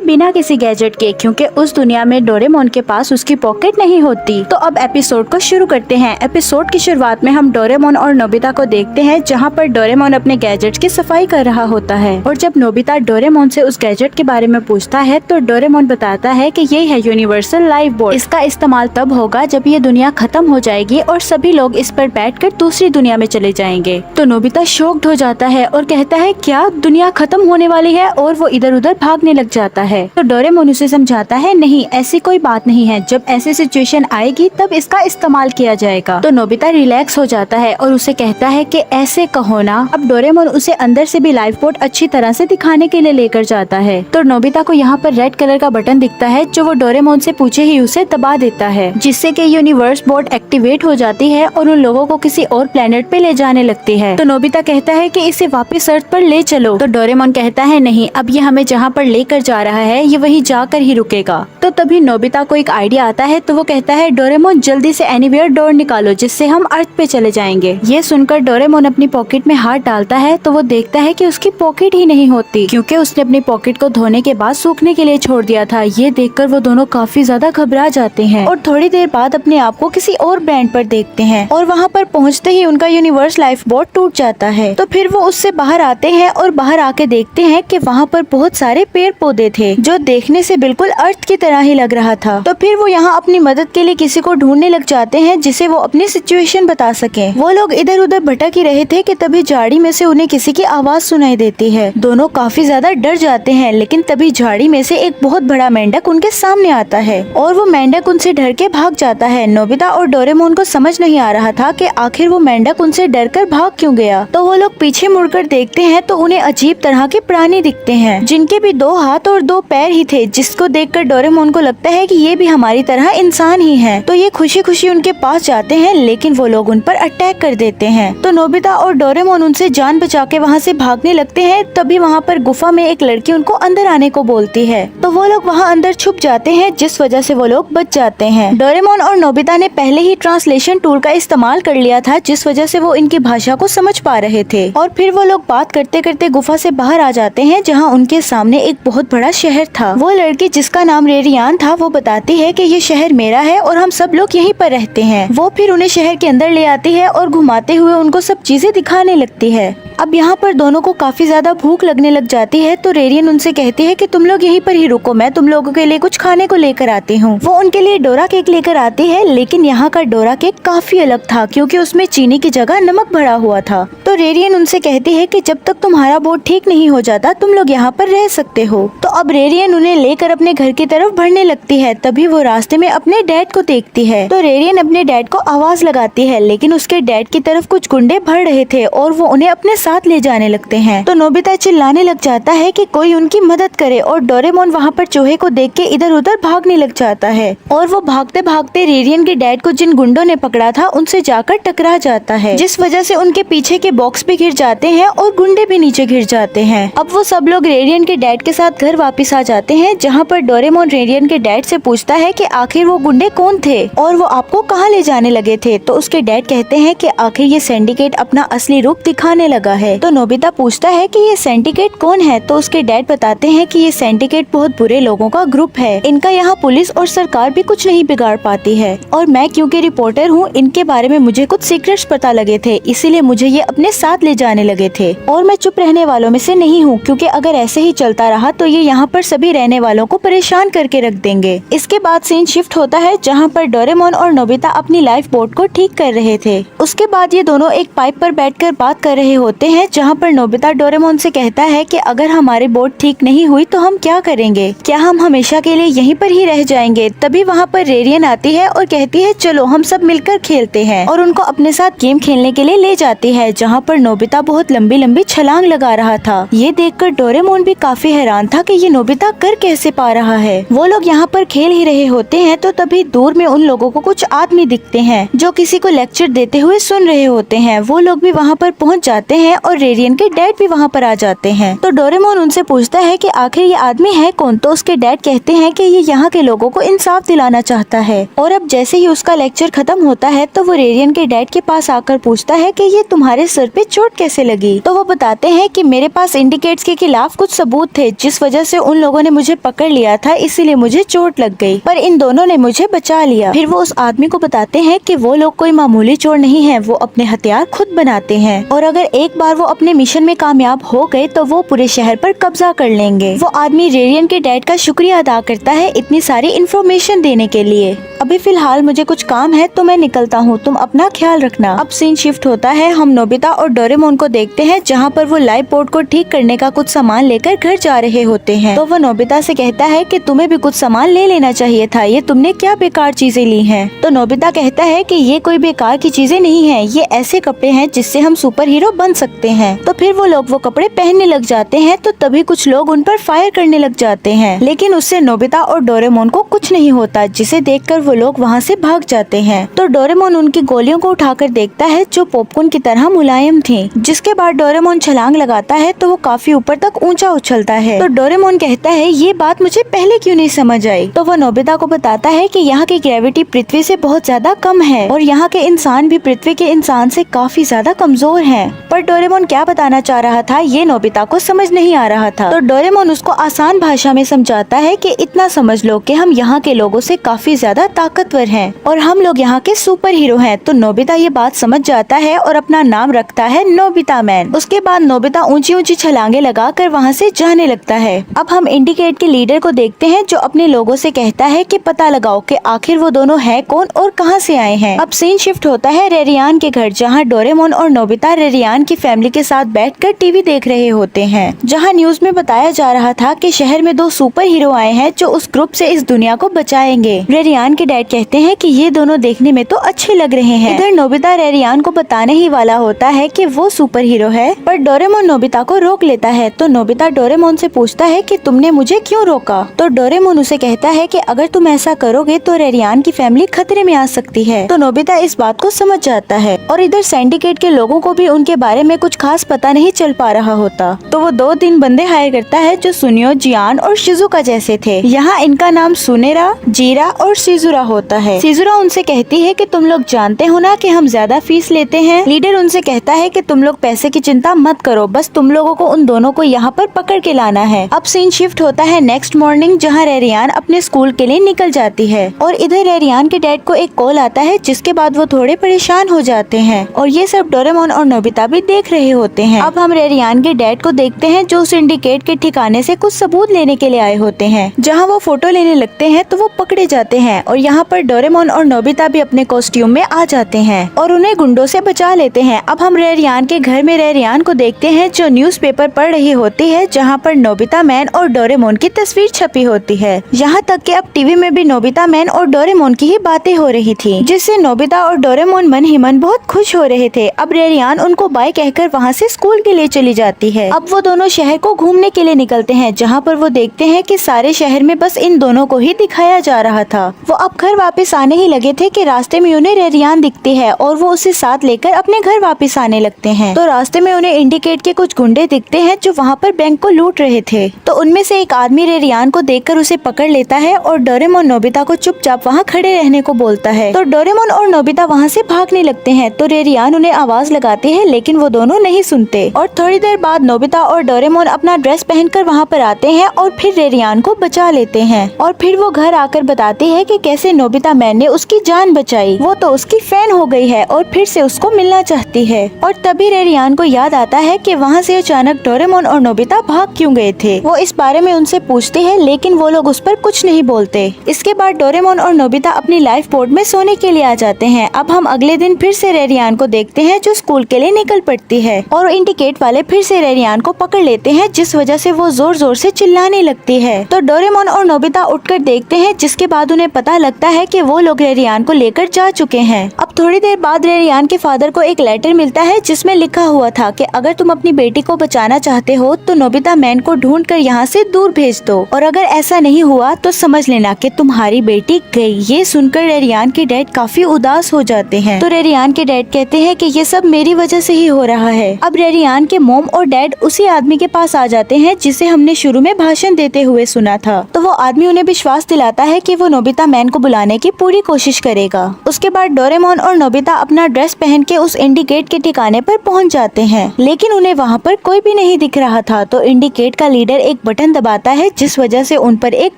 बिना किसी गैजेट के, क्योंकि उस दुनिया में डोरेमोन के पास उसकी पॉकेट नहीं होती। तो अब एपिसोड को शुरू करते हैं। एपिसोड की शुरुआत में हम डोरेमोन और नोबिता को देखते हैं जहाँ पर डोरेमोन अपने गैजेट की सफाई कर रहा होता है और जब नोबिता डोरेमोन से उस गैजेट के बारे में पूछता है तो डोरेमोन बताता है कि ये है यूनिवर्सल लाइफ बोर्ड। इसका इस्तेमाल तब होगा जब ये दुनिया खत्म हो जाएगी और सभी लोग इस पर बैठकर दूसरी दुनिया में चले जाएंगे। तो नोबिता शॉक्ड हो जाता है और कहता है क्या दुनिया खत्म होने वाली है, और वो इधर उधर भागने लग जाता है। तो डोरेमोन उसे समझाता है नहीं, ऐसी कोई बात नहीं है, जब ऐसी सिचुएशन आएगी तब इसका इस्तेमाल किया जाएगा। तो नोबिता रिलैक्स हो जाता है और उसे कहता है कि ऐसे कहो ना। अब डोरेमोन उसे अंदर से भी लाइफ बोर्ड अच्छी तरह से दिखाने के लिए लेकर जाता है। तो नोबिता को यहाँ पर रेड कलर का बटन दिखता है जो वो डोरेमोन से पूछे ही उसे दबा देता है, जिससे कि यूनिवर्स बोर्ड एक्टिवेट हो जाती है और उन लोगों को किसी और प्लेनेट पे ले जाने लगती है। तो नोबिता कहता है कि इसे वापस अर्थ पर ले चलो। तो डोरेमोन कहता है नहीं, अब ये हमें जहाँ पर लेकर जा रहा है ये वहीं जाकर ही रुकेगा। तो तभी नोबिता को एक आइडिया आता है तो वो कहता है डोरेमोन जल्दी से एनीवेयर डोर निकालो जिससे हम अर्थ पे चले जाएंगे। ये सुनकर डोरेमोन अपनी पॉकेट में हाथ डालता है तो वो देखता है कि उसकी पॉकेट ही नहीं होती, क्योंकि उसने अपनी पॉकेट को धोने के बाद सूखने के लिए छोड़ दिया था। ये देखकर वो दोनों काफी ज्यादा घबरा जाते हैं और थोड़ी देर बाद अपने आप को किसी और ब्रांड पर देखते हैं और वहाँ पर पहुँचते ही उनका यूनिवर्स लाइफ बोर्ड टूट जाता है। तो फिर वो उससे बाहर आते हैं और बाहर आके देखते हैं कि वहाँ पर बहुत सारे पेड़ पौधे थे जो देखने से बिल्कुल अर्थ की तरह ही लग रहा था। तो फिर वो यहाँ अपनी मदद के लिए किसी को ढूंढने लग जाते हैं जिसे वो अपनी सिचुएशन बता सके। वो लोग इधर उधर भटक ही रहे थे कि तभी झाड़ी में से उन्हें किसी की आवाज सुनाई देती है। दोनों काफी ज्यादा डर जाते हैं, लेकिन तभी झाड़ी में से एक बहुत बड़ा मेंढक उनके सामने आता है और वो मेंढक उनसे डर के भाग जाता है। नोबिता और डोरेमोन को समझ नहीं आ रहा था कि आखिर वो मेंढक उनसे डरकर भाग क्यों गया। तो वो लोग पीछे मुड़कर देखते हैं तो उन्हें अजीब तरह के प्राणी दिखते हैं जिनके भी 2 हाथ और 2 पैर ही थे, जिसको देखकर डोरेमोन को लगता है कि ये भी हमारी तरह इंसान ही हैं। तो ये खुशी खुशी उनके पास जाते हैं, लेकिन वो लोग उन पर अटैक कर देते हैं। तो नोबिता और डोरेमोन उनसे जान बचा के वहाँ से भागने लगते हैं। तभी वहाँ पर गुफा में एक लड़की उनको अंदर आने को बोलती है, तो वो लोग वहाँ अंदर छुप जाते हैं, जिस वजह से वो लोग बच जाते हैं। डोरेमोन और नोबिता ने पहले ही ट्रांसलेशन टूल का इस्तेमाल कर लिया था, जिस वजह से वो इनकी भाषा को समझ पा रहे थे। और फिर वो लोग बात करते करते गुफा से बाहर आ जाते हैं, जहाँ उनके सामने एक बहुत बड़ा शहर था। वो लड़की जिसका नाम रेरियान था वो बताती है कि ये शहर मेरा है और हम सब लोग यहीं पर रहते हैं। वो फिर उन्हें शहर के अंदर ले आती है और घुमाते हुए उनको सब चीजें दिखाने लगती है। अब यहाँ पर दोनों को काफी ज्यादा भूख लगने लग जाती है, तो रेरियन उनसे कहती है कि तुम लोग यहीं पर ही रुको, मैं तुम लोगों के लिए कुछ खाने को लेकर आती हूँ। वो उनके लिए डोरा केक लेकर आती है, लेकिन यहाँ का डोरा केक काफी अलग था क्योंकि उसमें चीनी की जगह नमक भरा हुआ था। तो रेरियन उनसे कहती है कि जब तक तुम्हारा बोर्ड ठीक नहीं हो जाता तुम लोग यहाँ पर रह सकते हो। तो अब रेरियन उन्हें लेकर अपने घर की तरफ बढ़ने लगती है। तभी वो रास्ते में अपने डैड को देखती है, तो रेरियन अपने डैड को आवाज लगाती है, लेकिन उसके डैड की तरफ कुछ गुंडे बढ़ रहे थे और वो उन्हें अपने साथ ले जाने लगते हैं। तो नोबिता चिल्लाने लग जाता है कि कोई उनकी मदद करे और डोरेमोन वहाँ पर चूहे को देख के इधर उधर भागने लग जाता है और वो भागते भागते रेरियन के डैड को जिन गुंडों ने पकड़ा था उनसे जाकर टकरा जाता है, जिस वजह से उनके पीछे के बॉक्स भी गिर जाते हैं और गुंडे भी नीचे गिर जाते हैं। अब वो सब लोग रेरियन के डैड के साथ घर वापस आ जाते हैं, जहाँ पर डोरेमोन रेरियन के डैड से पूछता है कि आखिर वो गुंडे कौन थे और वो आपको कहाँ ले जाने लगे थे। तो उसके डैड कहते हैं कि आखिर ये सिंडिकेट अपना असली रूप दिखाने लगा है। तो नोबिता पूछता है कि ये सिंडिकेट कौन है, तो उसके डैड बताते हैं कि ये सिंडिकेट बहुत बुरे लोगों का ग्रुप है, इनका यहाँ पुलिस और सरकार भी कुछ नहीं बिगाड़ पाती है और मैं क्योंकि रिपोर्टर हूँ इनके बारे में मुझे कुछ सीक्रेट्स पता लगे थे, इसीलिए मुझे ये अपने साथ ले जाने लगे थे और मैं चुप रहने वालों में से नहीं हूँ, क्योंकि अगर ऐसे ही चलता रहा तो ये यहाँ पर सभी रहने वालों को परेशान करके रख देंगे। इसके बाद सीन शिफ्ट होता है जहाँ पर डोरेमोन और नोबिता अपनी लाइफ बोट को ठीक कर रहे थे। उसके बाद ये दोनों एक पाइप पर बैठकर बात कर रहे होते हैं, जहाँ पर नोबिता डोरेमोन से कहता है कि अगर हमारी बोट ठीक नहीं हुई तो हम क्या करेंगे, क्या हम हमेशा के लिए यहीं पर ही रह जाएंगे। तभी वहाँ पर रेरियन आती है और कहती है चलो हम सब मिलकर खेलते हैं और उनको अपने साथ गेम खेलने के लिए ले जाती है, जहाँ पर नोबिता बहुत लंबी लंबी छलांग लगा रहा था। ये देखकर डोरेमोन भी काफी हैरान था कि ये नोबिता कर कैसे पा रहा है। वो लोग यहाँ पर खेल ही रहे होते हैं, तो तभी दूर में उन लोगों को कुछ आदमी दिखते हैं जो किसी को लेक्चर देते हुए सुन रहे होते हैं। वो लोग भी वहाँ पर पहुँच जाते हैं और रेरियन के डैड भी वहाँ पर आ जाते हैं। तो डोरेमोन उनसे पूछता है कि आखिर ये आदमी है कौन। तो उसके डैड कहते हैं कि ये यहाँ के लोगों को इंसाफ दिलाना चाहता है। और अब जैसे ही उसका लेक्चर खत्म होता है तो वो रेरियन के डैड के पास आकर पूछता है कि ये तुम्हारे सर पे चोट कैसे लगी। तो वो बताते हैं कि मेरे पास सिंडिकेट्स के खिलाफ कुछ सबूत थे, जिस वजह से उन लोगों ने मुझे पकड़ लिया था, इसीलिए मुझे चोट लग गई, पर इन दोनों ने मुझे बचा लिया। फिर वो उस आदमी को बताते हैं कि वो लोग कोई मामूली चोर नहीं है, वो अपने हथियार खुद बनाते हैं और अगर एक बार वो अपने मिशन में कामयाब हो गए तो वो पूरे शहर पर कब्जा कर लेंगे। वो आदमी रेरियन के डैड का शुक्रिया अदा करता है इतनी सारी इन्फॉर्मेशन देने के लिए। अभी फिलहाल मुझे कुछ काम है तो मैं निकलता हूँ, तुम अपना ख्याल रखना। अब सीन शिफ्ट होता है, हम नोबिता और डोरेमोन को देखते हैं जहाँ पर वो लाइफ बोट को ठीक करने का कुछ सामान लेकर घर जा रहे होते हैं। तो वो नोबिता से कहता है कि तुम्हें भी कुछ सामान ले लेना चाहिए था, ये तुमने क्या बेकार चीजें ली हैं। तो नोबिता कहता है कि ये कोई बेकार की चीजें नहीं है, ये ऐसे कपड़े हैं जिससे हम सुपर हीरो बन सकते हैं। तो फिर वो लोग वो कपड़े पहनने लग जाते हैं, तो तभी कुछ लोग उन पर फायर करने लग जाते हैं, लेकिन उससे नोबिता और डोरेमोन को कुछ नहीं होता, जिसे देखकर वो लोग वहाँ से भाग जाते हैं। तो डोरेमोन उनकी गोलियों को उठाकर देखता है जो पॉपकॉर्न की तरह मुलायम थी। जिसके बाद डोरेमोन छलांग लगाता है तो वो काफी ऊपर तक ऊंचा उछलता है। तो डोरेमोन कहता है ये बात मुझे पहले क्यों नहीं समझ आई। तो वो नोबिता को बताता है कि यहाँ की ग्रेविटी पृथ्वी से बहुत ज्यादा कम है और यहाँ के इंसान भी पृथ्वी के इंसान से काफी ज्यादा कमजोर हैं। पर डोरेमोन क्या बताना चाह रहा था ये नोबिता को समझ नहीं आ रहा था। तो डोरेमोन उसको आसान भाषा में समझाता है कि इतना समझ लो कि हम यहाँ के लोगों से काफी ज्यादा ताकतवर हैं और हम लोग यहाँ के सुपर हीरो हैं। तो नोबिता ये बात समझ जाता है और अपना नाम रखता है नोबिता मैन। उसके बाद नोबिता ऊंची ऊंची छलांगे लगाकर वहाँ से जाने लगता है। अब हम इंडिकेट के लीडर को देखते हैं जो अपने लोगों से कहता है कि पता लगाओ कि आखिर वो दोनों है कौन और कहाँ से आए हैं। अब सीन शिफ्ट होता है रेरियान के घर, जहाँ डोरेमोन और नोबिता रेरियान की फैमिली के साथ बैठकर टीवी देख रहे होते हैं, जहाँ न्यूज में बताया जा रहा था कि शहर में 2 सुपर हीरो आए हैं जो उस ग्रुप से इस दुनिया को बचाएंगे। रेरियान के डैड कहते हैं कि ये दोनों देखने में तो अच्छे लग रहे हैं। इधर नोबिता रेरियान को बताने ही वाला होता है कि वो सुपर हीरो है, पर डोरेमोन नोबिता को रोक लेता है। तो नोबिता डोरेमोन से पूछता है कि तुमने मुझे क्यों रोका। तो डोरेमोन उसे कहता है कि अगर तुम ऐसा करोगे तो रेरियान की फैमिली खतरे में आ सकती है। तो नोबिता इस बात को समझ जाता है और इधर सिंडिकेट के लोगों को भी उनके बारे में कुछ खास पता नहीं चल पा रहा होता। तो वो 2-3 बंदे हायर करता है जो सुनियो, जियान और शिजुका जैसे थे। यहाँ इनका नाम सुनेरा, जीरा और शिजुरा होता है। शिजुरा उनसे कहती है कि तुम लोग जानते हो ना कि हम ज्यादा फीस लेते हैं। लीडर उनसे कहता है कि तुम लोग पैसे की चिंता मत करो, बस तुम लोगों को उन दोनों को यहाँ पर पकड़ के लाना है। अब सीन शिफ्ट होता है नेक्स्ट मॉर्निंग, जहाँ रेरियान अपने स्कूल के लिए निकल जाती है और इधर रेरियान के डैड को एक कॉल आता है, जिसके बाद वो थोड़े परेशान हो जाते हैं और ये सब डोरेमोन और नोबिता भी देख रहे होते हैं। अब हम रेरियान के डैड को देखते हैं जो उस सिंडिकेट के ठिकाने से कुछ सबूत लेने के लिए आए होते हैं। जहाँ वो फोटो लेने लगते हैं तो वो पकड़े जाते हैं और यहाँ पर डोरेमोन और नोबिता भी अपने कॉस्ट्यूम में आ जाते हैं और उन्हें गुंडों से बचा लेते हैं। अब हम रेरियान के घर में रेरियान को देखते हैं जो न्यूज़पेपर पढ़ रही होती है, जहाँ पर नोबिता मैन और डोरेमोन की तस्वीर छपी होती है। यहाँ तक कि अब टीवी में भी नोबिता मैन और डोरेमोन की ही बातें हो रही थी, जिससे नोबिता और डोरेमोन मन ही मन बहुत खुश हो रहे थे। अब रेरियान उनको बाय कहकर वहाँ से स्कूल के लिए चली जाती है। अब वो दोनों शहर को घूमने के लिए निकलते हैं, जहाँ पर वो देखते हैं कि सारे शहर में बस इन दोनों को ही दिखाया जा रहा था। वो अब घर वापस आने ही लगे थे कि रास्ते में उन्हें रेरियान दिखती है और वो उसे साथ लेकर अपने घर वापस आने लगते हैं। तो रास्ते में उन्हें इंडिकेट के कुछ गुंडे दिखते हैं जो वहाँ पर बैंक को लूट रहे थे। तो उनमें से एक आदमी रेरियान को देखकर उसे पकड़ लेता है और डोरेमोन नोबिता को चुपचाप वहाँ खड़े रहने को बोलता है। तो डोरेमोन और नोबिता वहाँ से भागने लगते हैं। तो रेरियान उन्हें आवाज लगाती है, लेकिन वो दोनों नहीं सुनते और थोड़ी देर बाद नोबिता और डोरेमोन अपना ड्रेस पहनकर वहाँ पर आते हैं और फिर रेरियान को बचा लेते हैं। और फिर वो घर आकर बताती है कि कैसे नोबिता मैन ने उसकी जान बचाई। वो तो उसकी फैन हो गई है और फिर से उसको मिलना चाहती है। और तभी रेरियान को याद आता है कि वहाँ से अचानक डोरेमोन और नोबिता भाग क्यों गए थे। वो इस बारे में उनसे पूछते हैं, लेकिन वो लोग उस पर कुछ नहीं बोलते। इसके बाद डोरेमोन और नोबिता अपनी लाइफ बोट में सोने के लिए आ जाते हैं। अब हम अगले दिन फिर से रेरियान को देखते हैं जो स्कूल के लिए निकल पड़ती है और इंडिकेट वाले फिर से रेरियान को पकड़ लेते हैं, जिस वजह से वो जोर जोर से चिल्लाने लगती है। तो डोरेमोन और नोबिता उठकर देखते हैं, जिसके बाद उन्हें पता लगता है कि वो लोग रेरियान को लेकर जा चुके हैं। अब थोड़ी देर बाद रेरियान के फादर को एक लेटर मिलता है जिसमें लिखा हुआ था कि अगर तुम अपनी बेटी को बचाना चाहते हो तो नोबिता मैन को ढूंढ कर यहाँ से दूर भेज दो, और अगर ऐसा नहीं हुआ तो समझ लेना कि तुम्हारी बेटी गई। ये सुनकर रेरियान के डैड काफी उदास हो जाते हैं। तो रेरियान के डैड कहते हैं कि ये सब मेरी वजह से ही हो रहा है। अब रेरियान के मॉम और डैड उसी आदमी के पास आ जाते हैं जिसे हमने शुरू में भाषण देते हुए सुना था। तो वो आदमी उन्हें विश्वास दिलाता है कि वो नोबिता मैन को बुलाने की पूरी कोशिश करेगा। उसके बाद डोरेमोन और नोबिता अपना ड्रेस पहन के उस इंडिकेट के ठिकाने पर पहुंच जाते हैं, लेकिन उन्हें वहाँ पर कोई भी नहीं दिख रहा था। तो इंडिकेट का लीडर एक बटन दबाता है, जिस वजह से उन पर एक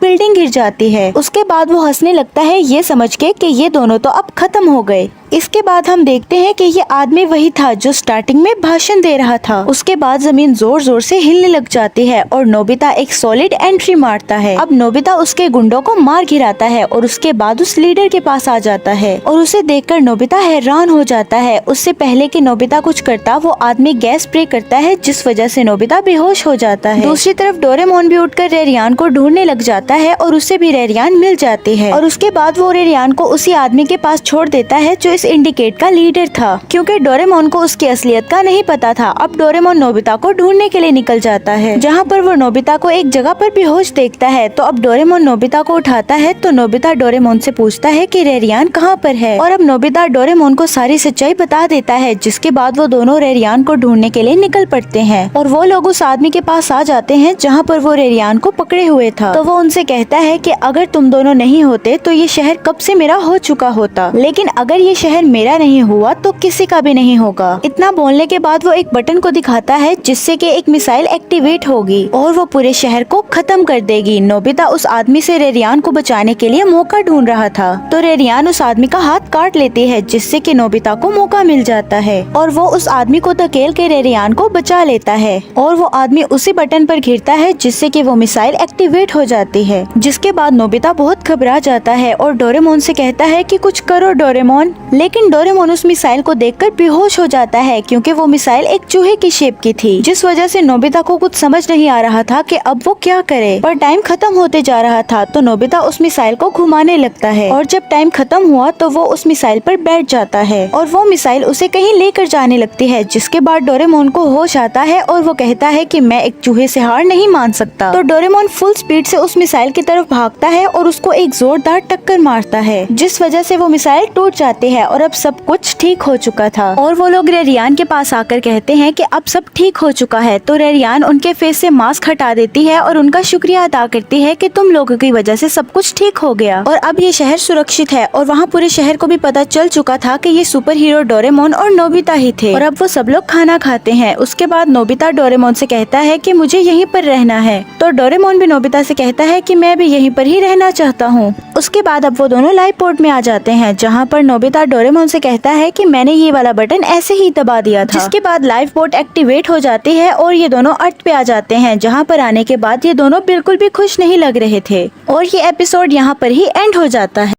बिल्डिंग गिर जाती है। उसके बाद वो हंसने लगता है, ये समझ के कि ये दोनों तो अब खत्म हो गए। इसके बाद हम देखते हैं कि ये आदमी वही था जो स्टार्टिंग में भाषण दे रहा था। उसके बाद जमीन जोर जोर से हिलने लग जाती है और नोबिता एक सॉलिड एंट्री मारता है। अब नोबिता उसके गुंडों को मार गिराता है और उसके बाद उस लीडर के पास आ जाता है और उसे देखकर नोबिता हैरान हो जाता है। उससे पहले कि नोबिता कुछ करता, वो आदमी गैस स्प्रे करता है, जिस वजह से नोबिता बेहोश हो जाता है। दूसरी तरफ डोरेमोन भी उठकर रेरियान को ढूंढने लग जाता है और उसे भी रेरियान मिल जाती है। और उसके बाद वो रेरियान को उसी आदमी के पास छोड़ देता है जो इस इंडिकेट का लीडर था, क्योंकि डोरेमोन को उसकी असलियत का नहीं पता था। अब डोरेमोन नोबिता को ढूंढने के लिए निकल जाता है, जहाँ पर वो नोबिता को एक जगह पर बेहोश देखता है। तो अब डोरेमोन नोबिता को उठाता है। तो नोबिता डोरेमोन से पूछता है कि रेरियान कहाँ पर है, और अब नोबिता डोरेमोन को सारी सच्चाई बता देता है, जिसके बाद वो दोनों रेरियान को ढूंढने के लिए निकल पड़ते हैं। और वो लोग उस आदमी के पास आ जाते हैं जहाँ पर वो रेरियान को पकड़े हुए था। तो वो उनसे कहता है कि अगर तुम दोनों नहीं होते तो ये शहर कब से मेरा हो चुका होता, लेकिन अगर ये शहर मेरा नहीं हुआ तो किसी का भी नहीं होगा। इतना बोलने के बाद वो एक बटन को दिखाता है, जिससे कि एक मिसाइल एक्टिवेट होगी और वो पूरे शहर को खत्म कर देगी। नोबिता उस आदमी से रेरियान को बचाने के लिए मौका ढूंढ रहा था, तो रेरियान उस आदमी का हाथ काट लेती है, जिससे कि नोबिता को मौका मिल जाता है और वो उस आदमी को धकेल के रेरियान को बचा लेता है। और वो आदमी उसी बटन पर घिरता है, जिससे कि वो मिसाइल एक्टिवेट हो जाती है। जिसके बाद नोबिता बहुत घबरा जाता है और डोरेमोन से कहता है कि कुछ करो डोरेमोन। लेकिन डोरेमोन उस मिसाइल को देखकर बेहोश हो जाता है, क्योंकि वो मिसाइल एक चूहे की शेप की थी, जिस वजह से नोबिता को कुछ समझ नहीं आ रहा था कि अब वो क्या करे। पर टाइम खत्म होते जा रहा था, तो नोबिता उस मिसाइल को घुमाने लगता है और जब टाइम खत्म हुआ तो वो उस मिसाइल पर बैठ जाता है और वो मिसाइल उसे कहीं लेकर जाने लगती है। जिसके बाद डोरेमोन को होश आता है और वो कहता है कि मैं एक चूहे से हार नहीं मान सकता। तो डोरेमोन फुल स्पीड से उस मिसाइल की तरफ भागता है और उसको एक जोरदार टक्कर मारता है, जिस वजह से वो मिसाइल टूट जाती है और अब सब कुछ ठीक हो चुका था। और वो लोग रेरियान के पास आकर कहते हैं कि अब सब ठीक हो चुका है। तो रेरियान उनके फेस से मास्क हटा देती है और उनका शुक्रिया अदा करती है कि तुम लोगों की वजह से सब कुछ ठीक हो गया और अब ये शहर सुरक्षित है। और वहाँ पूरे शहर को भी पता चल चुका था कि ये सुपर हीरो डोरेमोन और नोबिता ही थे। और अब वो सब लोग खाना खाते हैं। उसके बाद नोबिता डोरेमोन से कहता है कि मुझे यहीं पर रहना है। तो डोरेमोन भी नोबिता से कहता है कि मैं भी यहीं पर ही रहना चाहता हूँ। उसके बाद अब वो दोनों लाइफ पोर्ट में आ जाते हैं, जहाँ पर नोबिता डोरेमोन से कहता है कि मैंने ये वाला बटन ऐसे ही दबा दिया था, जिसके बाद लाइफ बोट एक्टिवेट हो जाती है और ये दोनों अर्थ पे आ जाते हैं, जहाँ पर आने के बाद ये दोनों बिल्कुल भी खुश नहीं लग रहे थे और ये एपिसोड यहाँ पर ही एंड हो जाता है।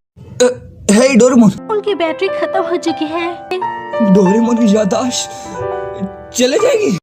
हे डोरेमोन, उनकी बैटरी खत्म हो चुकी है। डोरेमोन की याददाश्त चले जाएगी।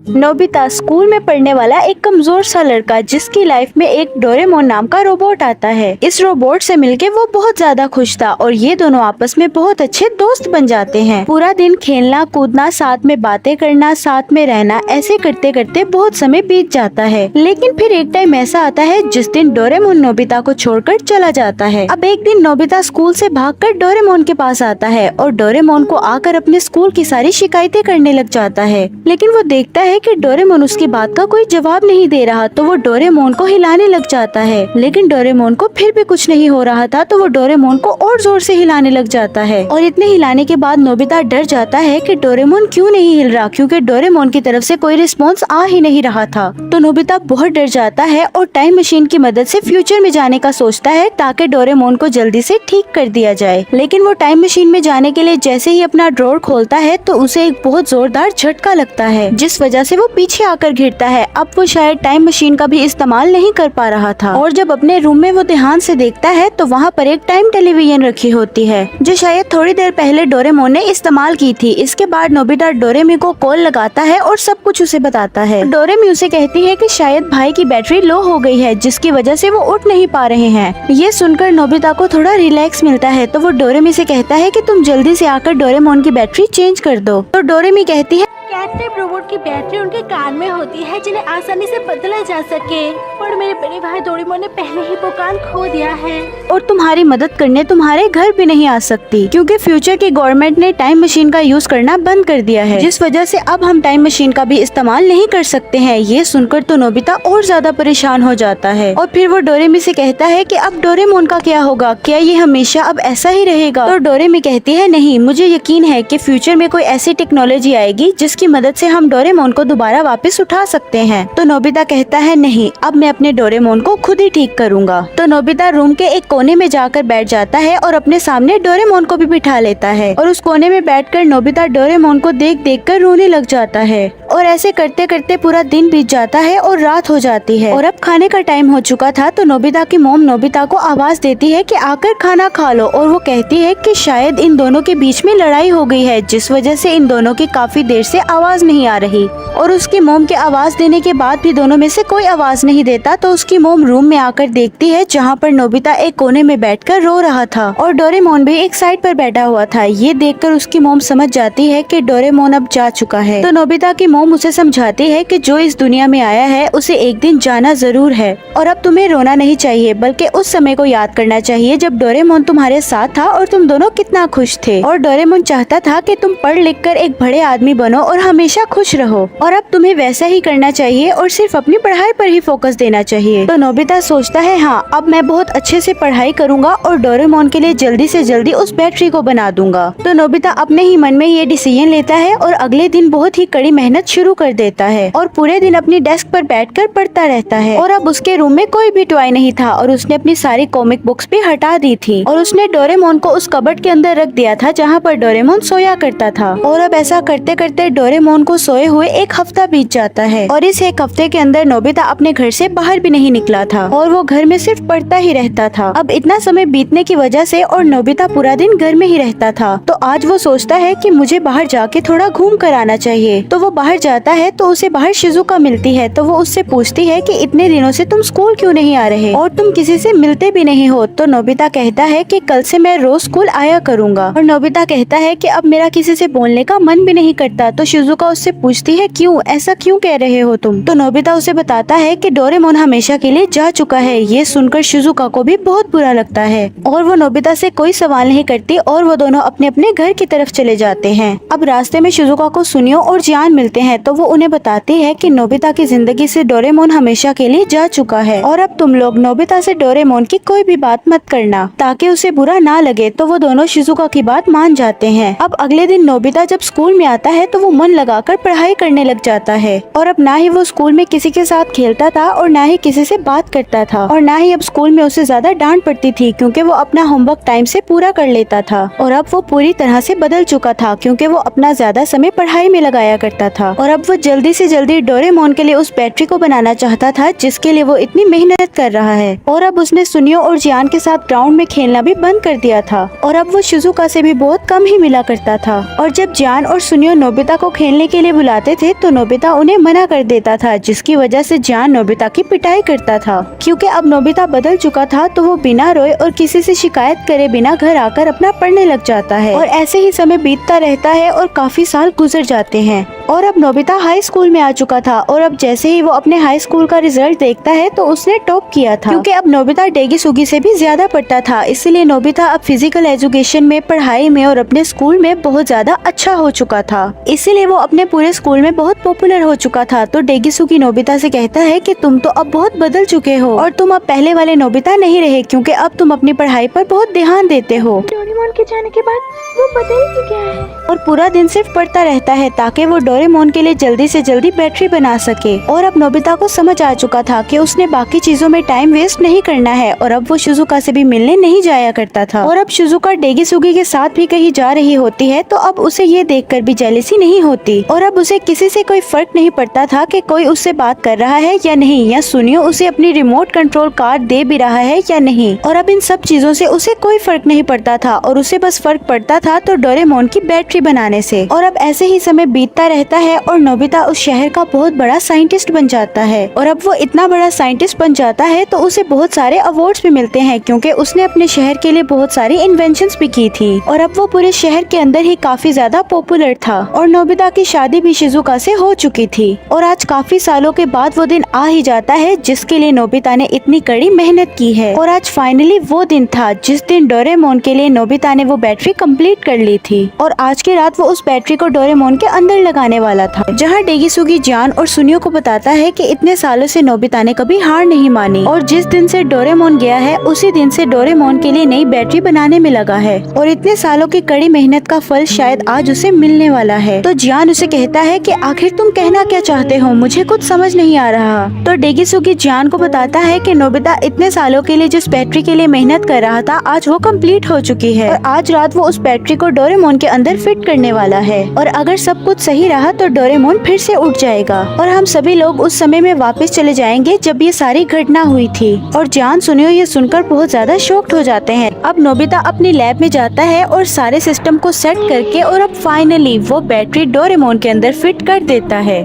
नोबिता स्कूल में पढ़ने वाला एक कमजोर सा लड़का, जिसकी लाइफ में एक डोरेमोन नाम का रोबोट आता है। इस रोबोट से मिलके वो बहुत ज्यादा खुश था और ये दोनों आपस में बहुत अच्छे दोस्त बन जाते हैं। पूरा दिन खेलना कूदना, साथ में बातें करना, साथ में रहना, ऐसे करते करते बहुत समय बीत जाता है। लेकिन फिर एक टाइम ऐसा आता है जिस दिन डोरेमोन नोबिता को छोड़कर चला जाता है। अब एक दिन नोबिता स्कूल से भागकर डोरेमोन के पास आता है और डोरेमोन को आकर अपने स्कूल की सारी शिकायतें करने लग जाता है। लेकिन वो देखता है कि डोरेमोन उसकी बात का कोई जवाब नहीं दे रहा, तो वो डोरेमोन को हिलाने लग जाता है। लेकिन डोरेमोन को फिर भी कुछ नहीं हो रहा था, तो वो डोरेमोन को और जोर से हिलाने लग जाता है। और इतने हिलाने के बाद नोबिता डर जाता है कि डोरेमोन क्यों नहीं हिल रहा, क्योंकि डोरेमोन की तरफ से कोई रिस्पॉन्स आ ही नहीं रहा था। तो नोबिता बहुत डर जाता है और टाइम मशीन की मदद से फ्यूचर में जाने का सोचता है, ताकि डोरेमोन को जल्दी से ठीक कर दिया जाए। लेकिन वो टाइम मशीन में जाने के लिए जैसे ही अपना ड्रॉर खोलता है तो उसे एक बहुत जोरदार झटका लगता है, जिस वजह से वो पीछे आकर गिरता है। अब वो शायद टाइम मशीन का भी इस्तेमाल नहीं कर पा रहा था और जब अपने रूम में वो ध्यान से देखता है तो वहाँ पर एक टाइम टेलीविजन रखी होती है, जो शायद थोड़ी देर पहले डोरेमोन ने इस्तेमाल की थी। इसके बाद नोबिता डोरेमी को कॉल लगाता है और सब कुछ उसे बताता है। डोरेमी उसे कहती है कि शायद भाई की बैटरी लो हो गई है, जिसकी वजह से वो उठ नहीं पा रहे हैं। ये सुनकर नोबिता को थोड़ा रिलैक्स मिलता है, तो वो डोरेमी से कहता है कि तुम जल्दी से आकर डोरेमोन की बैटरी चेंज कर दो। तो डोरेमी कहती है कैटनेप रोबोट की बैटरी उनके कान में होती है, जिन्हें आसानी से बदला जा सके, पर मेरे बड़े भाई डोरेमोन ने पहले ही वो कान खो दिया है और तुम्हारी मदद करने तुम्हारे घर भी नहीं आ सकती, क्योंकि फ्यूचर की गवर्नमेंट ने टाइम मशीन का यूज करना बंद कर दिया है, जिस वजह से अब हम टाइम मशीन का भी इस्तेमाल नहीं कर सकते हैं। ये सुनकर तो नोबिता और ज्यादा परेशान हो जाता है और फिर वो डोरेमी से कहता है कि अब डोरेमोन का क्या होगा, क्या ये हमेशा अब ऐसा ही रहेगा? तो डोरेमी कहती है नहीं, मुझे यकीन है कि फ्यूचर में कोई ऐसी टेक्नोलॉजी आएगी जिसकी मदद से हम डोरेमोन को दोबारा वापस उठा सकते हैं। तो नोबिता कहता है नहीं, अब मैं अपने डोरेमोन को खुद ही ठीक करूंगा। तो नोबिता रूम के एक कोने में जाकर बैठ जाता है और अपने सामने डोरेमोन को भी बिठा लेता है और उस कोने में बैठकर नोबिता डोरेमोन को देख देख कर रोने लग जाता है। और ऐसे करते करते पूरा दिन बीत जाता है और रात हो जाती है और अब खाने का टाइम हो चुका था। तो नोबिता की मोम नोबिता को आवाज देती है कि आकर खाना खा लो, और वो कहती है कि शायद इन दोनों के बीच में लड़ाई हो गई है, जिस वजह से इन दोनों की काफी देर से आवाज नहीं आ रही। और उसकी मोम के आवाज देने के बाद भी दोनों में से कोई आवाज नहीं देता। तो उसकी मोम रूम में आकर देखती है जहाँ पर नोबिता एक कोने में बैठकर रो रहा था और डोरेमोन भी एक साइड पर बैठा हुआ था। ये देखकर उसकी मोम समझ जाती है कि डोरेमोन अब जा चुका है। तो नोबिता की मोम उसे समझाती है कि जो इस दुनिया में आया है उसे एक दिन जाना जरूर है और अब तुम्हें रोना नहीं चाहिए, बल्कि उस समय को याद करना चाहिए जब डोरेमोन तुम्हारे साथ था और तुम दोनों कितना खुश थे। और डोरेमोन चाहता था कि तुम पढ़ लिख कर एक बड़े आदमी बनो और हमेशा खुश रहो, और अब तुम्हें वैसा ही करना चाहिए और सिर्फ अपनी पढ़ाई पर ही फोकस देना चाहिए। तो नोबिता सोचता है हाँ, अब मैं बहुत अच्छे से पढ़ाई करूंगा और डोरेमोन के लिए जल्दी से जल्दी उस बैटरी को बना दूंगा। तो नोबिता अपने ही मन में ये डिसीजन लेता है और अगले दिन बहुत ही कड़ी मेहनत शुरू कर देता है और पूरे दिन अपनी डेस्क पर बैठकर पढ़ता रहता है। और अब उसके रूम में कोई भी टॉय नहीं था और उसने अपनी सारी कॉमिक बुक्स भी हटा दी थी और उसने डोरेमोन को उस कबर्ड के अंदर रख दिया था जहाँ पर डोरेमोन सोया करता था। और अब ऐसा करते करते डोरेमोन को सोए हुए एक हफ्ता बीत जाता है और इस एक हफ्ते के अंदर नोबिता अपने घर से बाहर भी नहीं निकला था और वो घर में सिर्फ पढ़ता ही रहता था। अब इतना समय बीतने की वजह से और नोबिता पूरा दिन घर में ही रहता था, तो आज वो सोचता है कि मुझे बाहर जाके थोड़ा घूम कर आना चाहिए। तो वो बाहर जाता है तो उसे बाहर शिजुका मिलती है। तो वो उससे पूछती है कि इतने दिनों से तुम स्कूल क्यों नहीं आ रहे और तुम किसी से मिलते भी नहीं हो। तो नोबिता कहता है कि कल से मैं रोज स्कूल आया करूँगा। और नोबिता कहता है कि अब मेरा किसी से बोलने का मन भी नहीं करता। तो शिजुका उससे पूछती है क्यों, ऐसा क्यों कह रहे हो तुम। तो नोबिता उसे बताता है कि डोरेमोन हमेशा के लिए जा चुका है। ये सुनकर शिजुका को भी बहुत बुरा लगता है और वो नोबिता से कोई सवाल नहीं करती और वो दोनों अपने अपने घर की तरफ चले जाते हैं। अब रास्ते में शिजुका को सुनियो और जियान मिलते हैं, तो वो उन्हें बताती है कि नोबिता की जिंदगी से डोरेमोन हमेशा के लिए जा चुका है और अब तुम लोग नोबिता से डोरेमोन की कोई भी बात मत करना ताकि उसे बुरा ना लगे। तो वो दोनों शिजुका की बात मान जाते हैं। अब अगले दिन नोबिता जब स्कूल में आता है तो वो मन लगाकर पढ़ाई करने लग जाता है। और अब ना ही वो स्कूल में किसी के साथ खेलता था और ना ही किसी से बात करता था, और ना ही अब स्कूल में उसे ज्यादा डांट पड़ती थी क्योंकि वो अपना होमवर्क टाइम से पूरा कर लेता था। और अब वो पूरी तरह से बदल चुका था क्योंकि वो अपना ज्यादा समय पढ़ाई में लगाया करता था। और अब वो जल्दी से जल्दी डोरेमोन के लिए उस बैटरी को बनाना चाहता था जिसके लिए वो इतनी मेहनत कर रहा है। और अब उसने सुनियो और जियान के साथ ग्राउंड में खेलना भी बंद कर दिया था। और अब वो शिजुका से भी बहुत कम ही मिला करता था। और जब जियान और सुनियो नोबिता को खेलने के लिए बुलाते थे तो नोबिता उन्हें मना कर देता था, जिसकी वजह से जियान नोबिता की पिटाई करता था। क्योंकि अब नोबिता बदल चुका था तो वो बिना रोए और किसी से शिकायत करे बिना घर आकर अपना पढ़ने लग जाता है। और ऐसे ही समय बीतता रहता है और काफी साल गुजर जाते हैं। और अब नोबिता हाई स्कूल में आ चुका था। और अब जैसे ही वो अपने हाई स्कूल का रिजल्ट देखता है तो उसने टॉप किया था, क्योंकि अब नोबिता डेगिसुगी से भी ज्यादा पढ़ता था। इसलिए नोबिता अब फिजिकल एजुकेशन में, पढ़ाई में और अपने स्कूल में बहुत ज्यादा अच्छा हो चुका था। इसीलिए वो अपने पूरे स्कूल में बहुत पॉपुलर हो चुका था। तो डेगिसुगी नोबिता से कहता है कि तुम तो अब बहुत बदल चुके हो और तुम अब पहले वाले नोबिता नहीं रहे, क्योंकि अब तुम अपनी पढ़ाई पर बहुत ध्यान देते हो। डोरेमोन के जाने के बाद वो बदल ही गया है। और पूरा दिन सिर्फ पढ़ता रहता है ताकि वो डोरेमोन के लिए जल्दी से जल्दी बैटरी बना सके। और अब नोबिता को समझ आ चुका था कि उसने बाकी चीजों में टाइम वेस्ट नहीं करना है। और अब वो शिजुका से भी मिलने नहीं जाया करता था। और अब शिजुका डेगिसुगी के साथ भी कहीं जा रही होती है तो अब उसे ये देखकर भी जेलसी नहीं होती। और अब उसे किसी से कोई फर्क नहीं पड़ता था कि कोई उससे बात कर रहा है या नहीं, या सुनियो उसे अपनी रिमोट कंट्रोल कार दे भी रहा है या नहीं। और अब इन सब चीजों से उसे कोई फर्क नहीं पड़ता था और उसे बस फर्क पड़ता था तो डोरेमोन की बैटरी बनाने से। और अब ऐसे ही समय बीतता रहता है और नोबिता उस शहर का बहुत बड़ा साइंटिस्ट बन जाता है। और अब वो इतना बड़ा साइंटिस्ट बन जाता है तो उसे बहुत सारे अवार्ड्स भी मिलते हैं, क्योंकि उसने अपने शहर के लिए बहुत सारी इन्वेंशंस भी की थी। और अब वो पूरे शहर के अंदर ही काफी ज्यादा पॉपुलर था। और नोबिता की शादी भी शिजुका से हो चुकी थी। और आज काफी सालों के बाद वो दिन आ ही जाता है जिसके लिए नोबिता ने इतनी कड़ी मेहनत की है। और आज फाइनली वो दिन था जिस दिन डोरेमोन के लिए नोबिता ने वो बैटरी कंप्लीट कर ली थी। और आज की रात वो उस बैटरी को डोरेमोन के अंदर लगाने वाला था, जहाँ डेगिसुगी जान और सुनियो को बताता है कि इतने सालों से नोबिता ने कभी हार नहीं मानी और जिस दिन से डोरेमोन गया है उसी दिन से डोरेमोन के लिए नई बैटरी बनाने में लगा है। और इतने सालों की कड़ी मेहनत का फल शायद आज उसे मिलने वाला है। तो जियान उसे कहता है कि आखिर तुम कहना क्या चाहते हो, मुझे कुछ समझ नहीं आ रहा। तो डेगिसुगी जियान को बताता है कि नोबिता इतने सालों के लिए जिस बैटरी के लिए मेहनत कर रहा था आज वो कंप्लीट हो चुकी है। और आज रात वो उस बैटरी को डोरेमोन के अंदर फिट करने वाला है। और अगर सब कुछ सही रहा तो डोरेमोन फिर से उठ जाएगा और हम सभी लोग उस समय में वापस चले जाएंगे जब ये सारी घटना हुई थी। और जान सुनियो ये सुनकर बहुत ज्यादा शॉक्ड हो जाते हैं। अब नोबिता अपनी लैब में जाता है और सारे सिस्टम को सेट करके और अब फाइनली वो बैटरी डोरेमोन के अंदर फिट कर देता है।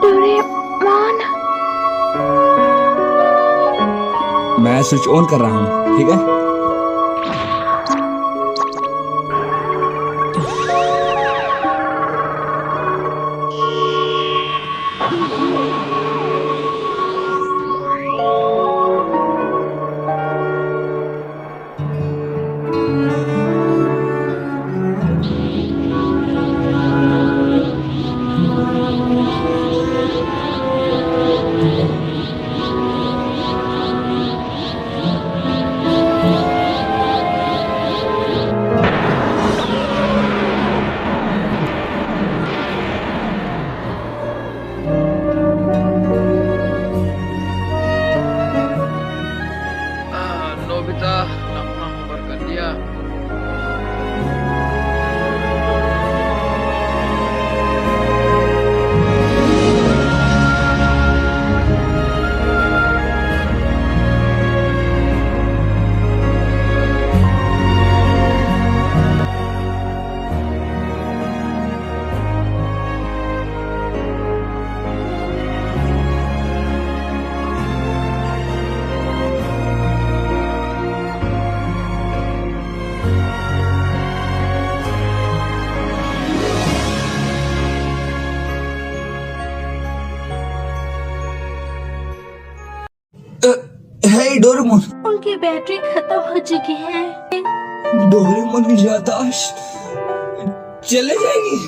डोरेमोन, मैं स्विच ऑन कर रहा हूँ, ठीक है? नोबिता अपना होमवर्क कर लिया? हे डोरेमोन, उनकी बैटरी खत्म हो चुकी है। डोरेमोन की याददाश्त चले जाएगी।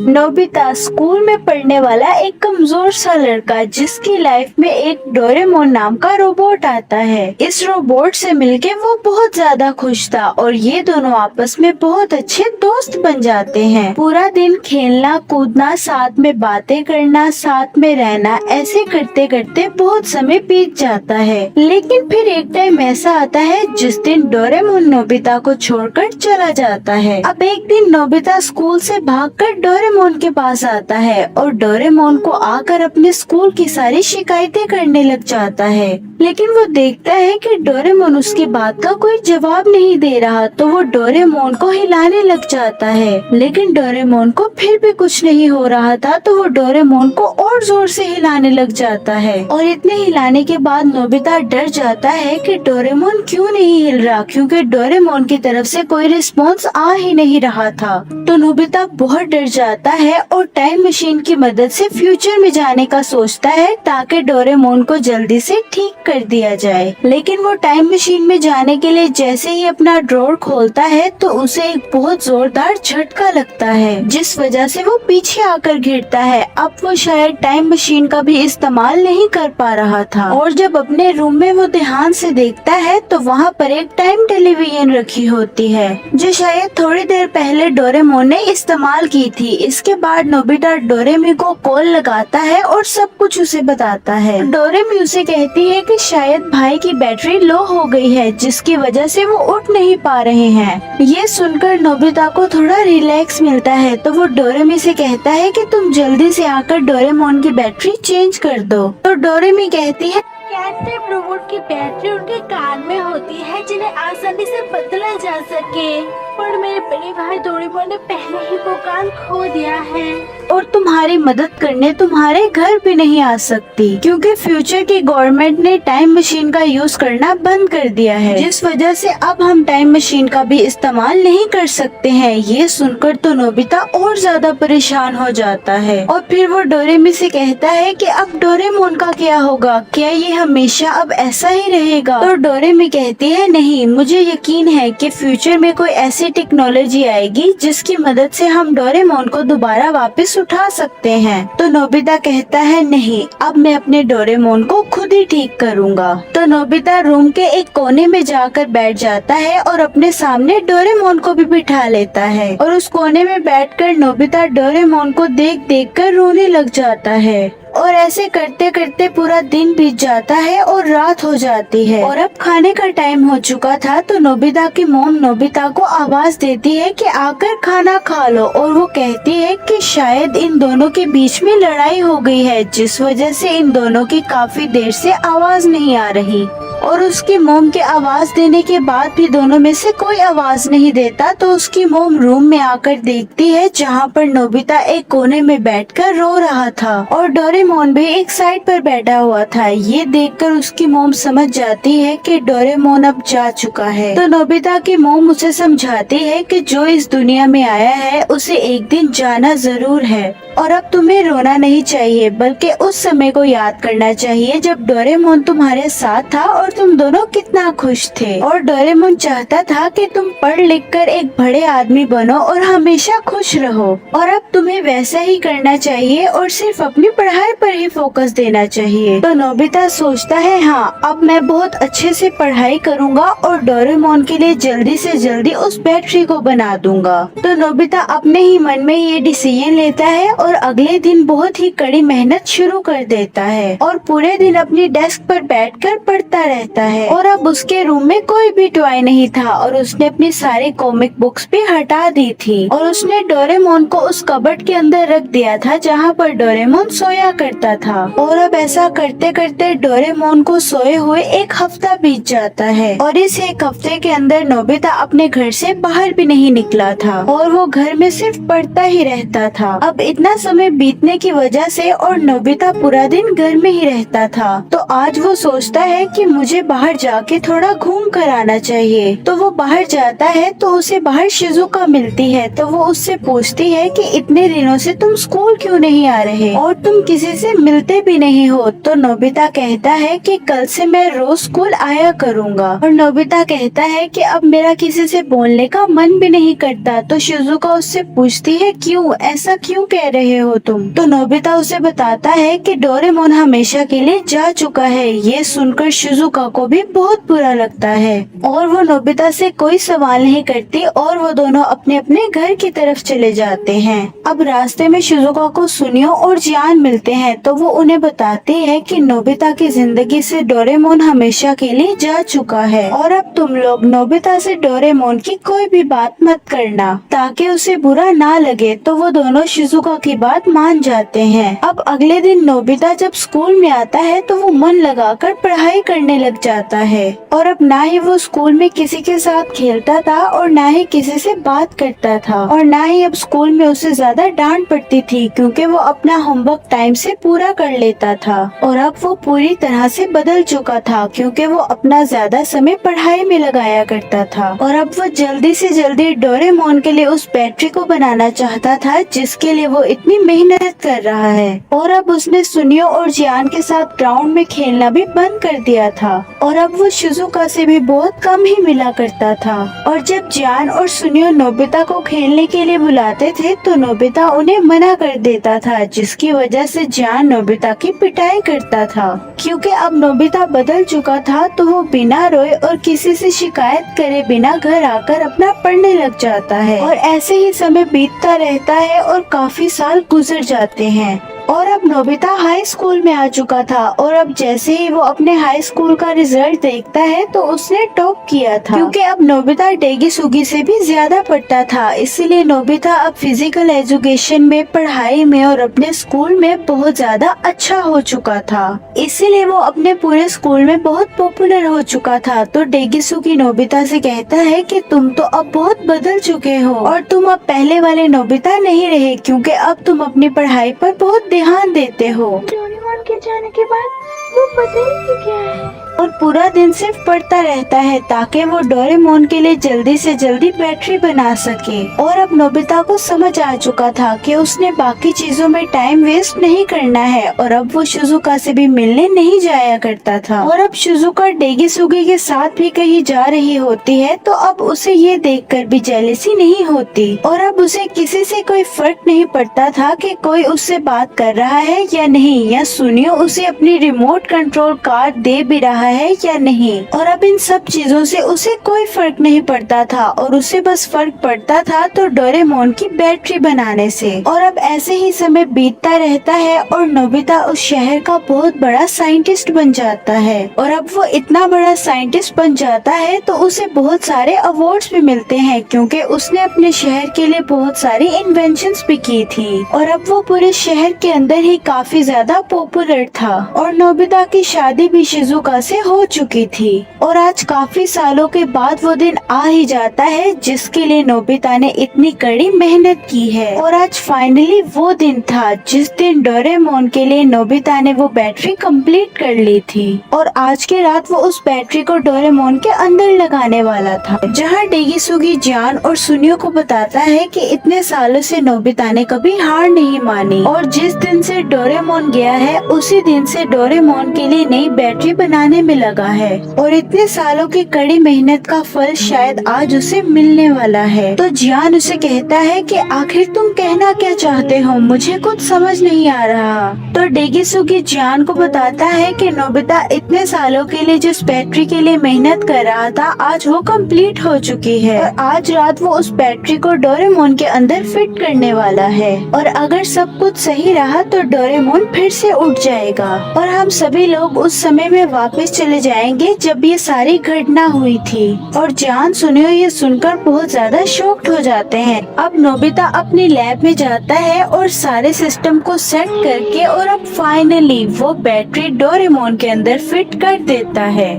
नोबिता स्कूल में पढ़ने वाला एक कमजोर सा लड़का जिसकी लाइफ में एक डोरेमोन नाम का रोबोट आता है। इस रोबोट से मिलके वो बहुत ज्यादा खुश था और ये दोनों आपस में बहुत अच्छे दोस्त बन जाते हैं। पूरा दिन खेलना कूदना, साथ में बातें करना, साथ में रहना, ऐसे करते करते बहुत समय बीत जाता है। लेकिन फिर एक टाइम ऐसा आता है जिस दिन डोरेमोन नोबिता को छोड़कर चला जाता है। अब एक दिन नोबिता स्कूल से भागकर डोरेमोन के पास आता है और डोरेमोन को आकर अपने स्कूल की सारी शिकायतें करने लग जाता है। लेकिन वो देखता है कि डोरेमोन उसकी बात का कोई जवाब नहीं दे रहा, तो वो डोरेमोन को हिलाने लग जाता है। लेकिन डोरेमोन को फिर भी कुछ नहीं हो रहा था, तो वो डोरेमोन को और जोर से हिलाने लग जाता है। और इतने हिलाने के बाद नोबिता डर जाता है कि डोरेमोन क्यों नहीं हिल रहा, क्योंकि डोरेमोन की तरफ से कोई रिस्पॉन्स आ ही नहीं रहा था। तो नोबिता बहुत डर जाता है और टाइम मशीन की मदद से फ्यूचर में जाने का सोचता है ताकि डोरेमोन को जल्दी से ठीक कर दिया जाए। लेकिन वो टाइम मशीन में जाने के लिए जैसे ही अपना ड्रॉर खोलता है तो उसे एक बहुत जोरदार झटका लगता है, जिस वजह से वो पीछे आकर गिरता है। अब वो शायद टाइम मशीन का भी इस्तेमाल नहीं कर पा रहा था और जब अपने रूम में वो ध्यान से देखता है तो वहाँ पर एक टाइम टेलीविजन रखी होती है जो शायद थोड़ी देर पहले डोरेमोन ने इस्तेमाल की थी। इसके बाद नोबिता डोरेमी को कॉल लगाता है और सब कुछ उसे बताता है। डोरेमी उसे कहती है कि शायद भाई की बैटरी लो हो गई है जिसकी वजह से वो उठ नहीं पा रहे हैं। ये सुनकर नोबिता को थोड़ा रिलैक्स मिलता है, तो वो डोरेमी से कहता है कि तुम जल्दी से आकर डोरेमोन की बैटरी चेंज कर दो। तो डोरेमी कहती है कैट टाइप रोबोट की बैटरी उनके कान में होती है जिन्हें आसानी से बदला जा सके, पर मेरे बड़े भाई डोरेमोन ने पहले ही वो कान खो दिया है और तुम्हारी मदद करने तुम्हारे घर भी नहीं आ सकती, क्योंकि फ्यूचर की गवर्नमेंट ने टाइम मशीन का यूज करना बंद कर दिया है, जिस वजह से अब हम टाइम मशीन का भी इस्तेमाल नहीं कर सकते हैं। ये सुनकर तो नोबिता और ज्यादा परेशान हो जाता है और फिर वो डोरेमी से कहता है कि अब डोरेमोन का क्या होगा, क्या ये हमेशा अब ऐसा ही रहेगा? तो डोरेमी कहती है नहीं, मुझे यकीन है कि फ्यूचर में कोई ऐसी टेक्नोलॉजी आएगी जिसकी मदद से हम डोरेमोन को दोबारा वापस उठा सकते हैं। तो नोबिता कहता है नहीं, अब मैं अपने डोरेमोन को खुद ही ठीक करूँगा। तो नोबिता रूम के एक कोने में जाकर बैठ जाता है और अपने सामने डोरेमोन को भी बिठा लेता है और उस कोने में बैठकर नोबिता डोरेमोन को देख देख कर रोने लग जाता है। और ऐसे करते करते पूरा दिन बीत जाता है और रात हो जाती है और अब खाने का टाइम हो चुका था। तो नोबिता की मॉम नोबिता को आवाज देती है कि आकर खाना खा लो, और वो कहती है कि शायद इन दोनों के बीच में लड़ाई हो गई है जिस वजह से इन दोनों की काफी देर से आवाज नहीं आ रही। और उसकी मोम के आवाज देने के बाद भी दोनों में से कोई आवाज नहीं देता। तो उसकी मोम रूम में आकर देखती है जहाँ पर नोबिता एक कोने में बैठकर रो रहा था और डोरेमोन भी एक साइड पर बैठा हुआ था। ये देखकर उसकी मोम समझ जाती है कि डोरेमोन अब जा चुका है। तो नोबिता की मोम उसे समझाती है कि जो इस दुनिया में आया है उसे एक दिन जाना जरूर है और अब तुम्हें रोना नहीं चाहिए, बल्कि उस समय को याद करना चाहिए जब डोरेमोन तुम्हारे साथ था और तुम दोनों कितना खुश थे। और डोरेमोन चाहता था कि तुम पढ़ लिख कर एक बड़े आदमी बनो और हमेशा खुश रहो, और अब तुम्हें वैसा ही करना चाहिए और सिर्फ अपनी पढ़ाई पर ही फोकस देना चाहिए। तो नोबिता सोचता है हाँ, अब मैं बहुत अच्छे से पढ़ाई करूँगा और डोरेमोन के लिए जल्दी से जल्दी उस बैटरी को बना दूंगा। तो नोबिता अपने ही मन में ये डिसीजन लेता है और अगले दिन बहुत ही कड़ी मेहनत शुरू कर देता है और पूरे दिन अपनी डेस्क पर बैठकर पढ़ता रहता है। और अब उसके रूम में कोई भी टॉय नहीं था और उसने अपनी सारी कॉमिक बुक्स भी हटा दी थी और उसने डोरेमोन को उस कबर्ड के अंदर रख दिया था जहाँ पर डोरेमोन सोया करता था। और अब ऐसा करते करते डोरेमोन को सोए हुए एक हफ्ता बीत जाता है और इस एक हफ्ते के अंदर नोबिता अपने घर से बाहर भी नहीं निकला था और वो घर में सिर्फ पढ़ता ही रहता था। अब इतना इतना समय बीतने की वजह से और नोबिता पूरा दिन घर में ही रहता था। तो आज वो सोचता है कि मुझे बाहर जाके थोड़ा घूम कर आना चाहिए। तो वो बाहर जाता है तो उसे बाहर शिजुका मिलती है। तो वो उससे पूछती है कि इतने दिनों से तुम स्कूल क्यों नहीं आ रहे और तुम किसी से मिलते भी नहीं हो। तो नोबिता कहता है कि कल से मैं रोज स्कूल आया करूँगा। और नोबिता कहता है कि अब मेरा किसी से बोलने का मन भी नहीं करता। तो शिजुका उससे पूछती है क्यों, ऐसा क्यों कह रहे हो तुम। तो नोबिता उसे बताता है कि डोरेमोन हमेशा के लिए जा चुका है। ये सुनकर शिजुका को भी बहुत बुरा लगता है और वो नोबिता से कोई सवाल नहीं करती और वो दोनों अपने अपने घर की तरफ चले जाते हैं। अब रास्ते में शिजुका को सुनियो और जियान मिलते हैं। तो वो उन्हें बताती है कि नोबिता की जिंदगी से डोरेमोन हमेशा के लिए जा चुका है और अब तुम लोग नोबिता से डोरेमोन की कोई भी बात मत करना ताकि उसे बुरा ना लगे। तो वो दोनों शिजुका की बात मान जाते हैं। अब अगले दिन नोबिता जब स्कूल में आता है तो वो मन लगाकर पढ़ाई करने लग जाता है और अब ना ही वो स्कूल में किसी के साथ खेलता था और ना ही किसी से बात करता था और ना ही अब स्कूल में उसे ज्यादा डांट पड़ती थी क्योंकि वो अपना होमवर्क टाइम से पूरा कर लेता था। और अब वो पूरी तरह से बदल चुका था क्योंकि वो अपना ज्यादा समय पढ़ाई में लगाया करता था और अब वो जल्दी से जल्दी डोरेमोन के लिए उस बैटरी को बनाना चाहता था जिसके लिए वो इतनी मेहनत कर रहा है। और अब उसने सुनियो और जियान के साथ ग्राउंड में खेलना भी बंद कर दिया था और अब वो शिजुका से भी बहुत कम ही मिला करता था। और जब जियान और सुनियो नोबिता को खेलने के लिए बुलाते थे तो नोबिता उन्हें मना कर देता था जिसकी वजह से जियान नोबिता की पिटाई करता था। क्योंकि अब नोबिता बदल चुका था तो वो बिना रोए और किसी से शिकायत करे बिना घर आकर अपना पढ़ने लग जाता है। और ऐसे ही समय बीतता रहता है और काफी साल गुजर जाते हैं और अब नोबिता हाई स्कूल में आ चुका था और अब जैसे ही वो अपने हाई स्कूल का रिजल्ट देखता है तो उसने टॉप किया था क्योंकि अब नोबिता डेगिसुगी से भी ज्यादा पढ़ता था। इसीलिए नोबिता अब फिजिकल एजुकेशन में, पढ़ाई में और अपने स्कूल में बहुत ज्यादा अच्छा हो चुका था। इसीलिए वो अपने पूरे स्कूल में बहुत पॉपुलर हो चुका था। तो डेगिसुगी नोबिता से कहता है कि तुम तो अब बहुत बदल चुके हो और तुम अब पहले वाले नोबिता नहीं रहे क्योंकि अब तुम अपनी पढ़ाई पर बहुत ध्यान देते हो। डोरेमोन के जाने के बाद वो बदल ही गया है और पूरा दिन सिर्फ पढ़ता रहता है ताकि वो डोरेमोन के लिए जल्दी से जल्दी बैटरी बना सके। और अब नोबिता को समझ आ चुका था कि उसने बाकी चीजों में टाइम वेस्ट नहीं करना है और अब वो शिजुका से भी मिलने नहीं जाया करता था। और अब शिजुका डेगिसुगी के साथ भी कहीं जा रही होती है तो अब उसे ये देखकर भी जेलसी नहीं होती और अब उसे किसी से कोई फर्क नहीं पड़ता था कि कोई उससे बात कर रहा है या नहीं, या सुनियो उसे अपनी रिमोट कंट्रोल कार दे भी रहा है या नहीं। और अब इन सब चीजों से उसे कोई फर्क नहीं पड़ता था और उसे बस फर्क पड़ता था तो डोरेमोन की बैटरी बनाने से। और अब ऐसे ही समय बीतता रहता है और नोबिता उस शहर का बहुत बड़ा साइंटिस्ट बन जाता है और अब वो इतना बड़ा साइंटिस्ट बन जाता है तो उसे बहुत सारे अवार्ड्स भी मिलते हैं क्योंकि उसने अपने शहर के लिए बहुत सारी इन्वेंशंस भी की थी। और अब वो पूरे शहर के अंदर ही काफी ज्यादा पॉपुलर था और नोबिता की शादी भी शिजुका से हो चुकी थी। और आज काफी सालों के बाद वो दिन आ ही जाता है जिसके लिए नोबिता ने इतनी कड़ी मेहनत की है। और आज फाइनली वो दिन था जिस दिन डोरेमोन के लिए नोबिता ने वो बैटरी कंप्लीट कर ली थी और आज की रात वो उस बैटरी को डोरेमोन के अंदर लगाने वाला था। जहाँ डेगिसुगी जियान और सुनियो को बताता है कि इतने सालों से नोबिता ने कभी हार नहीं मानी और जिस दिन से डोरेमोन गया है उसी दिन से डोरेमोन के लिए नई बैटरी बनाने में लगा है और इतने सालों की कड़ी मेहनत का फल शायद आज उसे मिलने वाला है। तो जियान उसे कहता है कि आखिर तुम कहना क्या चाहते हो, मुझे कुछ समझ नहीं आ रहा। तो डेगिसुगी जियान को बताता है कि नोबिता इतने सालों के लिए जिस बैटरी के लिए मेहनत कर रहा था आज वो कंप्लीट हो चुकी है और आज रात वो उस बैटरी को डोरेमोन के अंदर फिट करने वाला है और अगर सब कुछ सही रहा तो डोरेमोन फिर से उठ जाएगा और हम सभी लोग उस समय में वापस चले जाएंगे जब ये सारी घटना हुई थी। और जियान सुनियो ये सुनकर बहुत ज्यादा शॉक्ड हो जाते हैं। अब नोबिता अपनी लैब में जाता है और सारे सिस्टम को सेट करके और अब फाइनली वो बैटरी डोरेमोन के अंदर फिट कर देता है।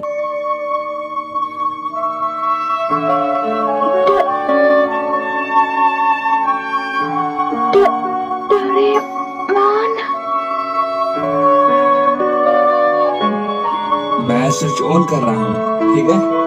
स्विच ऑन कर रहा हूँ, ठीक है।